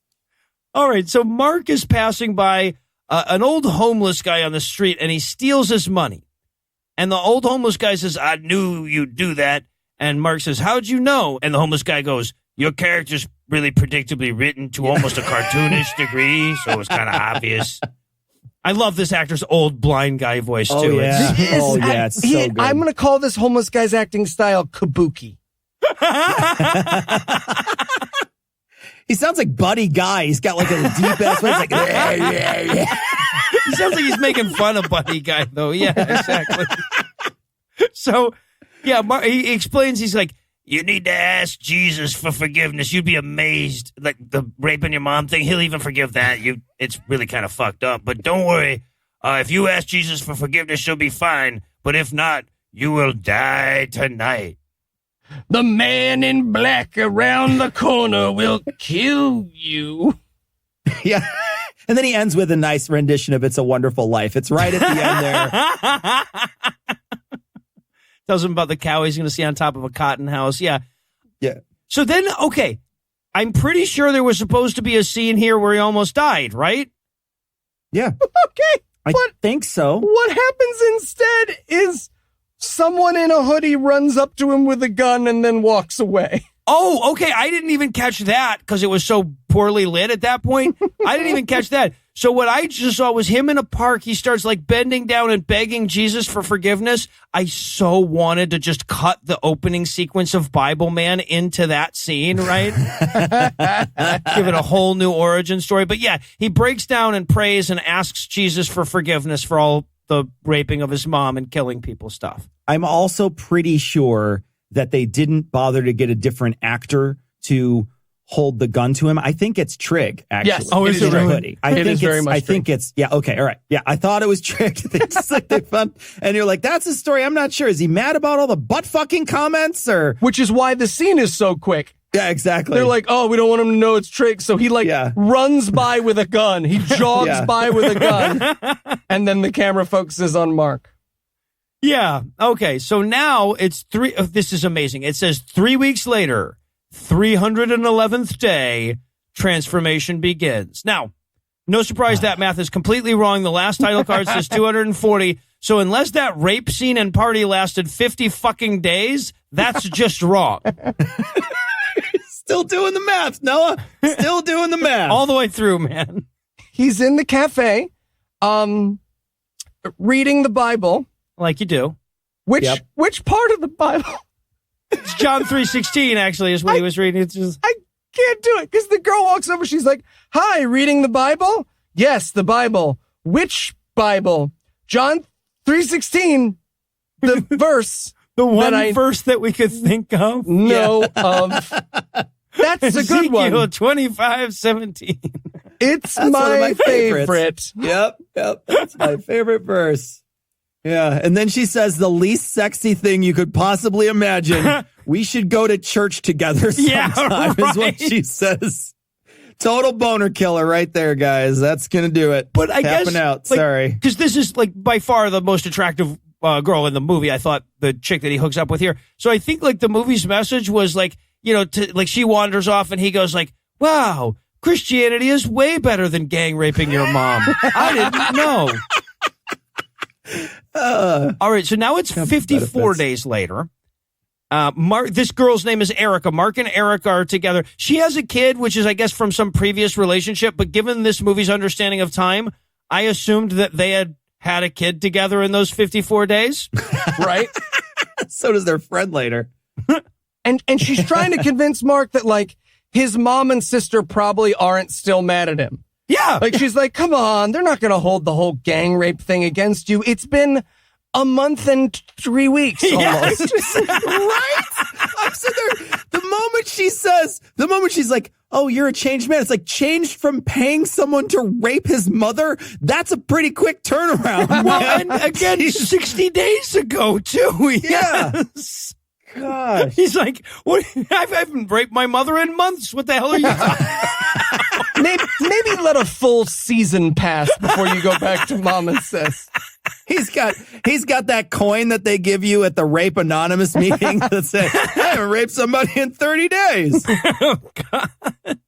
All right. So Mark is passing by an old homeless guy on the street, and he steals his money. And the old homeless guy says, "I knew you'd do that." And Mark says, "How'd you know?" And the homeless guy goes, "Your character's really predictably written to almost a cartoonish degree, so it was kind of obvious." I love this actor's old blind guy voice, too. Oh, yeah. It's so good. I'm going to call this homeless guy's acting style kabuki. He sounds like Buddy Guy. He's got a deep-ass voice. Like, yeah. He sounds like he's making fun of Buddy Guy, though. Yeah, exactly. So, yeah, he explains, he's like, "You need to ask Jesus for forgiveness. You'd be amazed. Like the raping your mom thing, he'll even forgive that. It's really kind of fucked up. But don't worry. If you ask Jesus for forgiveness, you'll be fine. But if not, you will die tonight. The man in black around the corner will kill you." Yeah. And then he ends with a nice rendition of "It's a Wonderful Life." It's right at the end there. Tells him about the cow he's going to see on top of a cotton house. Yeah. Yeah. So then, okay, I'm pretty sure there was supposed to be a scene here where he almost died, right? Yeah. Okay. I think so. What happens instead is someone in a hoodie runs up to him with a gun and then walks away. Oh, okay. I didn't even catch that because it was so poorly lit at that point. I didn't even catch that. So what I just saw was him in a park. He starts bending down and begging Jesus for forgiveness. I so wanted to just cut the opening sequence of Bible Man into that scene, right? Give it a whole new origin story. But yeah, he breaks down and prays and asks Jesus for forgiveness for all the raping of his mom and killing people stuff. I'm also pretty sure that they didn't bother to get a different actor to hold the gun to him. I think it's Trig, actually. Yes. Oh, it is it a really? hoodie. I think it's yeah, okay, all right. Yeah, I thought it was Trig. They found, and you're like, that's his story. I'm not sure. Is he mad about all the butt fucking comments or? Which is why the scene is so quick. Yeah, exactly. They're like, "Oh, we don't want him to know it's Trig." So he runs by with a gun. He jogs by with a gun. And then the camera focuses on Mark. Yeah. Okay. So now it's this is amazing. It says 3 weeks later, 311th day, transformation begins. Now, no surprise that math is completely wrong. The last title card says 240. So unless that rape scene and party lasted 50 fucking days, that's just wrong. Still doing the math, Noah. Still doing the math. All the way through, man. He's in the cafe, reading the Bible. Like you do. Which part of the Bible? It's John 3:16, actually, is what he was reading. It's just... I can't do it because the girl walks over. She's like, "Hi, reading the Bible?" "Yes, the Bible." "Which Bible?" "John 3:16, the verse." The one verse that we could think of? No, that's a good one. Ezekiel 25:17. It's my favorite. Yep. That's my favorite verse. Yeah. And then she says the least sexy thing you could possibly imagine. We should go to church together sometime, is what she says. Total boner killer right there, guys. That's going to do it. But I guess, out. Sorry. Because this is like by far the most attractive girl in the movie. I thought the chick that he hooks up with here. So I think like the movie's message was like, like she wanders off and he goes like, "Wow, Christianity is way better than gang raping your mom." I didn't know. All right, so now it's 54 days later. This girl's name is Erica. Mark and Erica are together. She has a kid, which is, I guess, from some previous relationship. But given this movie's understanding of time, I assumed that they had a kid together in those 54 days. Right? So does their friend later. And she's trying to convince Mark that, like, his mom and sister probably aren't still mad at him. Yeah. Like, she's like, "Come on, they're not going to hold the whole gang rape thing against you. It's been a month and 3 weeks almost." Right? I'm sitting there. The moment she's like, "Oh, you're a changed man." It's like, changed from paying someone to rape his mother? That's a pretty quick turnaround. Well, and again, 60 days ago, too. Yes. Gosh. He's like, "What? I haven't raped my mother in months. What the hell are you talking about?" Maybe let a full season pass before you go back to mom and sis. He's got that coin that they give you at the Rape Anonymous meeting that says, "I haven't raped somebody in 30 days. Oh, God.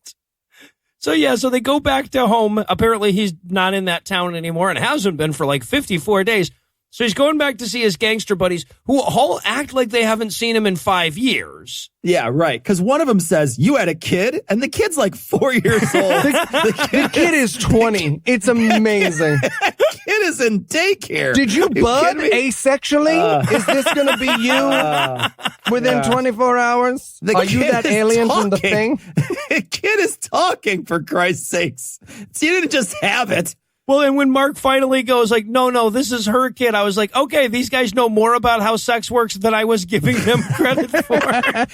So they go back to home. Apparently he's not in that town anymore and hasn't been for like 54 days. So he's going back to see his gangster buddies who all act like they haven't seen him in 5 years. Yeah, right. Because one of them says, "You had a kid?" And the kid's like 4 years old. The kid is 20. It's amazing. The kid is in daycare. Did you bud asexually? Is this going to be you within 24 hours? Are you that alien from The Thing? The kid is talking, for Christ's sakes. So you didn't just have it. Well, and when Mark finally goes like, no, this is her kid, I was like, okay, these guys know more about how sex works than I was giving them credit for.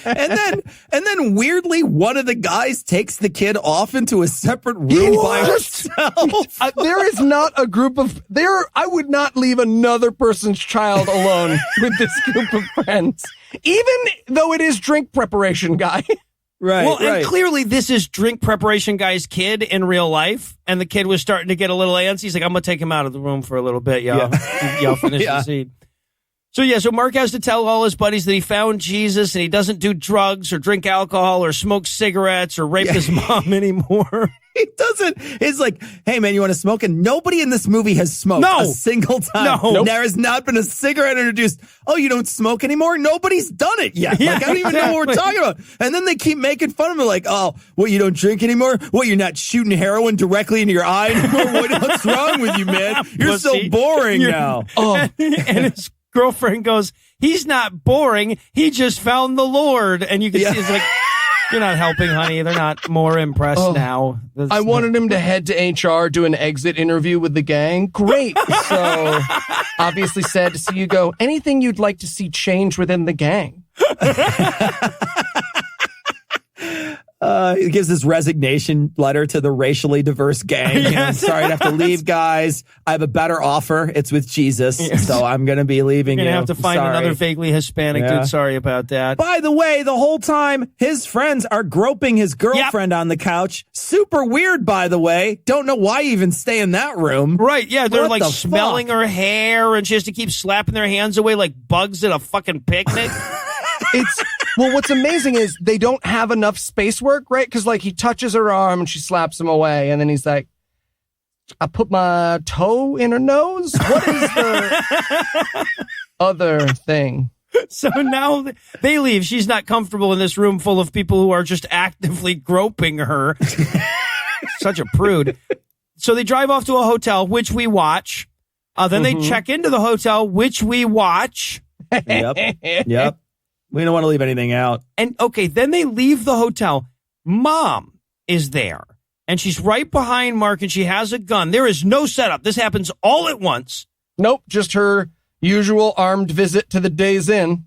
And then weirdly, one of the guys takes the kid off into a separate room by herself. There is not a group of I would not leave another person's child alone with this group of friends, even though it is drink preparation guy. Right. Well, and clearly this is drink preparation guy's kid in real life, and the kid was starting to get a little antsy. He's like, "I'm gonna take him out of the room for a little bit, y'all. Y'all finish the scene." So Mark has to tell all his buddies that he found Jesus and he doesn't do drugs or drink alcohol or smoke cigarettes or rape his mom anymore. He doesn't. It's like, "Hey, man, you want to smoke?" And nobody in this movie has smoked a single time. No. There has not been a cigarette introduced. "Oh, you don't smoke anymore?" Nobody's done it yet. Yeah, I don't even know what we're talking about. And then they keep making fun of him like, "Oh, what, you don't drink anymore? What, you're not shooting heroin directly into your eye anymore? What's wrong with you, man? You're so boring now." And his girlfriend goes, "He's not boring. He just found the Lord." And you can see it's like, you're not helping, honey. They're not more impressed now. I wanted him to head to HR, do an exit interview with the gang. Great. So obviously sad to see you go. Anything you'd like to see change within the gang? He gives his resignation letter to the racially diverse gang. "I'm sorry to have to leave, guys. I have a better offer. It's with Jesus, so I'm going to be leaving. You're going to have to find another vaguely Hispanic dude. Sorry about that." By the way, the whole time, his friends are groping his girlfriend on the couch. Super weird, by the way. Don't know why you even stay in that room. Right, yeah. They're What like the smelling fuck? her hair, and she has to keep slapping their hands away like bugs at a fucking picnic. What's amazing is they don't have enough space work, right? Because like he touches her arm and she slaps him away, and then he's like, "I put my toe in her nose." What is the other thing? So now they leave. She's not comfortable in this room full of people who are just actively groping her. Such a prude. So they drive off to a hotel, which we watch. Then they check into the hotel, which we watch. Yep. We don't want to leave anything out. And okay, then they leave the hotel. Mom is there, and she's right behind Mark, and she has a gun. There is no setup. This happens all at once. Nope, just her usual armed visit to the Days Inn.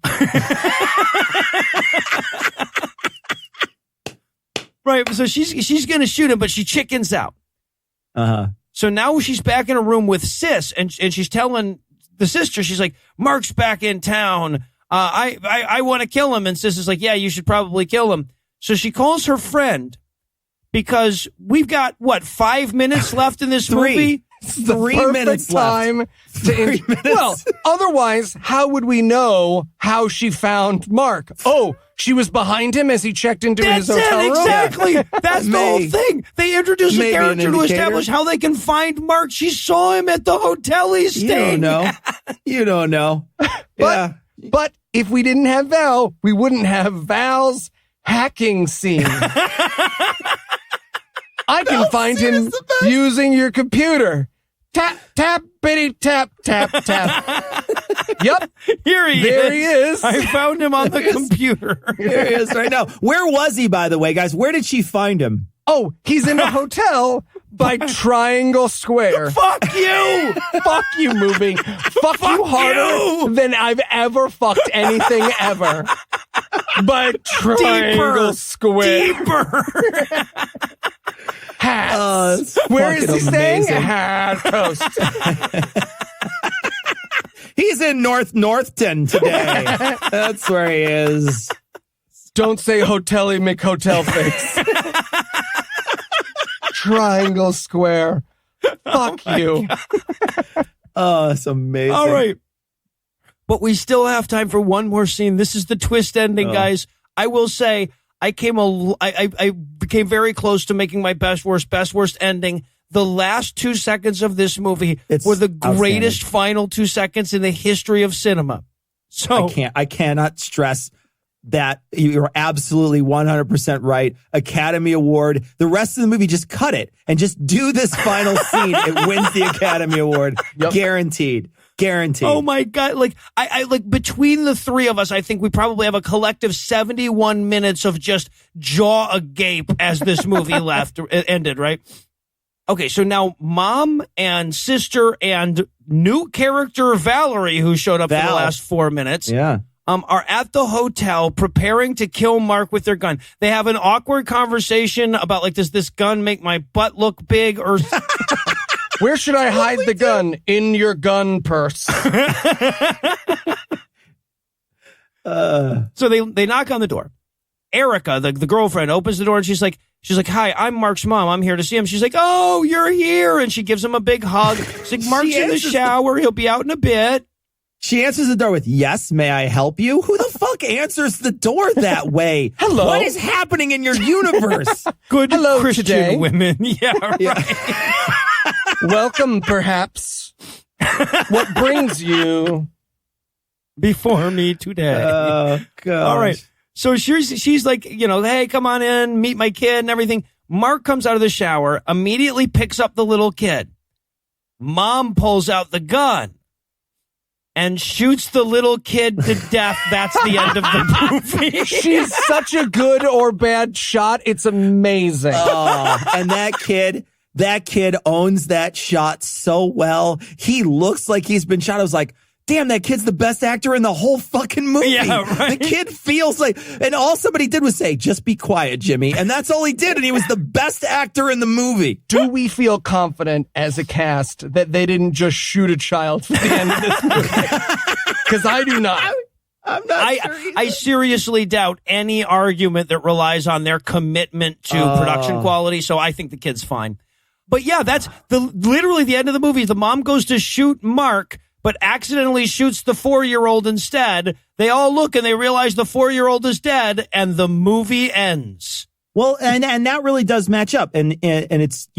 Right, so she's going to shoot him, but she chickens out. Uh-huh. So now she's back in a room with Sis, and she's telling the sister, she's like, Mark's back in town. I want to kill him. And Sis is like, yeah, you should probably kill him. So she calls her friend because we've got, 5 minutes left in this movie? 3 minutes time left. 3 minutes. Well, otherwise, how would we know how she found Mark? Oh, she was behind him as he checked into his hotel room? Exactly. That's the whole thing. They introduce a Maybe an character to indicator. establish how they can find Mark. She saw him at the hotel he's You staying don't know. at. You don't know. Yeah. But if we didn't have Val, we wouldn't have Val's hacking scene. I can find him using your computer. Tap, tap, bitty, tap, tap, tap. Yep. There he is. I found him on the computer. Here he is right now. Where was he, by the way, guys? Where did she find him? Oh, he's in a hotel by Triangle Square. Fuck you. Fuck you, movie. Fuck you harder than I've ever fucked anything ever. But Triangle Square. Deeper. Hats. Where is he staying? amazing. Hat Coast. He's in Northton today. That's where he is. Don't say hotel-y McHotel face. Triangle Square. Fuck you. Oh, it's amazing. All right. But we still have time for one more scene. This is the twist ending, guys. I will say I became very close to making my best worst ending. The last 2 seconds of this movie were the greatest final 2 seconds in the history of cinema. So I cannot stress that. You're absolutely 100% right. Academy Award. The rest of the movie, just cut it and just do this final scene. It wins the Academy Award. Yep. Guaranteed. Oh my God. Like I like between the three of us, I think we probably have a collective 71 minutes of just jaw agape as this movie ended, right? Okay, so now mom and sister and new character Valerie, who showed up for the last 4 minutes, are at the hotel preparing to kill Mark with their gun. They have an awkward conversation about, like, does this gun make my butt look big? Or where should I hide the gun? In your gun purse. So they knock on the door. Erica, the girlfriend, opens the door and she's like, hi, I'm Mark's mom. I'm here to see him. She's like, oh, you're here. And she gives him a big hug. She's like, Mark's in the shower. He'll be out in a bit. She answers the door with, yes, may I help you? Who the fuck answers the door that way? Hello. What is happening in your universe? Good Hello, Christian today. women. Yeah, right. Welcome, perhaps. What brings you before me today? Oh, God. All right. So she's like, hey, come on in, meet my kid and everything. Mark comes out of the shower, immediately picks up the little kid. Mom pulls out the gun and shoots the little kid to death. That's the end of the movie. She's such a good or bad shot. It's amazing. Oh, and that kid owns that shot so well. He looks like he's been shot. I was like, damn, that kid's the best actor in the whole fucking movie. Yeah, right. The kid feels like, and all somebody did was say, just be quiet, Jimmy. And that's all he did. And he was the best actor in the movie. Do we feel confident as a cast that they didn't just shoot a child for the end of this movie? Because I do not. I'm not sure either. I seriously doubt any argument that relies on their commitment to production quality. So I think the kid's fine. But yeah, that's literally the end of the movie. The mom goes to shoot Mark, but accidentally shoots the 4-year-old instead. They all look and they realize the 4-year-old is dead, and the movie ends. Well, and that really does match up. And it's,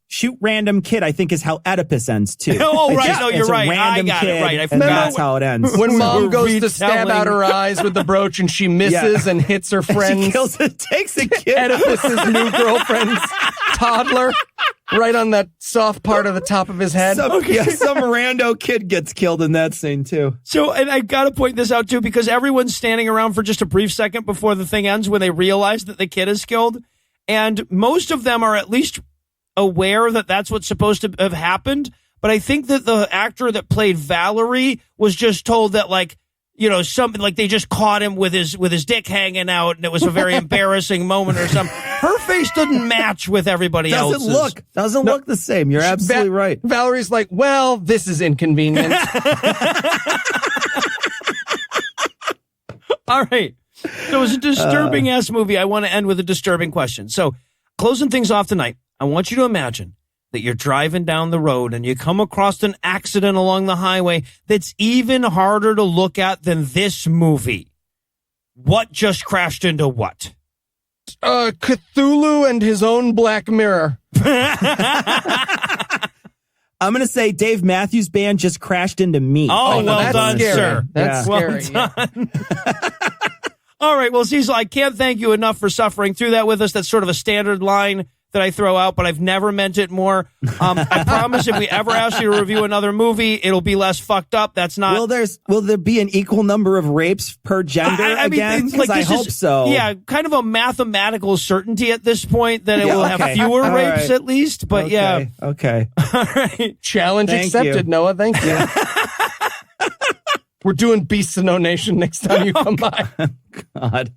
shoot random kid, I think, is how Oedipus ends, too. Oh, right. Just, no, you're right. I got it right. I forgot. And that's how it ends. When mom goes to retelling. stab out her eyes with the brooch and she misses and hits her friend. She kills it, takes a kid. Oedipus's new girlfriend's toddler. Right on that soft part of the top of his head. Some rando kid gets killed in that scene, too. So, and I got to point this out, too, because everyone's standing around for just a brief second before the thing ends when they realize that the kid is killed. And most of them are at least aware that that's what's supposed to have happened. But I think that the actor that played Valerie was just told that, like, you know, something like they just caught him with his dick hanging out, and it was a very embarrassing moment or something. Her face doesn't match with everybody else's. Doesn't look the same. You're absolutely right. Valerie's like, well, this is inconvenient. All right. So it's a disturbing ass movie. I want to end with a disturbing question. So, closing things off tonight, I want you to imagine that you're driving down the road and you come across an accident along the highway that's even harder to look at than this movie. What just crashed into what? Cthulhu and his own Black Mirror. I'm going to say Dave Matthews Band just crashed into me. Oh, well that's done, scary. sir. That's Well scary. done. All right. Well, Cecil, I can't thank you enough for suffering through that with us. That's sort of a standard line that I throw out, but I've never meant it more. I promise if we ever ask you to review another movie, it'll be less fucked up. That's not. Will there be an equal number of rapes per gender again? Like, I hope so. Yeah, kind of a mathematical certainty at this point that it will have fewer All rapes right. at least. But yeah. Okay. All right. Challenge Thank accepted, you. Noah. Thank you. We're doing Beasts of No Nation next time you come by. God.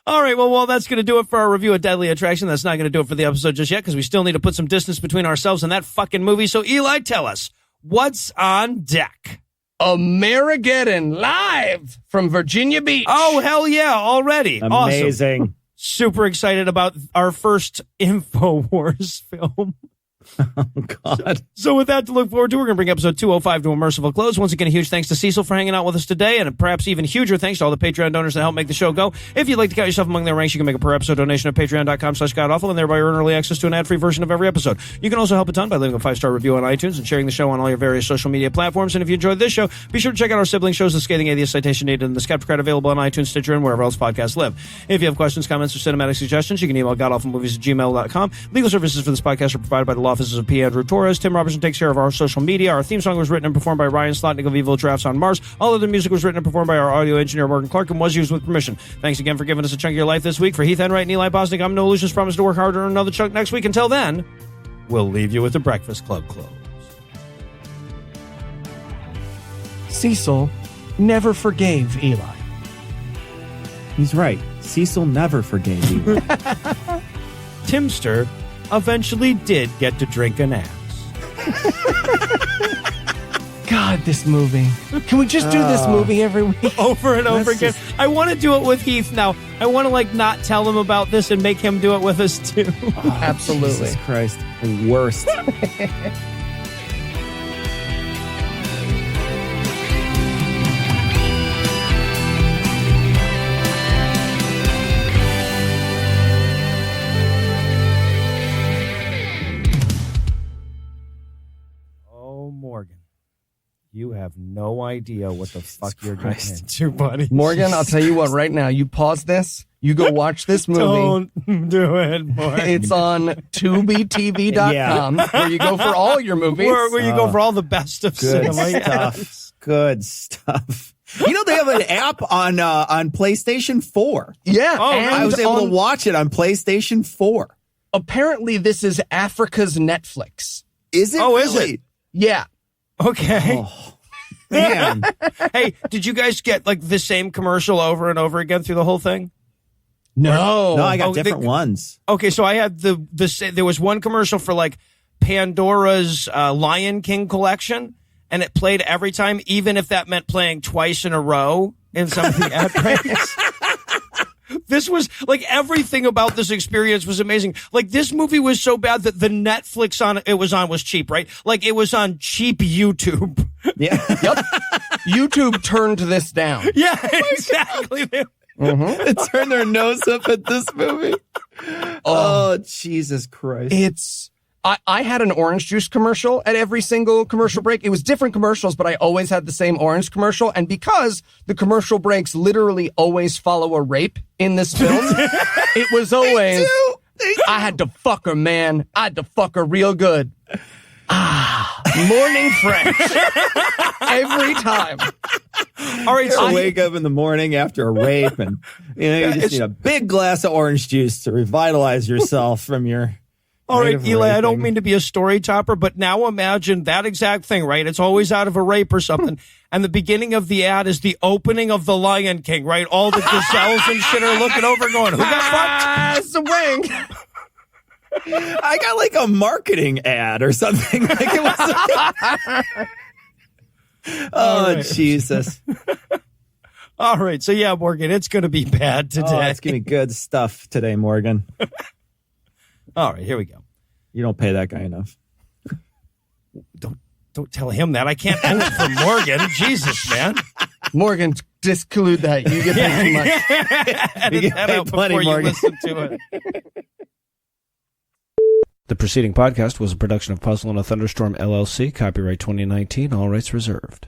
All right, well, that's going to do it for our review of Deadly Attraction. That's not going to do it for the episode just yet because we still need to put some distance between ourselves and that fucking movie. So, Eli, tell us, what's on deck? Amerigeddon live from Virginia Beach. Oh, hell yeah, already. Amazing. Awesome. Super excited about our first InfoWars film. Oh, God. So with that to look forward to, we're going to bring episode 205 to a merciful close. Once again, a huge thanks to Cecil for hanging out with us today, and perhaps even huger thanks to all the Patreon donors that help make the show go. If you'd like to count yourself among their ranks, you can make a per-episode donation at patreon.com/godawful and thereby earn early access to an ad-free version of every episode. You can also help a ton by leaving a 5-star review on iTunes and sharing the show on all your various social media platforms. And if you enjoyed this show, be sure to check out our sibling shows, The Scathing Atheist, Citation Needed, and The Skeptocrat, available on iTunes, Stitcher, and wherever else podcasts live. If you have questions, comments, or cinematic suggestions, you can email godawfulmovies@gmail.com. Legal services for this podcast are provided by the law offices of P. Andrew Torres. Tim Robertson takes care of our social media. Our theme song was written and performed by Ryan Slotnick of Evil Drafts on Mars. All other music was written and performed by our audio engineer, Morgan Clark, and was used with permission. Thanks again for giving us a chunk of your life this week. For Heath Enright and Eli Bosnick, I'm Noah Lugeons. Promise to work harder on another chunk next week. Until then, we'll leave you with the Breakfast Club close. Cecil never forgave Eli. He's right. Cecil never forgave you. Timster eventually did get to drink an ass. God, this movie. Can we just do this movie every week? Over and over again. Just... I want to do it with Heath now. I want to not tell him about this and make him do it with us too. Oh, absolutely. Jesus Christ. The worst. Morgan, you have no idea what the fuck you're Christ. getting into, buddy. Morgan, I'll tell you what, right now, you pause this, you go watch this movie. Don't do it, boy. It's on tubitv.com, where you go for all your movies. Where you go for all the best of Good cinema. stuff. Yes. Good stuff. You know, they have an app on PlayStation 4. Yeah. Oh, and I was able to watch it on PlayStation 4. Apparently, this is Africa's Netflix. Is it? Oh, really? is it? Yeah. Okay. Oh, man. Hey, did you guys get the same commercial over and over again through the whole thing? No. No, I got different ones. Okay, so I had there was one commercial for Pandora's Lion King collection, and it played every time, even if that meant playing twice in a row in some of the ad breaks. This was everything about this experience was amazing. This movie was so bad that the Netflix it was on was cheap, right? It was on cheap YouTube. Yeah. Yep. YouTube turned this down. Yeah, exactly. They turn their nose up at this movie. Oh, Jesus Christ. I had an orange juice commercial at every single commercial break. It was different commercials, but I always had the same orange commercial. And because the commercial breaks literally always follow a rape in this film, it was always I had to fuck her, man. I had to fuck her real good. Morning fresh. Every time. All right, so You wake up in the morning after a rape and you just need a big glass of orange juice to revitalize yourself from your... All right, Eli, I don't mean to be a story topper, but now imagine that exact thing, right? It's always out of a rape or something. And the beginning of the ad is the opening of The Lion King, right? All the gazelles and shit are looking over going, who got fucked? Swing. I got like a marketing ad or something. Like it was right. Jesus. All right, so yeah, Morgan, it's going to be bad today. Oh, it's going to be good stuff today, Morgan. All right, here we go. You don't pay that guy enough. Don't tell him that. I can't own it for Morgan. Jesus, man. Morgan, disclude that. You get paid too much. Edit get that paid out plenty, before you Morgan. listen to it. The preceding podcast was a production of Puzzle and a Thunderstorm LLC, copyright 2019, all rights reserved.